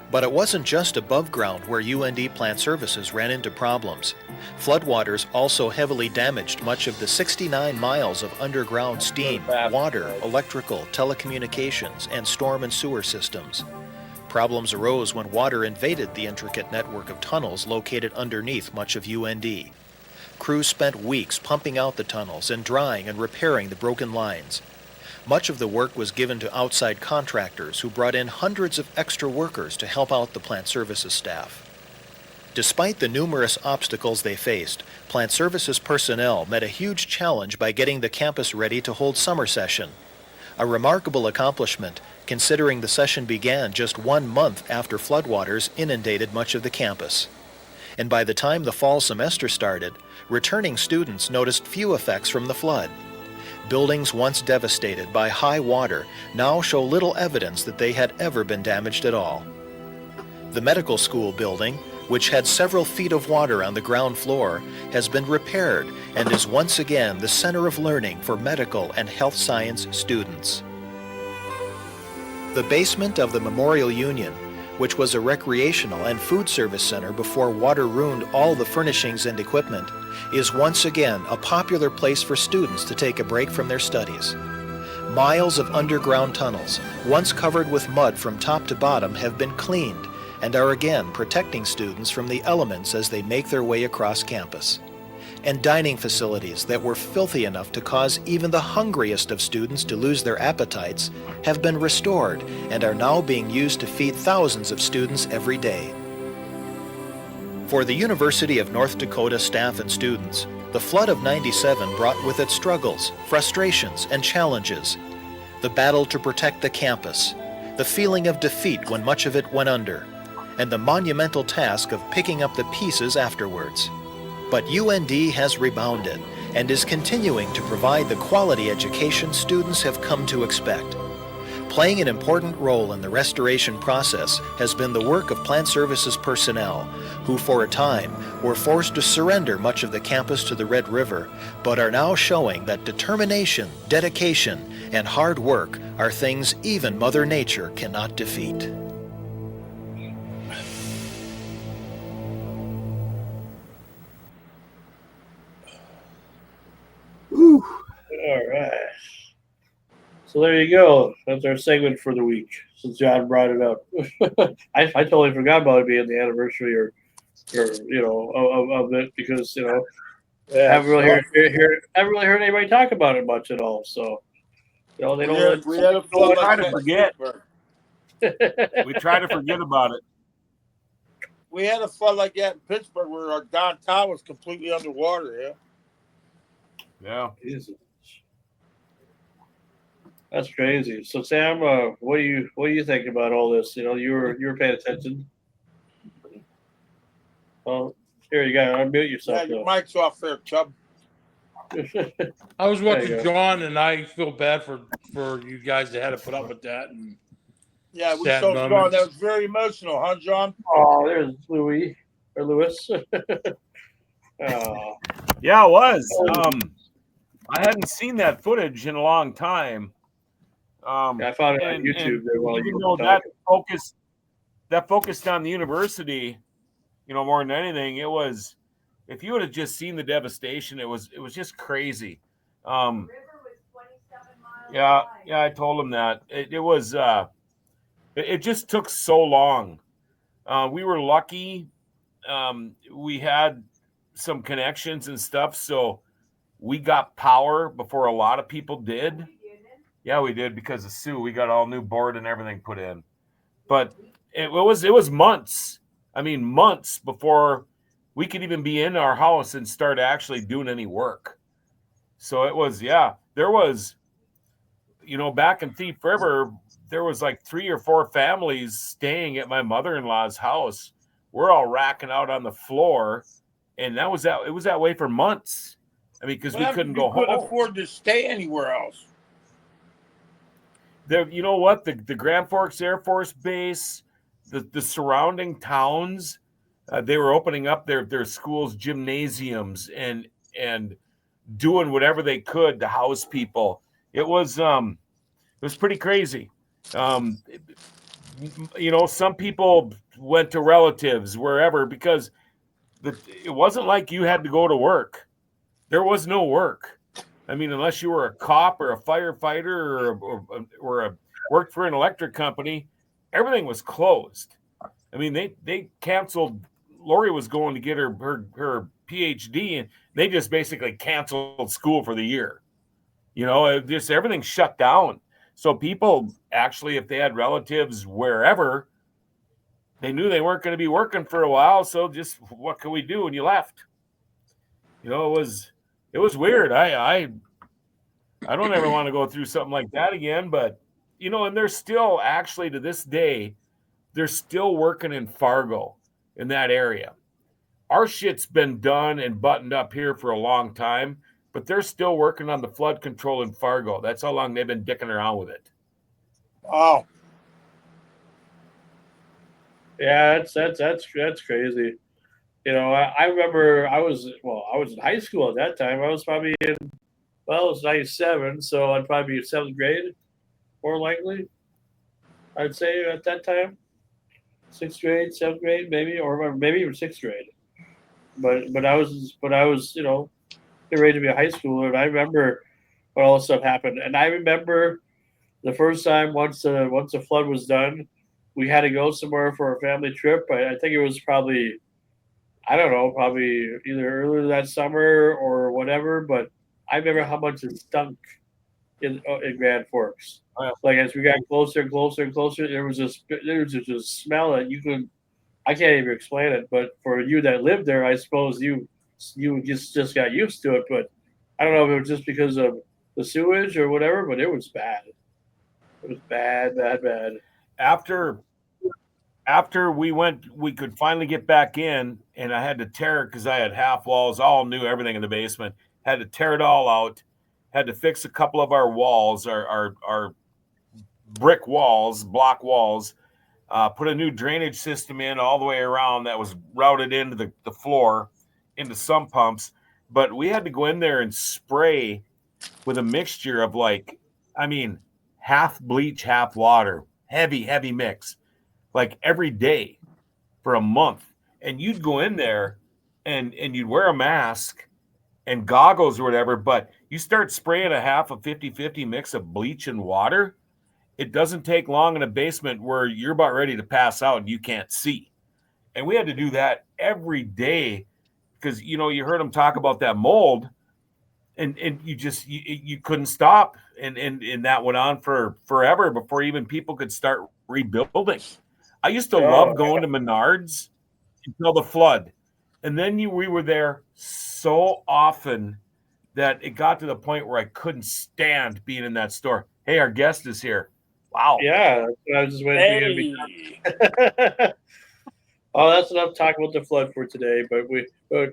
[SPEAKER 20] But it wasn't just above ground where UND Plant Services ran into problems. Floodwaters also heavily damaged much of the 69 miles of underground steam, water, electrical, telecommunications, and storm and sewer systems. Problems arose when water invaded the intricate network of tunnels located underneath much of UND. Crews spent weeks pumping out the tunnels and drying and repairing the broken lines. Much of the work was given to outside contractors who brought in hundreds of extra workers to help out the Plant Services staff. Despite the numerous obstacles they faced, Plant Services personnel met a huge challenge by getting the campus ready to hold summer session. A remarkable accomplishment, considering the session began just 1 month after floodwaters inundated much of the campus. And by the time the fall semester started, returning students noticed few effects from the flood. Buildings once devastated by high water now show little evidence that they had ever been damaged at all. The medical school building, which had several feet of water on the ground floor, has been repaired and is once again the center of learning for medical and health science students. The basement of the Memorial Union, which was a recreational and food service center before water ruined all the furnishings and equipment, is once again a popular place for students to take a break from their studies. Miles of underground tunnels, once covered with mud from top to bottom, have been cleaned and are again protecting students from the elements as they make their way across campus. and dining facilities that were filthy enough to cause even the hungriest of students to lose their appetites have been restored and are now being used to feed thousands of students every day. For the University of North Dakota staff and students, the flood of '97 brought with it struggles, frustrations, and challenges. The battle to protect the campus, the feeling of defeat when much of it went under, and the monumental task of picking up the pieces afterwards. But UND has rebounded and is continuing to provide the quality education students have come to expect. Playing an important role in the restoration process has been the work of Plant Services personnel, who for a time were forced to surrender much of the campus to the Red River, but are now showing that determination, dedication, and hard work are things even Mother Nature cannot defeat.
[SPEAKER 4] All right. So there you go. That's our segment for the week. Since John brought it up, I totally forgot about it being the anniversary or of it because I haven't really heard anybody talk about it much at all. So they don't really.
[SPEAKER 5] We had a flood
[SPEAKER 8] try
[SPEAKER 5] like
[SPEAKER 8] to
[SPEAKER 5] that in
[SPEAKER 8] forget.
[SPEAKER 5] Pittsburgh.
[SPEAKER 8] We try to forget about it.
[SPEAKER 5] We had a flood like that in Pittsburgh where our downtown was completely underwater. Yeah.
[SPEAKER 8] Yeah.
[SPEAKER 4] Jesus. That's crazy. So Sam, what do you think about all this? You were paying attention. Oh, here you go. Unmute yourself.
[SPEAKER 5] Yeah, your mic's off there, Chubb.
[SPEAKER 9] I was
[SPEAKER 4] There you
[SPEAKER 9] watching
[SPEAKER 4] go.
[SPEAKER 9] John, and I feel bad for you guys that had to put up with that. And
[SPEAKER 5] Yeah, we
[SPEAKER 9] sad
[SPEAKER 5] saw John.
[SPEAKER 9] moments.
[SPEAKER 5] That was very emotional, huh, John?
[SPEAKER 4] Oh, there's Louis. Oh.
[SPEAKER 8] Yeah, it was. I hadn't seen that footage in a long time.
[SPEAKER 4] I found it on YouTube.
[SPEAKER 8] Even though that focused on the university, more than anything, it was. If you would have just seen the devastation, it was just crazy. Yeah, I told him that it was. It just took so long. We were lucky. We had some connections and stuff, so we got power before a lot of people did. Yeah, we did because of Sue. We got all new board and everything put in, but it was months. I mean, months before we could even be in our house and start actually doing any work. So it was, there was, back in Thief River, there was like 3 or 4 families staying at my mother-in-law's house. We're all racking out on the floor, and it was that way for months. I mean, because we couldn't go home.
[SPEAKER 5] Couldn't afford to stay anywhere else.
[SPEAKER 8] You know what? The Grand Forks Air Force Base, the surrounding towns, they were opening up their schools, gymnasiums, and doing whatever they could to house people. It was pretty crazy. Some people went to relatives wherever because it wasn't like you had to go to work. There was no work. I mean, unless you were a cop or a firefighter or worked for an electric company, everything was closed. I mean, they canceled. Lori was going to get her PhD, and they just basically canceled school for the year. Just everything shut down. So people actually, if they had relatives wherever, they knew they weren't going to be working for a while. So just what can we do? And you left. It was weird. I don't ever want to go through something like that again, but and they're still actually to this day, they're still working in Fargo in that area. Our shit's been done and buttoned up here for a long time, but they're still working on the flood control in Fargo. That's how long they've been dicking around with it.
[SPEAKER 5] Oh.
[SPEAKER 4] Yeah, that's crazy. I remember I was in high school at that time. I was probably it was 97, so I'd probably be in 7th grade, more likely. I'd say at that time, 6th grade, 7th grade, maybe, or maybe even 6th grade. But I was getting ready to be a high schooler, and I remember when all this stuff happened. And I remember the first time once the flood was done, we had to go somewhere for a family trip. I think it was probably I don't know, probably either earlier that summer or whatever. But I remember how much it stunk in Grand Forks. Like as we got closer and closer and closer, there was just a smell that you could. I can't even explain it. But for you that lived there, I suppose you just got used to it. But I don't know if it was just because of the sewage or whatever. But it was bad. It was bad, bad, bad.
[SPEAKER 8] After we could finally get back in, and I had to tear it because I had half walls, all new, everything in the basement. Had to tear it all out. Had to fix a couple of our walls, our brick walls, block walls. Put a new drainage system in all the way around that was routed into the floor, into some pumps. But we had to go in there and spray with a mixture of half bleach, half water, heavy mix, like every day for a month. And you'd go in there and you'd wear a mask and goggles or whatever, but you start spraying a half a 50-50 mix of bleach and water, it doesn't take long in a basement where you're about ready to pass out and you can't see. And we had to do that every day because, you heard them talk about that mold and you couldn't stop. And that went on for forever before even people could start rebuilding. I used to love going to Menards until the flood. And then we were there so often that it got to the point where I couldn't stand being in that store. Hey, our guest is here. Wow.
[SPEAKER 4] Yeah, I was just waiting for you to be. Oh, that's enough talk about the flood for today. But for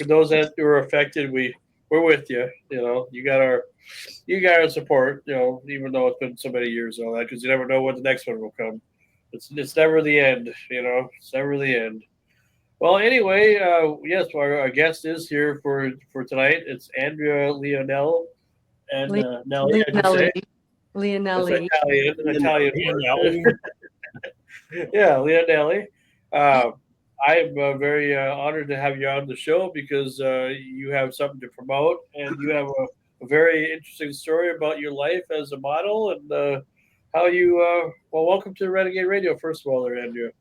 [SPEAKER 4] those that were affected, we're with you. You got our support. Even though it's been so many years and all that, because you never know when the next one will come. It's never the end. It's never the end. Well, anyway, yes, our guest is here for tonight. It's ANDREA Leonelli and Nelly.
[SPEAKER 6] Leonelli.
[SPEAKER 4] Italian. Yeah, Leonelli. I'm very honored to have you on the show because you have something to promote and you have a very interesting story about your life as a model and how you. Well, welcome to Renegade Radio, first of all, there, Andrea.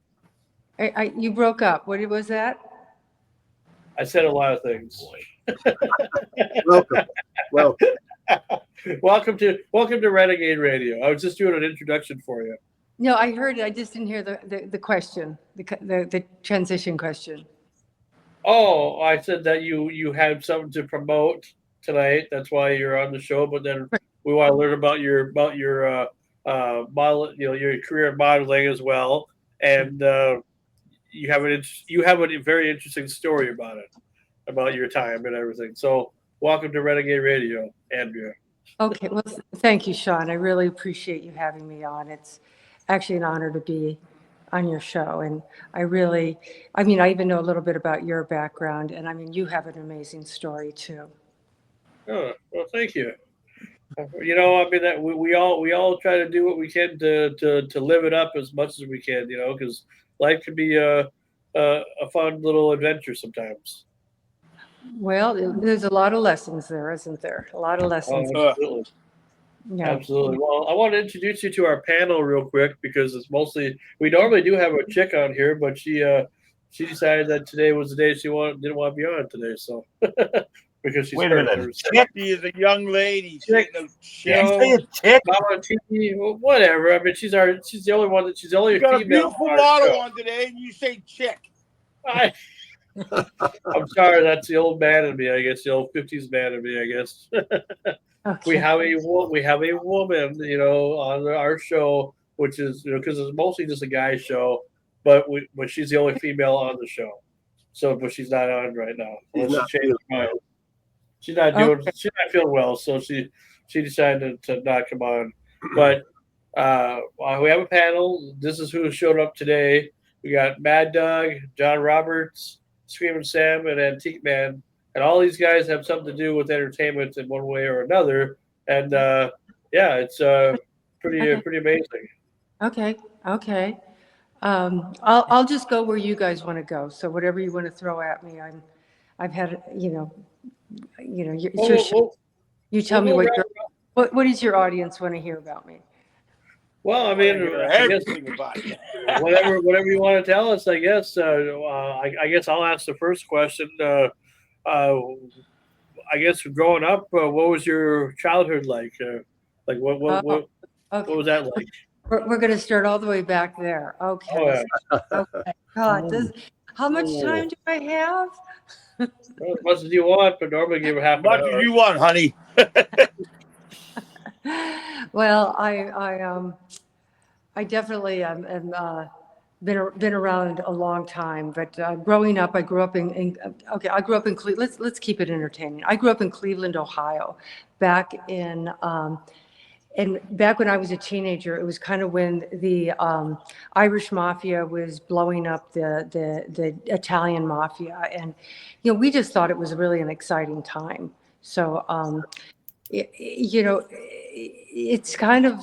[SPEAKER 6] You broke up. What was that?
[SPEAKER 4] I said a lot of things.
[SPEAKER 7] Welcome.
[SPEAKER 4] Welcome to Renegade Radio. I was just doing an introduction for you.
[SPEAKER 6] No, I heard it. I just didn't hear the question, the transition question.
[SPEAKER 4] Oh, I said that you had something to promote tonight. That's why you're on the show. But then we want to learn about your model, your career in modeling as well. And you have a very interesting story about it, about your time and everything. So welcome to Renegade Radio, Andrea.
[SPEAKER 6] Okay, well, thank you, Sean. I really appreciate you having me on. It's actually an honor to be on your show. And I even know a little bit about your background. And you have an amazing story too.
[SPEAKER 4] Oh, well, thank you. That we all try to do what we can to live it up as much as we can, because life can be a fun little adventure sometimes.
[SPEAKER 6] Well, there's a lot of lessons there, isn't there? A lot of lessons.
[SPEAKER 4] Oh, absolutely. Yeah. Absolutely. Well, I want to introduce you to our panel real quick because it's mostly we normally do have a chick on here, but she decided that today was the day she didn't want to be on today, so because she's
[SPEAKER 5] Wait a minute. She is a young lady.
[SPEAKER 4] Chick.
[SPEAKER 5] Chick.
[SPEAKER 4] Whatever. She's the only one she's the only
[SPEAKER 5] got
[SPEAKER 4] female.
[SPEAKER 5] A beautiful model on today, and you say chick.
[SPEAKER 4] I'm sorry, that's the old man in me, I guess. The old 50s man in me, I guess. Okay. We have a woman, on our show, which is because it's mostly just a guy show, but she's the only female on the show. So, but she's not on right now. She's not feeling well, so she decided to not come on. But we have a panel. This is who showed up today. We got Mad Dog, John Roberts, Screaming Sam, and Antique Man. And all these guys have something to do with entertainment in one way or another. And it's pretty amazing.
[SPEAKER 6] Okay. I'll just go where you guys want to go. So whatever you want to throw at me, I've had it's your show. You tell me what does your audience want to hear about me?
[SPEAKER 4] Well, I mean, I guess
[SPEAKER 5] everything about it.
[SPEAKER 4] whatever you want to tell us. I guess. I guess I'll ask the first question. I guess growing up, what was your childhood like? Like
[SPEAKER 6] Oh,
[SPEAKER 4] what
[SPEAKER 6] okay.
[SPEAKER 4] was that like?
[SPEAKER 6] We're going to start all the way back there. Okay.
[SPEAKER 4] Oh, yeah.
[SPEAKER 6] Okay. God, how much time do I have?
[SPEAKER 4] Well, as much as you want, but normally give her half an
[SPEAKER 5] Much
[SPEAKER 4] hour.
[SPEAKER 5] as you want, honey.
[SPEAKER 6] Well, I definitely am been around a long time, but growing up, I grew up I grew up in Cleveland. Let's keep it entertaining. I grew up in Cleveland, Ohio, back in and back when I was a teenager. It was kind of when the Irish mafia was blowing up the Italian mafia, and we just thought it was really an exciting time. So it's kind of,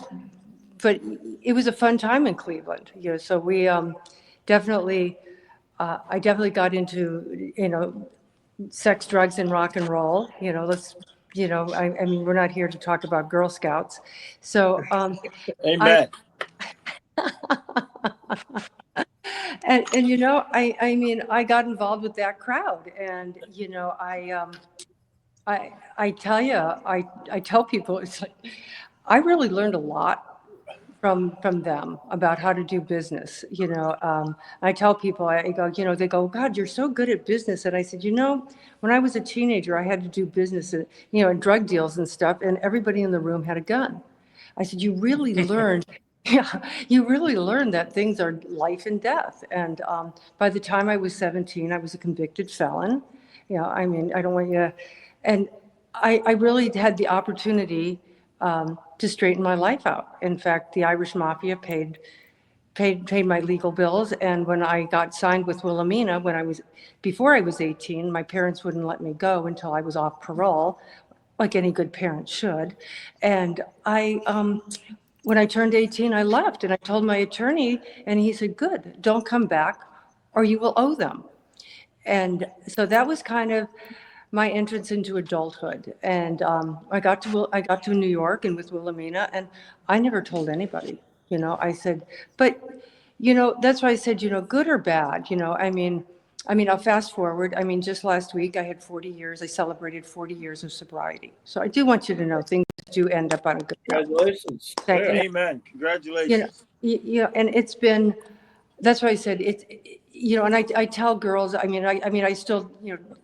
[SPEAKER 6] but it was a fun time in Cleveland. So we definitely, I definitely got into sex, drugs, and rock and roll. I mean, we're not here to talk about Girl Scouts. So,
[SPEAKER 5] Amen.
[SPEAKER 6] I mean, I got involved with that crowd, and I tell you, I tell people, it's like I really learned a lot from them about how to do business. I tell people, I go, they go, God, you're so good at business. And I said, when I was a teenager, I had to do business, and drug deals and stuff, and everybody in the room had a gun. I said, you really learn. Yeah, you really learn that things are life and death. And by the time I was 17, I was a convicted felon. I mean, I don't want you to, and I really had the opportunity to straighten my life out. In fact, the Irish mafia paid my legal bills. And when I got signed with Wilhelmina, before I was 18, my parents wouldn't let me go until I was off parole, like any good parent should. And when I turned 18, I left, and I told my attorney, and he said, good, don't come back or you will owe them. And so that was kind of my entrance into adulthood. And I got to New York and with Wilhelmina, and I never told anybody. I said, but that's why I said, good or bad. I mean, I'll fast forward. I mean, just last week I had 40 years. I celebrated 40 years of sobriety. So I do want you to know things do end up on a good note.
[SPEAKER 4] Congratulations.
[SPEAKER 6] Thank you.
[SPEAKER 5] Amen. Congratulations.
[SPEAKER 6] And it's been. That's why I said it's. And I tell girls. I mean, I still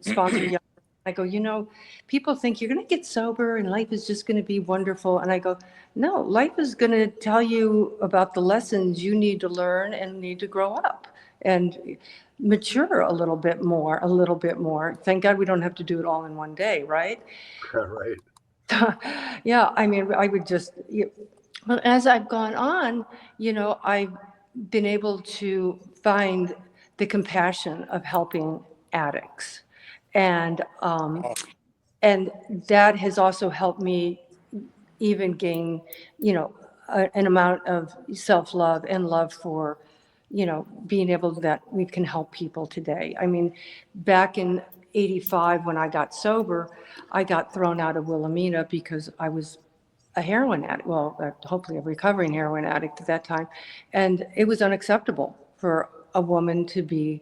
[SPEAKER 6] sponsor young. I go, people think you're going to get sober and life is just going to be wonderful. And I go, no, life is going to tell you about the lessons you need to learn and need to grow up and mature a little bit more. Thank God we don't have to do it all in one day, right?
[SPEAKER 7] Right.
[SPEAKER 6] Yeah, I mean, I would just, well, as I've gone on, I've been able to find the compassion of helping addicts. And that has also helped me even gain, an amount of self-love and love for, being able that we can help people today. I mean, back in 85, when I got sober, I got thrown out of Wilhelmina because I was a heroin addict, well, hopefully a recovering heroin addict at that time. And it was unacceptable for a woman to be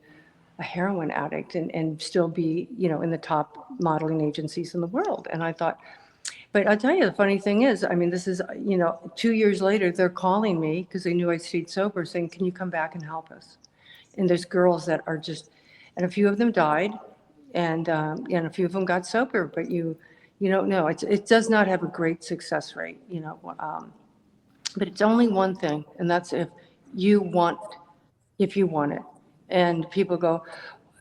[SPEAKER 6] a heroin addict and still be, in the top modeling agencies in the world. And I thought, but I'll tell you, the funny thing is, I mean, this is, 2 years later, they're calling me because they knew I stayed sober saying, can you come back and help us? And there's girls that are just, and a few of them died and a few of them got sober, but you don't know. It does not have a great success rate, but it's only one thing, and that's if you want it. And people go,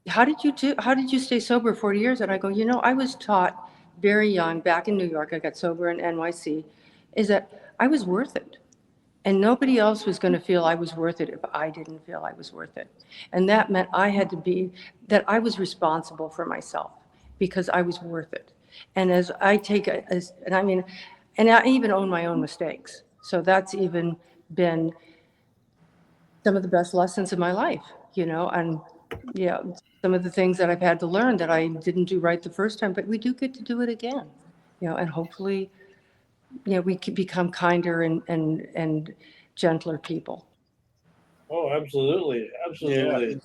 [SPEAKER 6] how did you stay sober 40 years? And I go, I was taught very young, back in New York, I got sober in NYC, is that I was worth it. And nobody else was going to feel I was worth it if I didn't feel I was worth it. And that meant that I was responsible for myself because I was worth it. And as I and I even own my own mistakes. So that's even been some of the best lessons in my life, and some of the things that I've had to learn that I didn't do right the first time, but we do get to do it again, and hopefully, we can become kinder and gentler people.
[SPEAKER 4] Oh, absolutely, absolutely.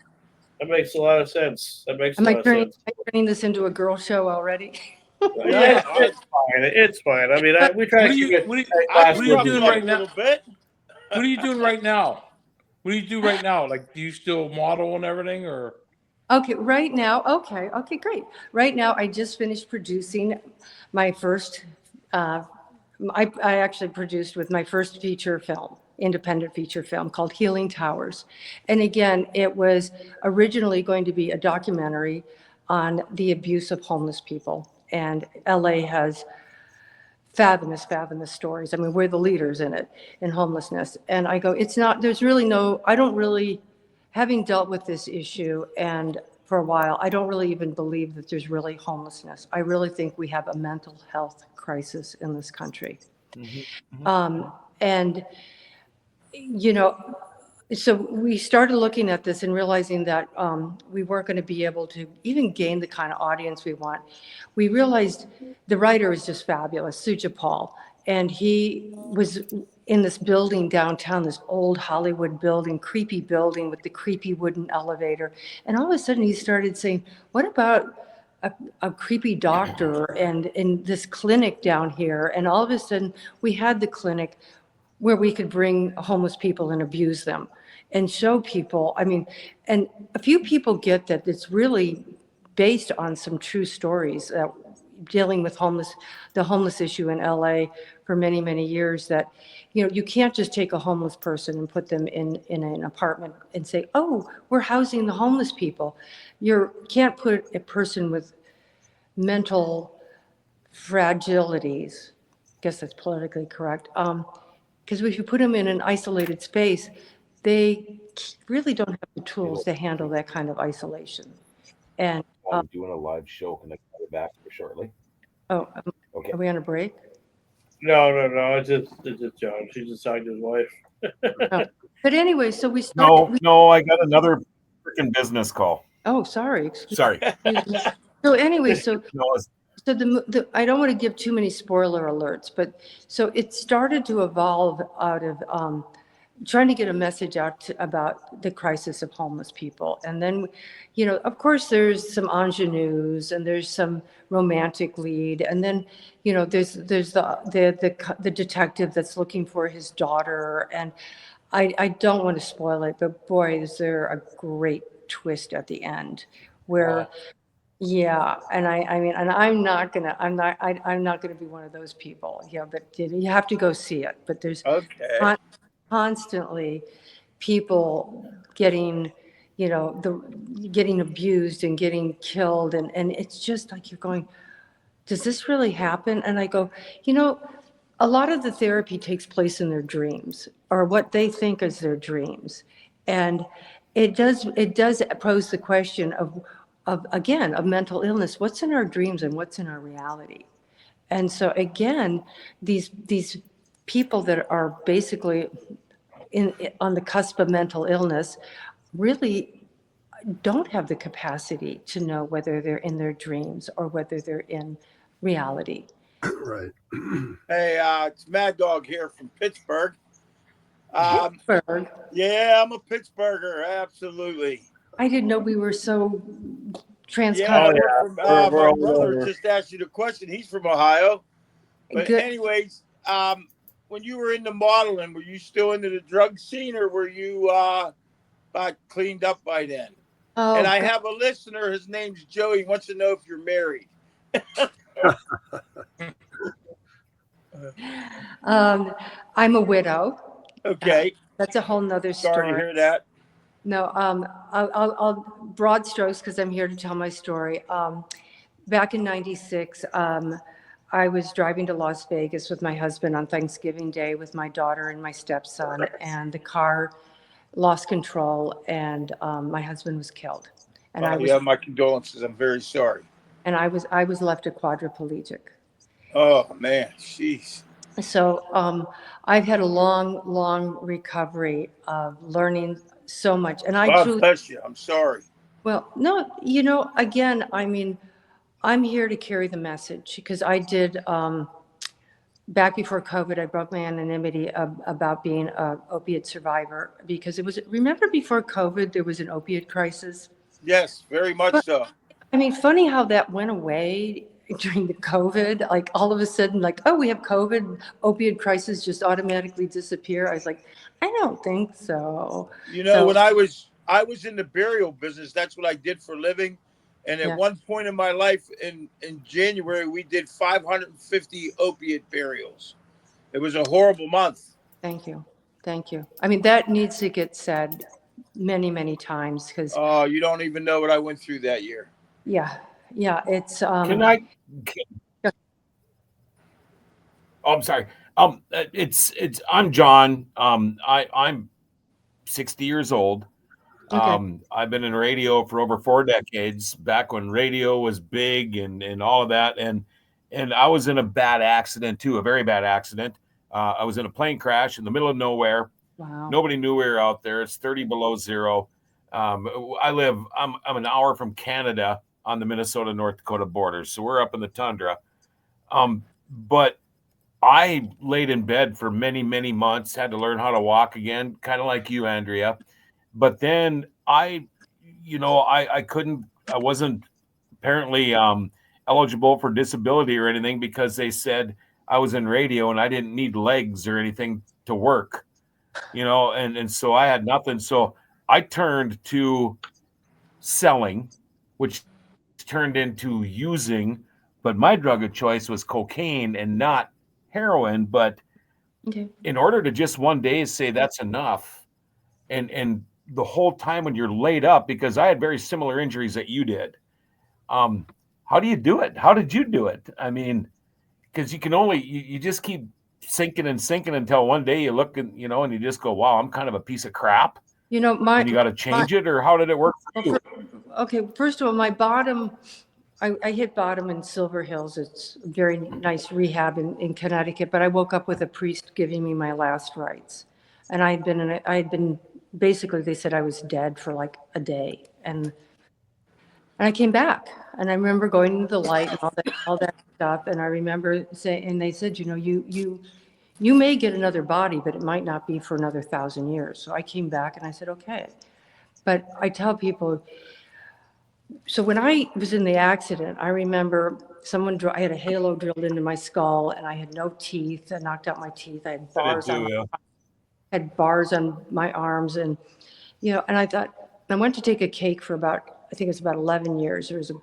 [SPEAKER 4] That makes a lot of sense. That makes a
[SPEAKER 6] Am I
[SPEAKER 4] lot of
[SPEAKER 6] turning,
[SPEAKER 4] sense.
[SPEAKER 6] am I turning this into a girl show already?
[SPEAKER 4] Yeah, it's fine. It's fine. I mean, we try
[SPEAKER 9] What
[SPEAKER 4] to
[SPEAKER 9] are
[SPEAKER 4] keep
[SPEAKER 9] you
[SPEAKER 4] it
[SPEAKER 9] what are you,
[SPEAKER 4] as
[SPEAKER 9] what are
[SPEAKER 4] classy
[SPEAKER 9] you
[SPEAKER 4] as we
[SPEAKER 9] doing
[SPEAKER 4] can.
[SPEAKER 9] right now? What are you doing right now? What do you do right now? Like, do you still model and everything, or?
[SPEAKER 6] Okay, right now, okay, great. Right now, I just finished producing my first, I actually produced with my first feature film, independent feature film called Healing Towers. And again, it was originally going to be a documentary on the abuse of homeless people. And LA has fabulous stories. I mean, we're the leaders in it, in homelessness. And I go, it's not, there's really no, I don't really, having dealt with this issue and for a while, I don't really even believe that there's really homelessness. I really think we have a mental health crisis in this country. And, you know, so we started looking at this and realizing that we weren't going to be able to even gain the kind of audience we want. We realized the writer is just fabulous, Suja Paul, and he was in this building downtown, this old Hollywood building, creepy building with the creepy wooden elevator. And all of a sudden he started saying, what about a creepy doctor and in this clinic down here? And all of a sudden we had the clinic where we could bring homeless people and abuse them and show people, I mean, and a few people get that it's really based on some true stories dealing with the homeless issue in LA for many years, that, you know, you can't just take a homeless person and put them in an apartment and say, oh, we're housing the homeless people. You can't put a person with mental fragilities, I guess that's politically correct, because if you put them in an isolated space, they really don't have the tools to handle that kind of isolation. And
[SPEAKER 1] I'm doing a live show. Can I call you back shortly?
[SPEAKER 6] oh,
[SPEAKER 1] Okay.
[SPEAKER 6] are we on a break?
[SPEAKER 4] No. It's just John. She's assigned his wife.
[SPEAKER 6] Oh. But anyway, so we started.
[SPEAKER 8] No, I got another freaking business call.
[SPEAKER 6] Oh, sorry.
[SPEAKER 8] Sorry.
[SPEAKER 6] Excuse me. So anyway, so
[SPEAKER 8] No,
[SPEAKER 6] the I don't want to give too many spoiler alerts, but so it started to evolve out of trying to get a message out about the crisis of homeless people. And then, you know, of course, there's some ingenues and there's some romantic lead. And then, you know, there's the detective that's looking for his daughter. And I don't want to spoil it, but boy, is there a great twist at the end where, yeah, and I mean, and I'm not gonna be one of those people, yeah, but you have to go see it. But there's constantly people getting, you know, getting abused and getting killed, and it's just like you're going, does this really happen? And I go, you know, a lot of the therapy takes place in their dreams or what they think is their dreams, and it does pose the question of again of mental illness. What's in our dreams and what's in our reality? And so again, these people that are basically on the cusp of mental illness really don't have the capacity to know whether they're in their dreams or whether they're in reality.
[SPEAKER 7] Right.
[SPEAKER 5] Hey, it's Mad Dog here from Pittsburgh.
[SPEAKER 6] Pittsburgh?
[SPEAKER 5] Yeah, I'm a Pittsburgher, absolutely.
[SPEAKER 6] I didn't know we were so
[SPEAKER 5] Yeah,
[SPEAKER 6] transcontinental.
[SPEAKER 5] we're from, my brother just asked you the question. He's from Ohio. But
[SPEAKER 6] Good.
[SPEAKER 5] anyways, when you were into modeling, were you still into the drug scene, or were you about cleaned up by then?
[SPEAKER 6] Oh,
[SPEAKER 5] and I have a listener. His name's Joey. He wants to know if you're married.
[SPEAKER 6] I'm a widow.
[SPEAKER 5] Okay.
[SPEAKER 6] That's a whole nother story.
[SPEAKER 5] Sorry to hear that.
[SPEAKER 6] No, I'll broad strokes because I'm here to tell my story. Back in '96, I was driving to Las Vegas with my husband on Thanksgiving Day with my daughter and my stepson, and the car lost control, and my husband was killed. And
[SPEAKER 5] you have my condolences. I'm very sorry.
[SPEAKER 6] And I was left a quadriplegic.
[SPEAKER 5] Oh man, jeez.
[SPEAKER 6] So I've had a long recovery of learning so much, and I
[SPEAKER 5] God bless you. I'm sorry.
[SPEAKER 6] Well, no, you know, again, I mean, I'm here to carry the message because I did back before COVID, I broke my anonymity about being an opiate survivor because remember before COVID, there was an opiate crisis?
[SPEAKER 5] Yes, very much so.
[SPEAKER 6] I mean, funny how that went away during the COVID, like all of a sudden, like, oh, we have COVID, opiate crisis just automatically disappear. I was like, I don't think so.
[SPEAKER 5] You know, when I was in the burial business, that's what I did for a living. And at one point in my life in January, we did 550 opiate burials. It was a horrible month.
[SPEAKER 6] Thank you. Thank you. I mean, that needs to get said many, many times because.
[SPEAKER 5] Oh, you don't even know what I went through that year.
[SPEAKER 6] Yeah. Yeah. It's.
[SPEAKER 8] Can I? Oh, I'm sorry. I'm John. I'm 60 years old. I've been in radio for over 4 decades, back when radio was big and all of that. And I was in a bad accident too, a very bad accident. I was in a plane crash in the middle of nowhere.
[SPEAKER 6] Wow.
[SPEAKER 8] Nobody knew we were out there. It's 30 below zero. I'm an hour from Canada on the Minnesota, North Dakota border. So we're up in the tundra. But I laid in bed for many, many months, had to learn how to walk again, kind of like you, Andrea. But then I wasn't apparently eligible for disability or anything because they said I was in radio and I didn't need legs or anything to work, and so I had nothing. So I turned to selling, which turned into using, but my drug of choice was cocaine and not heroin. But in order to just one day say that's enough, and the whole time when you're laid up, because I had very similar injuries that you did. How do you do it? How did you do it? I mean, because you just keep sinking and sinking until one day you look and you just go, wow, I'm kind of a piece of crap. And you got to change it, or how did it work for you?
[SPEAKER 6] Okay, first of all, my bottom, I hit bottom in Silver Hills. It's a very nice rehab in Connecticut, but I woke up with a priest giving me my last rites. And I had been basically, they said I was dead for like a day. And I came back, and I remember going to the light and all that stuff. And I remember saying, and they said, you may get another body, but it might not be for another 1,000 years. So I came back and I said, okay. But I tell people, so when I was in the accident, I remember I had a halo drilled into my skull and I had no teeth. I knocked out my teeth. I had bars on my arms and I thought, I went to take a cake for I think it was about 11 years. There was a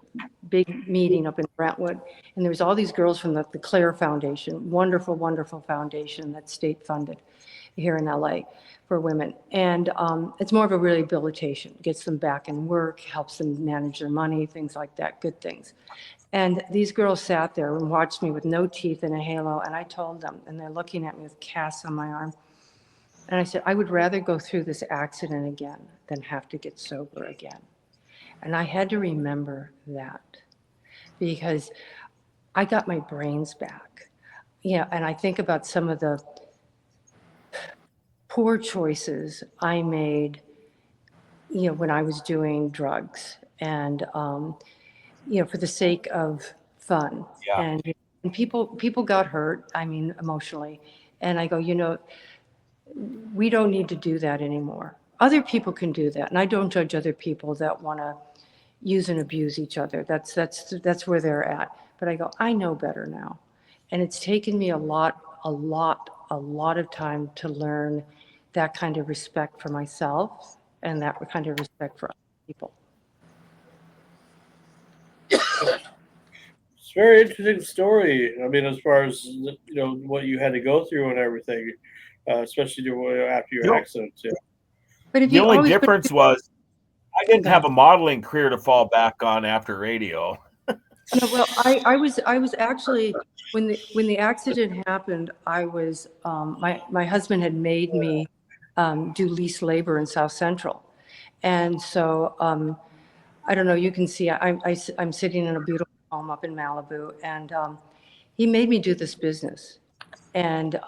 [SPEAKER 6] big meeting up in Brentwood, and there was all these girls from the Claire Foundation, wonderful, wonderful foundation that's state funded here in LA for women. And it's more of a rehabilitation, gets them back in work, helps them manage their money, things like that, good things. And these girls sat there and watched me with no teeth and a halo, and I told them, and they're looking at me with casts on my arm. And I said, I would rather go through this accident again than have to get sober again. And I had to remember that because I got my brains back. And I think about some of the poor choices I made, when I was doing drugs and, for the sake of fun.
[SPEAKER 8] Yeah.
[SPEAKER 6] And people got hurt, emotionally. And I go, we don't need to do that anymore. Other people can do that. And I don't judge other people that want to use and abuse each other. That's where they're at. But I go, I know better now. And it's taken me a lot of time to learn that kind of respect for myself and that kind of respect for other people.
[SPEAKER 4] It's a very interesting story. I mean, as far as what you had to go through and everything, especially after your accident. Yeah.
[SPEAKER 6] But
[SPEAKER 8] the only difference was I didn't have a modeling career to fall back on after radio.
[SPEAKER 6] No, well, I was actually when the accident happened, I was my husband had made me do lease labor in South Central, and so I don't know. You can see I'm sitting in a beautiful home up in Malibu, and he made me do this business, and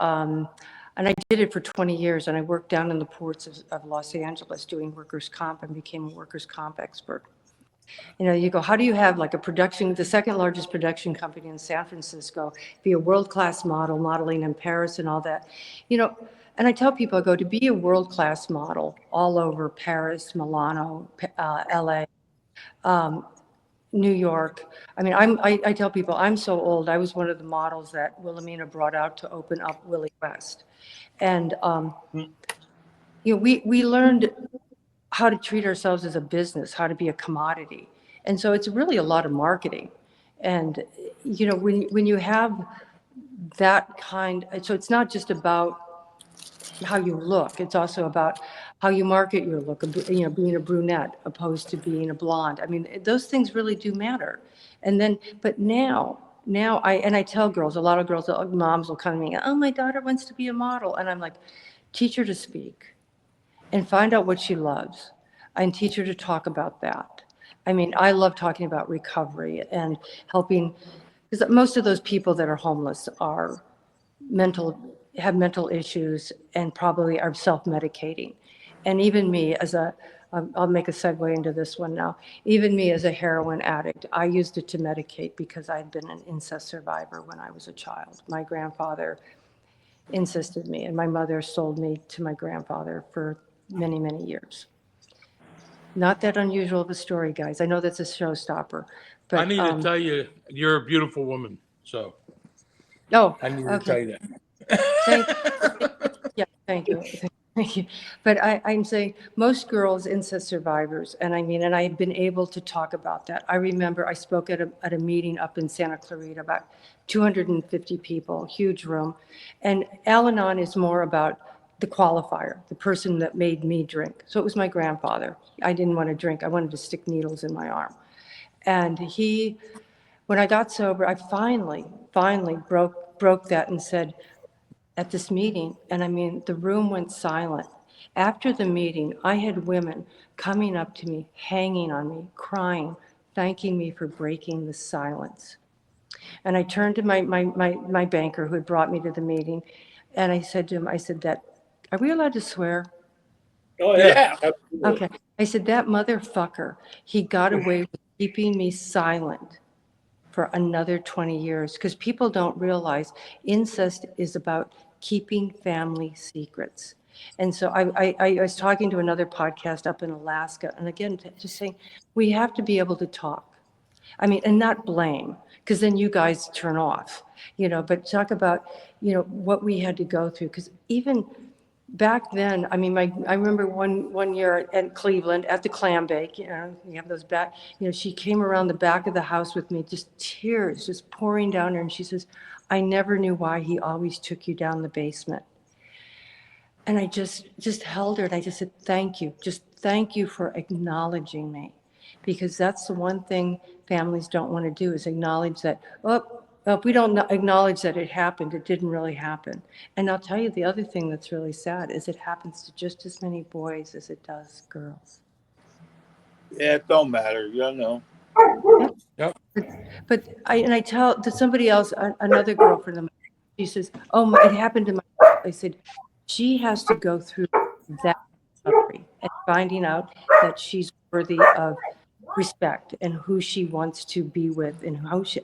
[SPEAKER 6] I did it for 20 years, and I worked down in the ports of Los Angeles doing workers' comp and became a workers' comp expert. You know, you go, how do you have like a production, the second largest production company in San Francisco, be a world-class model, modeling in Paris and all that? You know, and I tell people, I go, to be a world-class model all over Paris, Milano, LA, New York. I mean, I tell people, I'm so old. I was one of the models that Wilhelmina brought out to open up Willie West. And, you know, we learned how to treat ourselves as a business, how to be a commodity. And so it's really a lot of marketing. And, you know, when you have that kind, so it's not just about how you look, it's also about how you market your look, you know, being a brunette opposed to being a blonde. I mean, those things really do matter. And then, but now I tell girls, a lot of girls, moms will come to me, oh, my daughter wants to be a model. And I'm like, teach her to speak and find out what she loves and teach her to talk about that. I mean, I love talking about recovery and helping, because most of those people that are homeless are have mental issues and probably are self-medicating. And even me as I'll make a segue into this one now. Even me as a heroin addict, I used it to medicate because I'd been an incest survivor when I was a child. My grandfather incested me, and my mother sold me to my grandfather for many, many years. Not that unusual of a story, guys. I know that's a showstopper, but
[SPEAKER 9] I need to tell you, you're a beautiful woman. So I need to tell you that.
[SPEAKER 6] Thank you. Thank you. But I'm saying most girls, incest survivors, and I mean, and I've been able to talk about that. I remember I spoke at a meeting up in Santa Clarita, about 250 people, huge room. And Al-Anon is more about the qualifier, the person that made me drink. So it was my grandfather. I didn't want to drink. I wanted to stick needles in my arm. And when I got sober, I finally broke that and said, at this meeting, and I mean, the room went silent. After the meeting, I had women coming up to me, hanging on me, crying, thanking me for breaking the silence. And I turned to my banker who had brought me to the meeting, and I said to him, are we allowed to swear?
[SPEAKER 4] Oh, yeah.
[SPEAKER 6] Okay. I said, that motherfucker, he got away with keeping me silent for another 20 years, because people don't realize incest is about keeping family secrets. And so I was talking to another podcast up in Alaska, and again, just saying, we have to be able to talk. I mean, and not blame, because then you guys turn off, you know, but talk about, you know, what we had to go through. Because even back then, I mean, I remember one year at Cleveland at the clam bake, you know, you have those back, you know, she came around the back of the house with me, just tears just pouring down her. And she says, I never knew why he always took you down the basement. And I just held her and I just said, thank you. Just thank you for acknowledging me. Because that's the one thing families don't want to do, is acknowledge that, if we don't acknowledge that it happened, it didn't really happen. And I'll tell you, the other thing that's really sad is it happens to just as many boys as it does girls.
[SPEAKER 5] Yeah, it don't matter. You know.
[SPEAKER 9] Yep.
[SPEAKER 6] But I tell to somebody else, another girlfriend of mine, she says, oh, it happened to my, I said, she has to go through that recovery and finding out that she's worthy of respect and who she wants to be with and how she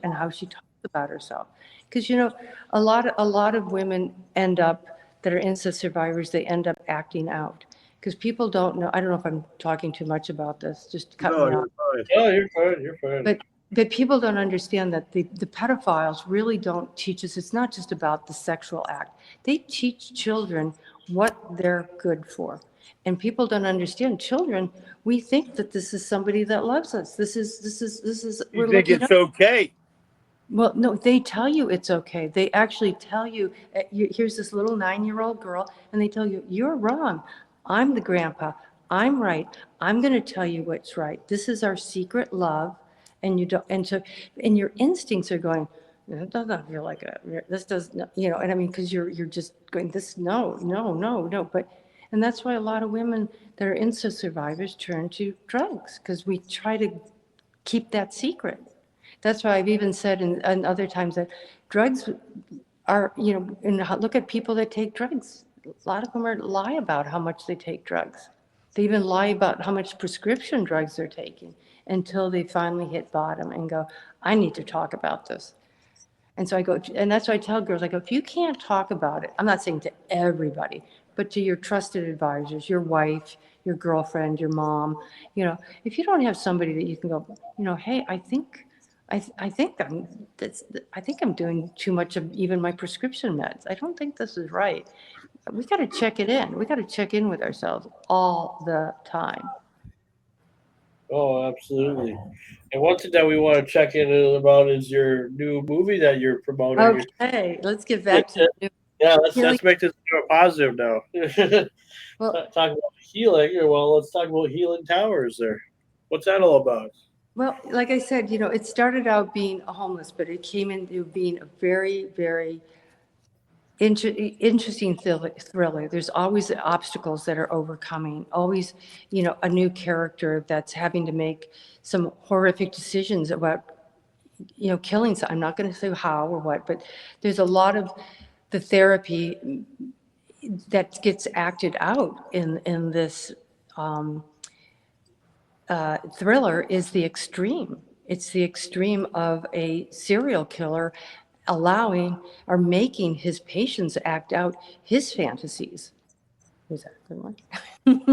[SPEAKER 6] talks about herself. Because, you know, a lot of women end up, that are incest survivors, they end up acting out. Because people don't know, I don't know if I'm talking too much about this, just cut me off.
[SPEAKER 4] Oh, you're fine. You're fine.
[SPEAKER 6] But people don't understand that the pedophiles really don't teach us. It's not just about the sexual act. They teach children what they're good for. And people don't understand. Children, we think that this is somebody that loves us. This is
[SPEAKER 5] You think it's okay?
[SPEAKER 6] Well, no, they tell you it's okay. They actually tell you, here's this little 9-year-old girl, and they tell you, you're wrong. I'm the grandpa. I'm right. I'm going to tell you what's right. This is our secret love. And you don't, and your instincts are going, it doesn't feel like it. This doesn't, you know, and I mean, because you're just going, this, no. But, and that's why a lot of women that are incest survivors turn to drugs, because we try to keep that secret. That's why I've even said in other times that drugs are, you know, and look at people that take drugs. A lot of them lie about how much they take drugs. They even lie about how much prescription drugs they're taking. until they finally hit bottom and go, I need to talk about this. And so I go, and that's why I tell girls, I go, if you can't talk about it, I'm not saying to everybody, but to your trusted advisors, your wife, your girlfriend, your mom, you know, if you don't have somebody that you can go, you know, hey, I think I'm doing too much of even my prescription meds. I don't think this is right. We got to check it in. We got to check in with ourselves all the time.
[SPEAKER 4] Oh, absolutely. And one thing that we want to check in about is your new movie that you're promoting.
[SPEAKER 6] Okay, let's get back to
[SPEAKER 4] yeah. Let's make this a positive now.
[SPEAKER 6] Well,
[SPEAKER 4] talk about healing. Well, let's talk about Healing Towers. There, what's that all about?
[SPEAKER 6] Well, like I said, you know, it started out being a homeless, but it came into being a very, very interesting thriller. There's always obstacles that are overcoming, always, you know, a new character that's having to make some horrific decisions about, you know, killing. I'm not going to say how or what, but there's a lot of the therapy that gets acted out in this thriller is the extreme. It's the extreme of a serial killer allowing or making his patients act out his fantasies. Was that a good one?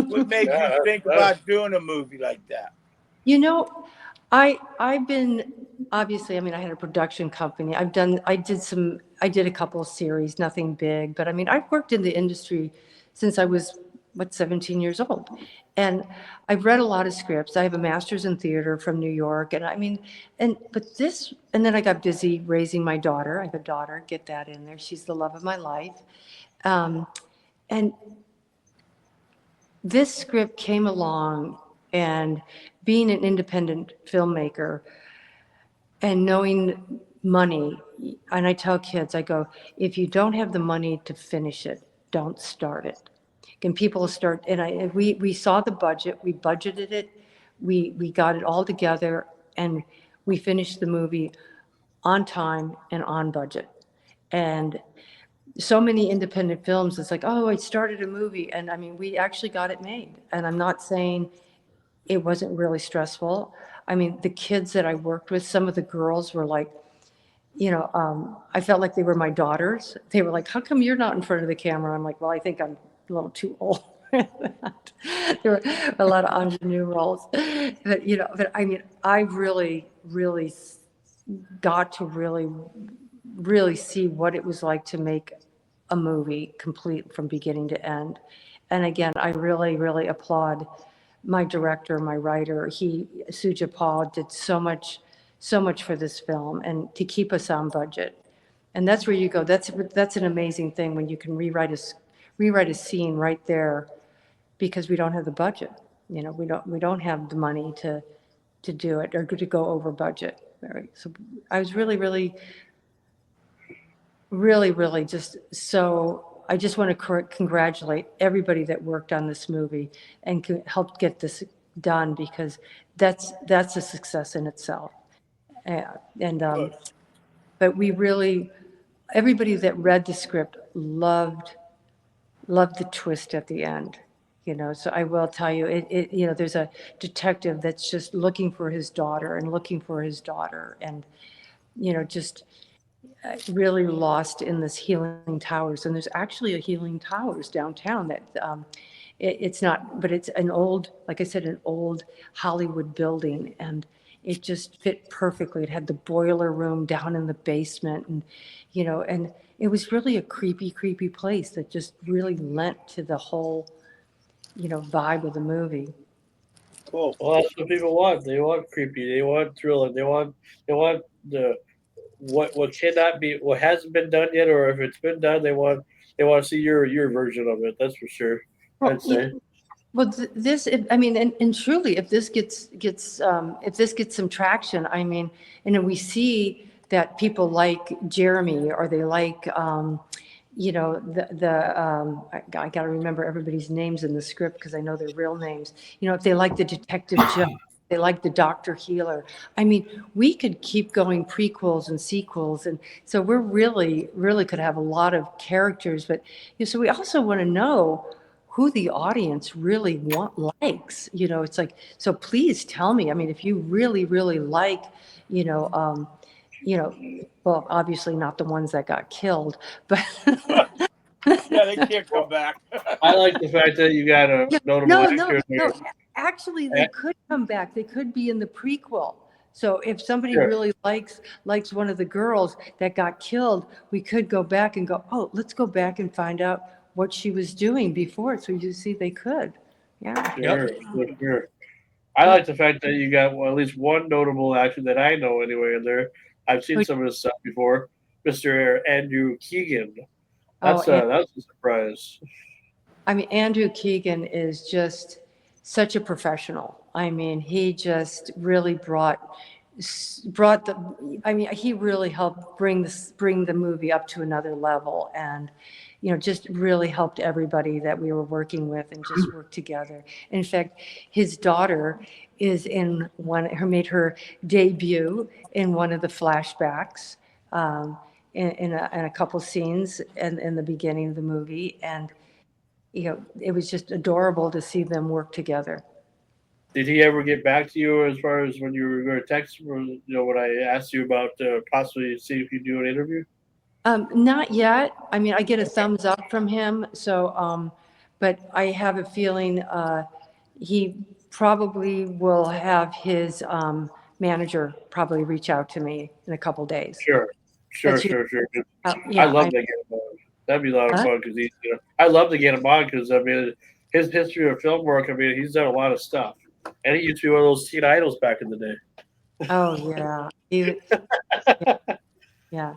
[SPEAKER 5] What made you think about doing a movie like that?
[SPEAKER 6] You know, I've been obviously, I mean, I had a production company. I did a couple of series, nothing big, but I mean, I've worked in the industry since I was 17 years old. And I've read a lot of scripts. I have a master's in theater from New York. And I mean, and then I got busy raising my daughter. I have a daughter, get that in there. She's the love of my life. And this script came along, and being an independent filmmaker and knowing money, and I tell kids, I go, if you don't have the money to finish it, don't start it. And people start, and we saw the budget, we budgeted it, we got it all together, and we finished the movie on time and on budget. And so many independent films, it's like, oh, I started a movie, and I mean, we actually got it made. And I'm not saying it wasn't really stressful. I mean, the kids that I worked with, some of the girls were like, you know, I felt like they were my daughters. They were like, how come you're not in front of the camera? I'm like, well, I think I'm a little too old for that. There were a lot of ingenue roles. But, you know, but I mean, I really got to really see what it was like to make a movie complete from beginning to end. And again, I really applaud my director, my writer. Suja Paul did so much for this film and to keep us on budget. And that's where you go. That's an amazing thing when you can rewrite a scene right there, because we don't have the budget. You know, we don't have the money to do it or to go over budget. So I was really just so, I just want to congratulate everybody that worked on this movie and helped get this done, because that's a success in itself. But everybody that read the script loved the twist at the end. You know, so I will tell you, you know, there's a detective that's just looking for his daughter, and, you know, just really lost in this Healing Towers. And there's actually a Healing Towers downtown that it's not, but it's an old, like I said, an old Hollywood building, and it just fit perfectly. It had the boiler room down in the basement, and, you know, and it was really a creepy place that just really lent to the whole, you know, vibe of the movie.
[SPEAKER 4] Cool. Well, that's what people want. They want creepy. They want thriller. They want the what cannot be, what hasn't been done yet, or if it's been done, they want to see your version of it. That's for sure.
[SPEAKER 6] Well,
[SPEAKER 4] I'd say.
[SPEAKER 6] Well, I mean, and truly, if this gets some traction, I mean, and we see that people like Jeremy, or they like, you know, I got to remember everybody's names in the script because I know their real names. You know, if they like the Detective Joe, they like the Dr. Healer. I mean, we could keep going prequels and sequels, and so we're really could have a lot of characters. But you know, so we also want to know who the audience really likes. It's like, so please tell me. I mean, if you really, really like, you know, well, obviously not the ones that got killed, but
[SPEAKER 5] Yeah, they can't come back.
[SPEAKER 4] I like the fact that you got a notable actor there.
[SPEAKER 6] Actually, they could come back. They could be in the prequel. So if somebody
[SPEAKER 4] Sure.
[SPEAKER 6] really likes one of the girls that got killed, we could go back and go, oh, let's go back and find out what she was doing before. So you see, they could. Yeah.
[SPEAKER 4] Sure. I like the fact that you got at least one notable actor that I know anyway in there. I've seen some of his stuff before, Mr. Andrew Keegan. That's a surprise.
[SPEAKER 6] I mean, Andrew Keegan is just such a professional. I mean, he just really brought the. I mean, he really helped bring the movie up to another level, and just really helped everybody that we were working with, and just work together. In fact, his daughter is in made her debut in one of the flashbacks. In a couple scenes in the beginning of the movie, and it was just adorable to see them work together.
[SPEAKER 4] Did he ever get back to you as far as when you were going to text, when I asked you about possibly see if you do an interview?
[SPEAKER 6] Not yet. I mean, I get a thumbs up from him, so but I have a feeling he probably will have his manager probably reach out to me in a couple days.
[SPEAKER 4] Sure.
[SPEAKER 6] Yeah,
[SPEAKER 4] I love to get him on. That'd be a lot of fun because I love to get him on because I mean his history of film work. I mean he's done a lot of stuff, and he used to be one of those teen idols back in the day.
[SPEAKER 6] Oh yeah, yeah.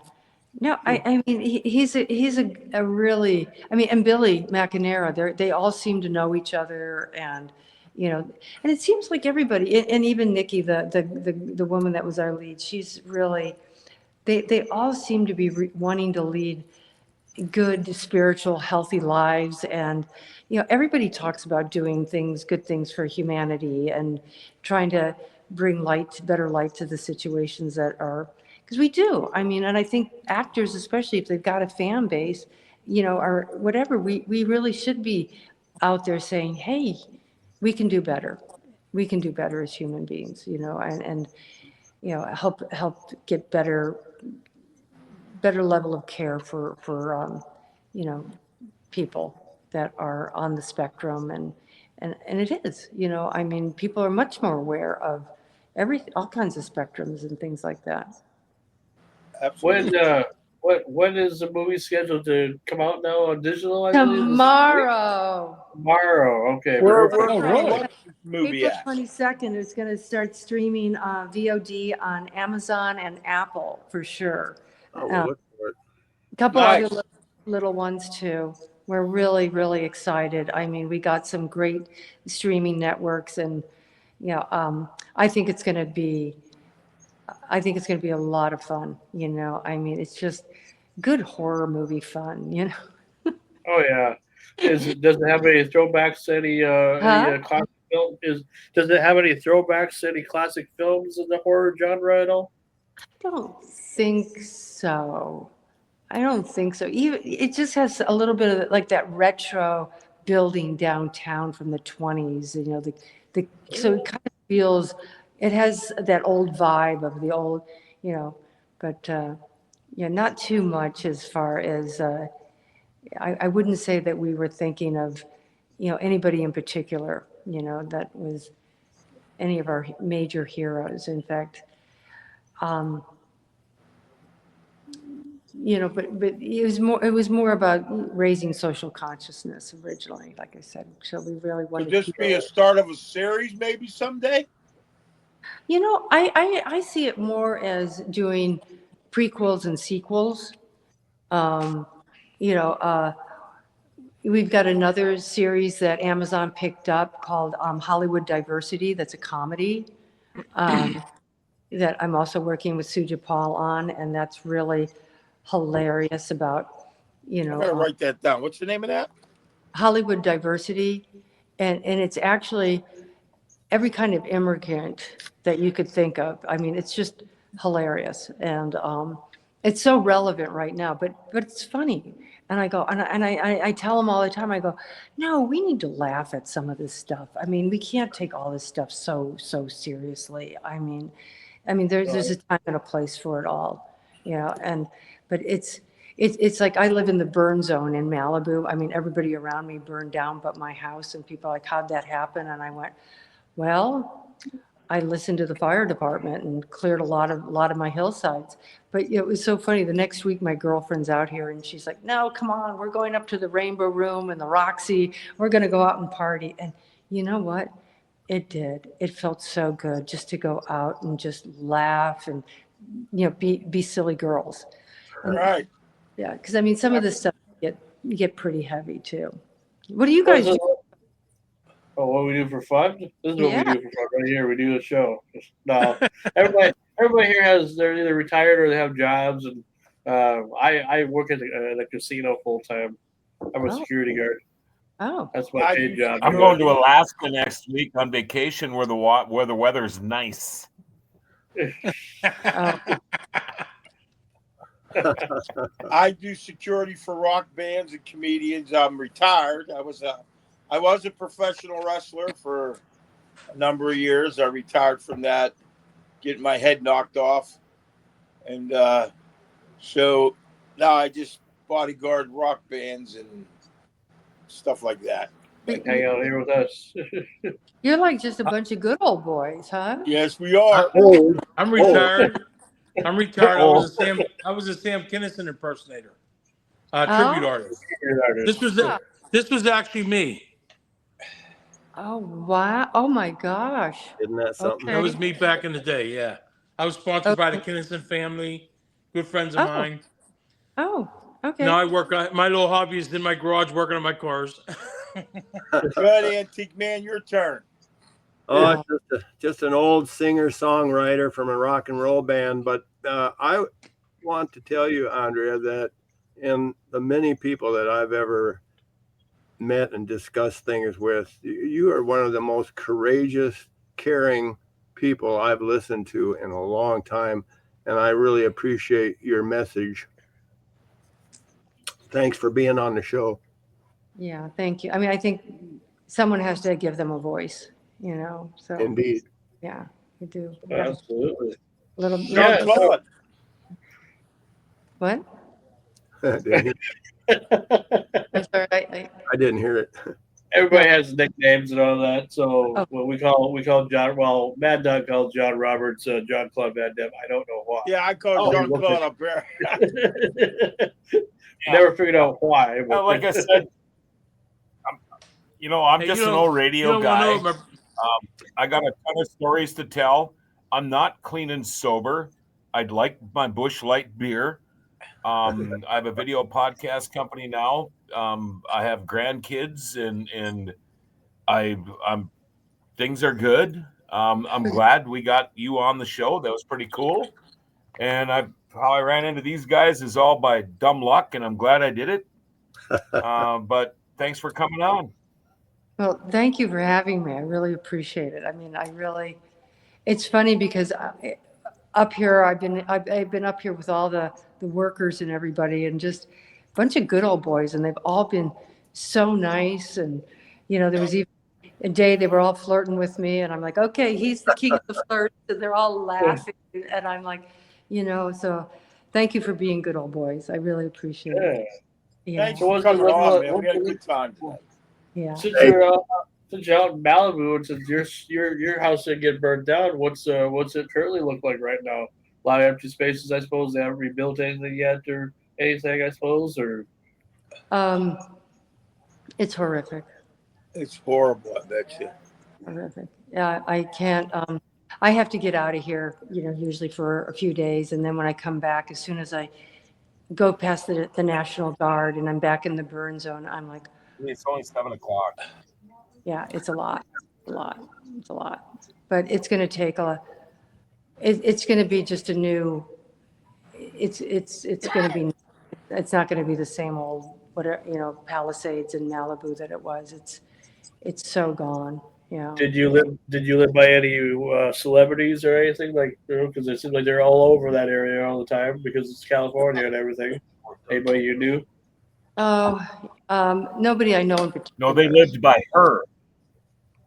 [SPEAKER 6] No, I mean he's a really. I mean, and Billy McInerney, they all seem to know each other, and and it seems like everybody, and even Nikki, the woman that was our lead, she's really. They all seem to be wanting to lead good, spiritual, healthy lives. And, everybody talks about doing good things for humanity and trying to bring better light to the situations that are, because we do. I mean, and I think actors, especially if they've got a fan base, or whatever, we really should be out there saying, hey, we can do better. We can do better as human beings, and help get better level of care for people that are on the spectrum, and it is, I mean, people are much more aware of all kinds of spectrums and things like that.
[SPEAKER 5] Absolutely.
[SPEAKER 4] When is the movie scheduled to come out now on digital? I
[SPEAKER 6] Tomorrow.
[SPEAKER 4] Tomorrow, okay.
[SPEAKER 5] Where
[SPEAKER 4] Perfect.
[SPEAKER 5] movie
[SPEAKER 6] April
[SPEAKER 5] at?
[SPEAKER 6] 22nd is going to start streaming VOD on Amazon and Apple for sure.
[SPEAKER 7] We'll look for it.
[SPEAKER 6] A couple
[SPEAKER 5] Nice.
[SPEAKER 6] other little ones too. We're really, really excited. I mean, we got some great streaming networks, and I think it's going to be a lot of fun. I mean, it's just good horror movie fun.
[SPEAKER 4] Oh yeah. Does it have any throwbacks to any classic film? Does it have any throwbacks to any classic films in the horror genre at all?
[SPEAKER 6] I don't think so. Even it just has a little bit of like that retro building downtown from the 20s. So it kind of feels, it has that old vibe of the old, but not too much as far as I wouldn't say that we were thinking of, anybody in particular, that was any of our major heroes. In fact, but it was more about raising social consciousness originally, like I said. So we really wanted
[SPEAKER 5] Could this be a start of a series maybe someday?
[SPEAKER 6] I see it more as doing prequels and sequels. We've got another series that Amazon picked up called Hollywood Diversity. That's a comedy that I'm also working with Suja Paul on, and that's really hilarious about,
[SPEAKER 5] I gotta write that down. What's the name of that?
[SPEAKER 6] Hollywood Diversity. And it's actually every kind of immigrant that you could think of. I mean, it's just hilarious. And it's so relevant right now, but it's funny. And I go, and I tell them all the time, I go, no, we need to laugh at some of this stuff. I mean, we can't take all this stuff so seriously. I mean, there's a time and a place for it all, you know, but it's like I live in the burn zone in Malibu. I mean, everybody around me burned down but my house, and people are like, how'd that happen? And I went, well, I listened to the fire department and cleared a lot of my hillsides. But it was so funny. The next week, my girlfriend's out here and she's like, no, come on, we're going up to the Rainbow Room and the Roxy. We're going to go out and party. And you know what? It did. It felt so good just to go out and just laugh and, you know, be silly girls. And,
[SPEAKER 5] Right.
[SPEAKER 6] yeah, because I mean, some of this stuff get pretty heavy too. What do you guys do?
[SPEAKER 4] Oh, what we do for fun? This is what we do for fun right here. We do a show. No, everybody here they're either retired or they have jobs, and I work at the casino full time. I'm a security guard.
[SPEAKER 6] Oh,
[SPEAKER 4] that's my paid job.
[SPEAKER 8] I'm going to Alaska next week on vacation where the weather's nice.
[SPEAKER 5] I do security for rock bands and comedians. I'm retired. I was a professional wrestler for a number of years. I retired from that, getting my head knocked off. And so now I just bodyguard rock bands and stuff like that.
[SPEAKER 4] Hang out here with us.
[SPEAKER 6] You're like just a bunch of good old boys, huh?
[SPEAKER 5] Yes, we are.
[SPEAKER 9] I'm retired. I'm retired. I was a Sam Kinison impersonator, tribute artist. This was actually me.
[SPEAKER 6] Oh wow! Oh my gosh!
[SPEAKER 7] Isn't that something?
[SPEAKER 9] That was me back in the day. Yeah, I was sponsored by the Kinison family, good friends of mine.
[SPEAKER 6] Oh, okay.
[SPEAKER 9] Now I work on my little hobby is in my garage working on my cars.
[SPEAKER 5] Good, Antique Man, your turn.
[SPEAKER 7] Oh, just an old singer-songwriter from a rock and roll band. But I want to tell you, Andrea, that in the many people that I've ever met and discussed things with, you are one of the most courageous, caring people I've listened to in a long time. And I really appreciate your message. Thanks for being on the show.
[SPEAKER 6] Yeah, thank you. I mean, I think someone has to give them a voice, you know. So
[SPEAKER 7] indeed.
[SPEAKER 6] Yeah, you do.
[SPEAKER 4] Absolutely.
[SPEAKER 6] Little What?
[SPEAKER 7] I'm
[SPEAKER 6] sorry,
[SPEAKER 7] I didn't hear it.
[SPEAKER 4] Everybody has nicknames and all that. So what we call John. Well, Mad Dog calls John Roberts John Claude Van Damme. I don't know why.
[SPEAKER 5] Yeah, I call John Claude up there.
[SPEAKER 4] Never figured out why.
[SPEAKER 8] Like I said, I'm just an old radio guy. I got a ton of stories to tell. I'm not clean and sober. I'd like my Busch Light beer. I have a video podcast company now. I have grandkids, and I'm things are good. I'm glad we got you on the show. That was pretty cool. And how I ran into these guys is all by dumb luck, and I'm glad I did it. But thanks for coming on.
[SPEAKER 6] Well, thank you for having me. I really appreciate it. I mean, it's funny because up here, I've been up here with all the workers and everybody, and just a bunch of good old boys, and they've all been so nice. And, you know, there was even a day they were all flirting with me, and I'm like, okay, he's the king of the flirt. And they're all laughing. And I'm like, you know, so thank you for being good old boys. I really appreciate it. Yeah.
[SPEAKER 5] Thanks for coming on, man. We had a good time today.
[SPEAKER 6] Yeah.
[SPEAKER 4] Since you're out in Malibu, and since your house didn't get burnt down, what's it currently look like right now? A lot of empty spaces, I suppose. They haven't rebuilt anything yet, or anything, I suppose, or.
[SPEAKER 6] It's horrific.
[SPEAKER 5] It's horrible, I bet you.
[SPEAKER 6] Horrific. Yeah, I can't. I have to get out of here, you know, usually for a few days, and then when I come back, as soon as I go past the National Guard and I'm back in the burn zone, I'm like,
[SPEAKER 8] it's only 7:00.
[SPEAKER 6] Yeah, it's a lot. It's a lot. But it's going to take it's going to be just a new. It's going to be. It's not going to be the same old Palisades in Malibu that it was. It's so gone. Yeah.
[SPEAKER 4] Did you live by any celebrities or anything, like, because it seems like they're all over that area all the time because it's California and everything. Anybody you knew?
[SPEAKER 6] Oh, nobody I know in particular.
[SPEAKER 8] No, they lived by her.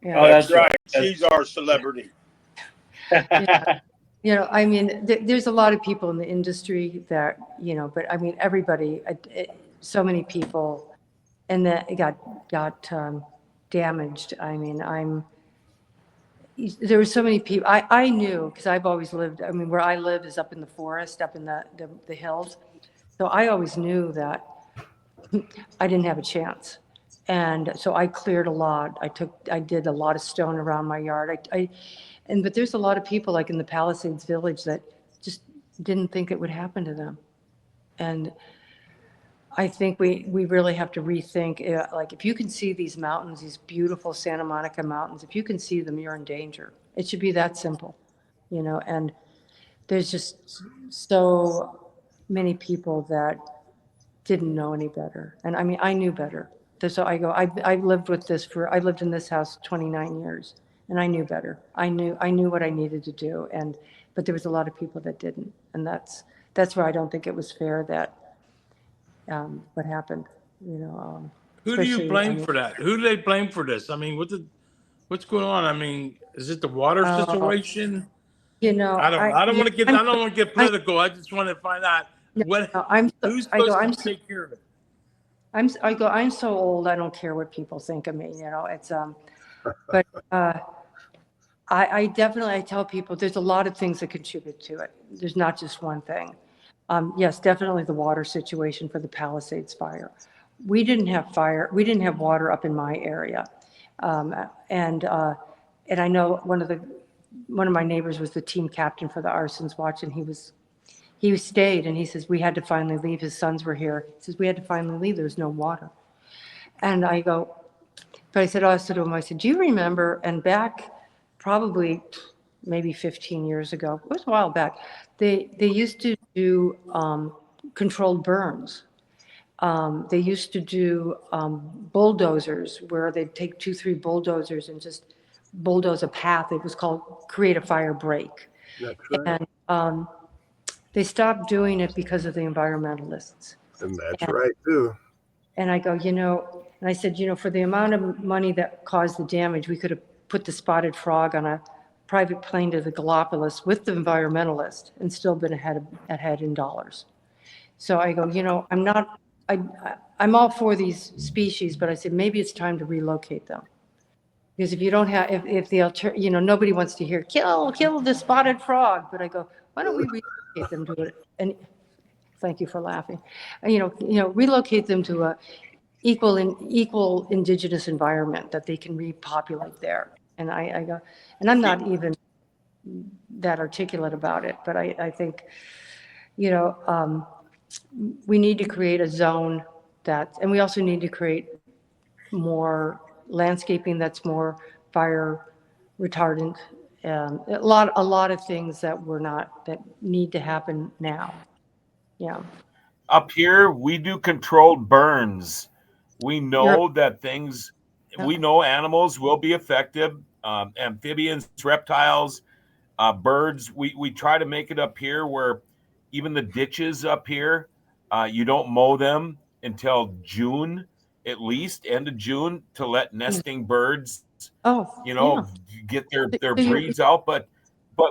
[SPEAKER 6] Yeah.
[SPEAKER 4] Oh,
[SPEAKER 5] That's
[SPEAKER 4] that's
[SPEAKER 5] right. She's our celebrity.
[SPEAKER 6] Yeah. You know, I mean, there's a lot of people in the industry that, you know, but I mean, everybody, so many people, and that got damaged. I mean, there were so many people. I knew, because I've always lived. I mean, where I live is up in the forest, up in the hills. So I always knew that I didn't have a chance. And so I cleared a lot. I did a lot of stone around my yard. But there's a lot of people like in the Palisades Village that just didn't think it would happen to them. And I think we really have to rethink, like if you can see these mountains, these beautiful Santa Monica mountains, if you can see them, you're in danger. It should be that simple, you know, and there's just so many people that didn't know any better. And I mean, I knew better. So I lived in this house 29 years and I knew better. I knew what I needed to do. But there was a lot of people that didn't. And that's where I don't think it was fair that, what happened, you know,
[SPEAKER 9] Who do you
[SPEAKER 6] especially,
[SPEAKER 9] blame for that? Who do they blame for this? I mean, what's going on? I mean, is it the water situation?
[SPEAKER 6] you know,
[SPEAKER 9] I don't want to get political. I just want to find out who's supposed to take care of it.
[SPEAKER 6] I'm so old, I don't care what people think of me, you know, but I definitely, I tell people there's a lot of things that contribute to it. There's not just one thing. Yes, definitely the water situation for the Palisades fire. We didn't have water up in my area. And I know one of my neighbors was the team captain for the Arsons Watch, and he stayed, and he says, we had to finally leave. His sons were here. He says, we had to finally leave. There was no water. And I said to him, I said, do you remember, and back probably maybe 15 years ago, it was a while back, they used to do controlled burns. They used to do bulldozers where they'd take 2-3 bulldozers and just bulldoze a path. It was called create a fire break.
[SPEAKER 7] That's right.
[SPEAKER 6] And they stopped doing it because of the environmentalists.
[SPEAKER 7] And that's right, too.
[SPEAKER 6] And I go, you know, and I said, you know, for the amount of money that caused the damage, we could have put the spotted frog on a private plane to the Galapagos with the environmentalist and still been ahead in dollars. So I go, you know, I'm all for these species, but I said, maybe it's time to relocate them. Because if you don't have, if the you know, nobody wants to hear, kill the spotted frog. But I go, why don't we relocate them to it? And thank you for laughing. You know, relocate them to a equal indigenous environment that they can repopulate there. And I go, and I'm not even that articulate about it, but I think, you know, we need to create a zone and we also need to create more landscaping that's more fire retardant. A lot of things that need to happen now. Yeah.
[SPEAKER 8] Up here, we do controlled burns. We know that we know animals will be affected, amphibians, reptiles, birds. We try to make it up here where even the ditches up here, you don't mow them until June, at least end of June, to let nesting birds, get their breeds out. But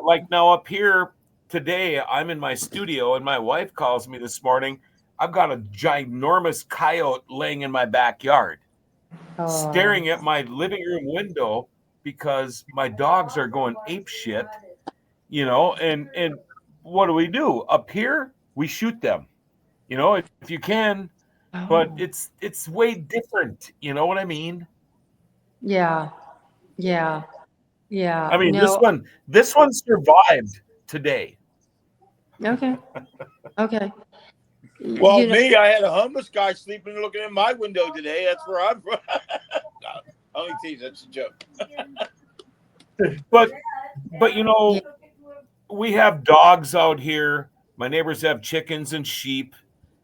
[SPEAKER 8] like now up here today, I'm in my studio and my wife calls me this morning. I've got a ginormous coyote laying in my backyard, staring at my living room window because my dogs are going ape shit, you know, and what do? Up here, we shoot them, you know, if you can, but it's way different. You know what I mean?
[SPEAKER 6] Yeah.
[SPEAKER 8] I mean, this one survived today.
[SPEAKER 6] Okay.
[SPEAKER 5] Well, I had a homeless guy sleeping looking in my window today. That's where I'm from. No, only tease, that's a joke.
[SPEAKER 8] But you know, we have dogs out here. My neighbors have chickens and sheep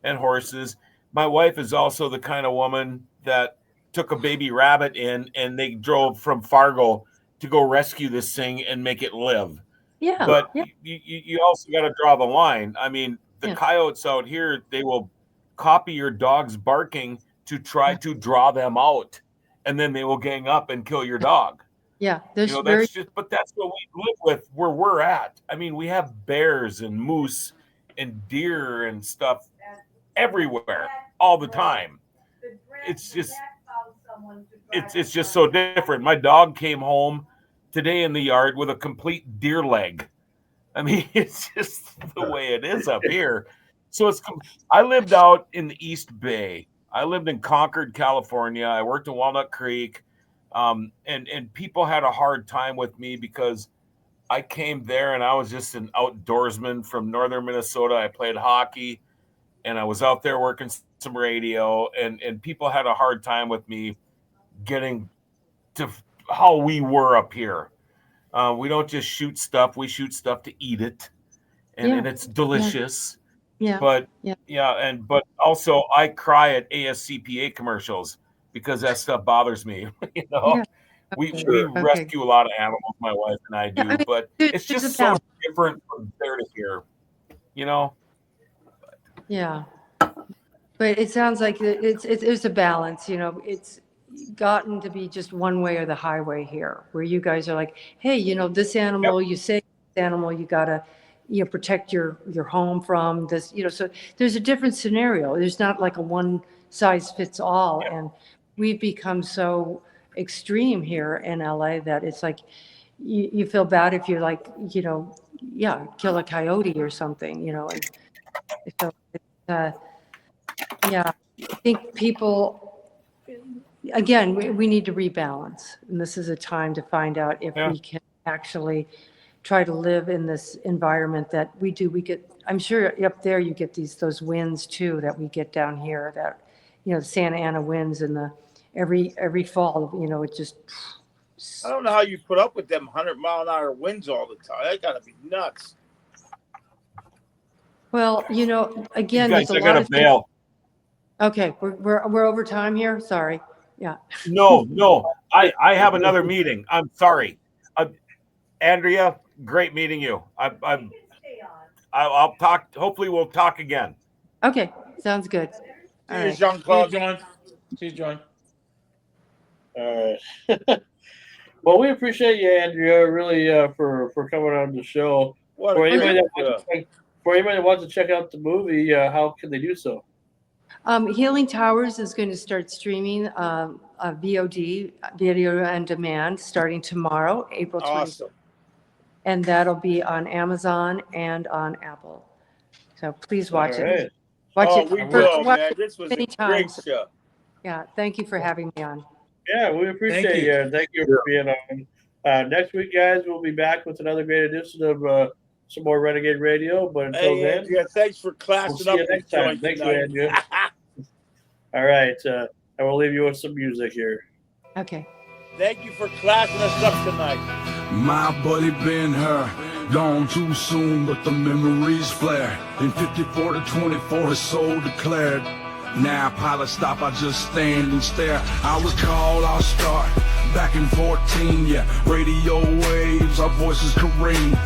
[SPEAKER 8] and horses. My wife is also the kind of woman that took a baby rabbit in and they drove from Fargo to go rescue this thing and make it live.
[SPEAKER 6] Yeah.
[SPEAKER 8] But you also got to draw the line. I mean, the coyotes out here, they will copy your dog's barking to try to draw them out, and then they will gang up and kill your dog.
[SPEAKER 6] Yeah,
[SPEAKER 8] but that's what we live with where we're at. I mean, we have bears and moose and deer and stuff everywhere all the time. It's just so different. My dog came home today in the yard with a complete deer leg. I mean, it's just the way it is up here. So I lived out in the East Bay. I lived in Concord, California. I worked in Walnut Creek. And people had a hard time with me because I came there and I was just an outdoorsman from northern Minnesota. I played hockey and I was out there working some radio, and people had a hard time with me getting to how we were up here. We don't just shoot stuff. We shoot stuff to eat it. And it's delicious.
[SPEAKER 6] Yeah.
[SPEAKER 8] But but also I cry at ASCPA commercials because that stuff bothers me. We rescue a lot of animals, my wife and I do, but it's just so different from there to here,
[SPEAKER 6] Yeah, but it sounds like it's a balance. It's gotten to be just one way or the highway here, where you guys are like, hey, this animal, you say this animal, you gotta protect your home from this. So there's a different scenario. There's not like a one size fits all, and we've become so extreme here in LA that it's like you feel bad if you're like, kill a coyote or something, and so I think people, again, we need to rebalance, and this is a time to find out if we can actually try to live in this environment that we do. We get, I'm sure up there you get those winds too that we get down here, that the Santa Ana winds and every fall, it just.
[SPEAKER 5] I don't know how you put up with them 100-mile-an-hour winds all the time. That gotta be nuts.
[SPEAKER 6] Well, again,
[SPEAKER 8] you guys,
[SPEAKER 6] there's a
[SPEAKER 8] I gotta
[SPEAKER 6] lot of
[SPEAKER 8] bail.
[SPEAKER 6] Okay, we're over time here. Sorry. Yeah.
[SPEAKER 8] No, I have another meeting. I'm sorry, Andrea. Great meeting you. I'll talk. Hopefully, we'll talk again.
[SPEAKER 6] Okay, sounds good.
[SPEAKER 5] See you, Jean-Claude.
[SPEAKER 9] See you, John.
[SPEAKER 4] All right. Well, we appreciate you, Andrea, really, for coming on the show. For anybody that wants to check out the movie, how can they do so?
[SPEAKER 6] Healing Towers is going to start streaming a VOD, video on demand, starting tomorrow, April 20th.
[SPEAKER 5] Awesome.
[SPEAKER 6] And that'll be on Amazon and on Apple. So please watch it. Watch it.
[SPEAKER 5] We will, man. This was a great show.
[SPEAKER 6] Yeah, thank you for having me on.
[SPEAKER 4] Yeah, we appreciate you. Thank you for being on. Next week, guys, we'll be back with another great edition of some more Renegade Radio. But until then,
[SPEAKER 5] Andrea, thanks for classing up
[SPEAKER 4] next time. Thank you, Andrea. All right, I will leave you with some music here.
[SPEAKER 6] Okay.
[SPEAKER 5] Thank you for classing us up tonight.
[SPEAKER 2] My buddy been her, gone too soon, but the memories flare. In 54 to 24, his soul declared. Now pilot stop, I just stand and stare. I was called, I'll start back in 14, yeah. Radio waves, our voices careen.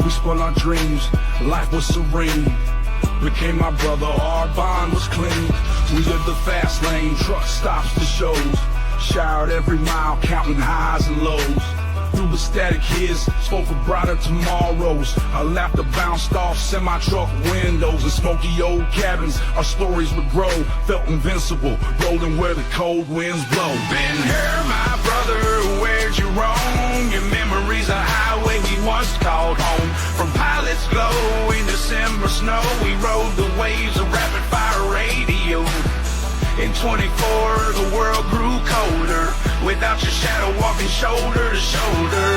[SPEAKER 2] We spun our dreams, life was serene. Became my brother, our bond was clean. We lived the fast lane, truck stops to shows. Showered every mile, counting highs and lows. Through the static hits, spoke of brighter tomorrows. Our laughter bounced off semi-truck windows and smoky old cabins. Our stories would grow, felt invincible, rolling where the cold winds blow. Been here, my brother, where'd you roam? Your memories a highway we once called home. From pilots glow in December snow, we rode the waves of rapid fire radio. In 24, the world grew colder, without your shadow walking shoulder to shoulder.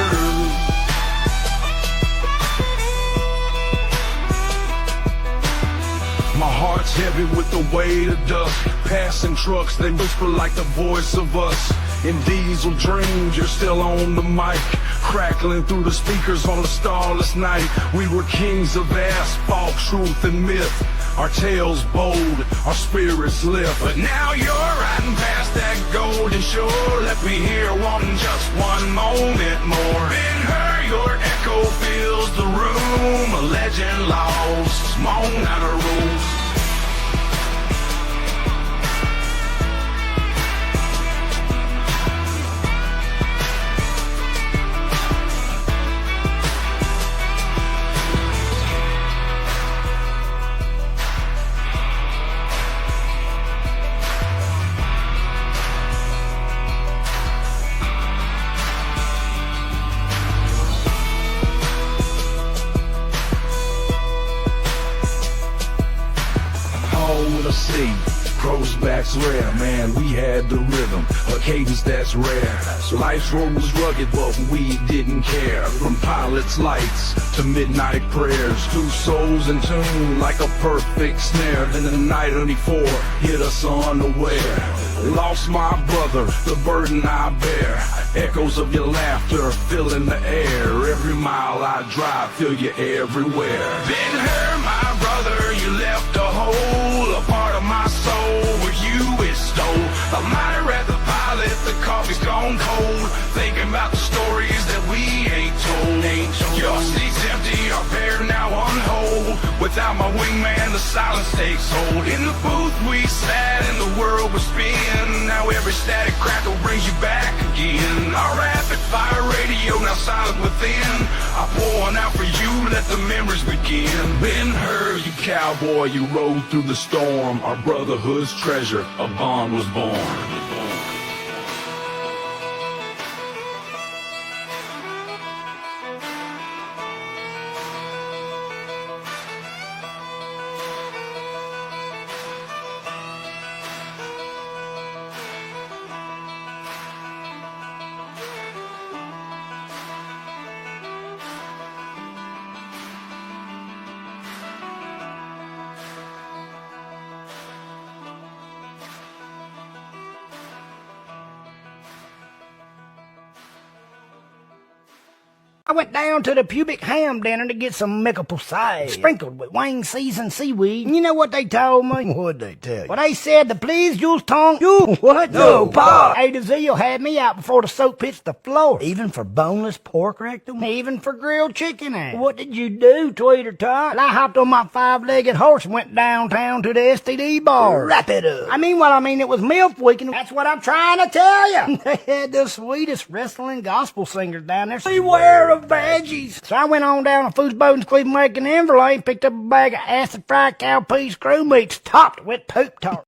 [SPEAKER 2] My heart's heavy with the weight of dust. Passing trucks, they whisper like the voice of us. In diesel dreams, you're still on the mic, crackling through the speakers on a starless night. We were kings of asphalt, truth and myth. Our tales bold, our spirits lift. But now you're riding past that golden shore. Let me hear just one moment more. Been her, your echo fills the room. A legend lost, moan out of rules. was backs rare, man, we had the rhythm, a cadence that's rare. Life's road was rugged, but we didn't care. From pilot's lights to midnight prayers, two souls in tune like a perfect snare. Then the night of '94 hit us unaware. Lost my brother, the burden I bear. Echoes of your laughter filling the air. Every mile I drive, feel you everywhere. Been hurt, my brother, you left a hole. A part of my soul with you it stole. A mighty at the pilot, the coffee's gone cold. Thinking about the stories that we ain't told. Your seat's empty, our pair now on hold. Without my wingman, the silence takes hold. In the booth we sat and the world was spinning. Now every static crackle brings you back again. Our rapid fire radio now silent within. I pour one out for you, let the memories begin. Ben-Hur, you cowboy, you rode through the storm. Our brotherhood's treasure, a bond was born.
[SPEAKER 3] I went down to the pubic ham dinner to get some maple cider, sprinkled with wing seasoned seaweed. And you know what they told me? What'd they tell you? Well, they said to please Jules tongue. You what? No, Pa. A to Z will have me out before the soap hits the floor. Even for boneless pork rectum. Even for grilled chicken ass. What did you do, Tweeter Tot? Well, I hopped on my 5-legged horse and went downtown to the STD bar. Wrap it up. I mean, it was MILF weekend. That's what I'm trying to tell you. They had the sweetest wrestling gospel singers down there. Beware of veggies. So I went on down to Foosboden's Cleveland Lake and Everlane, picked up a bag of acid fried cow peas crew meats topped with poop tart.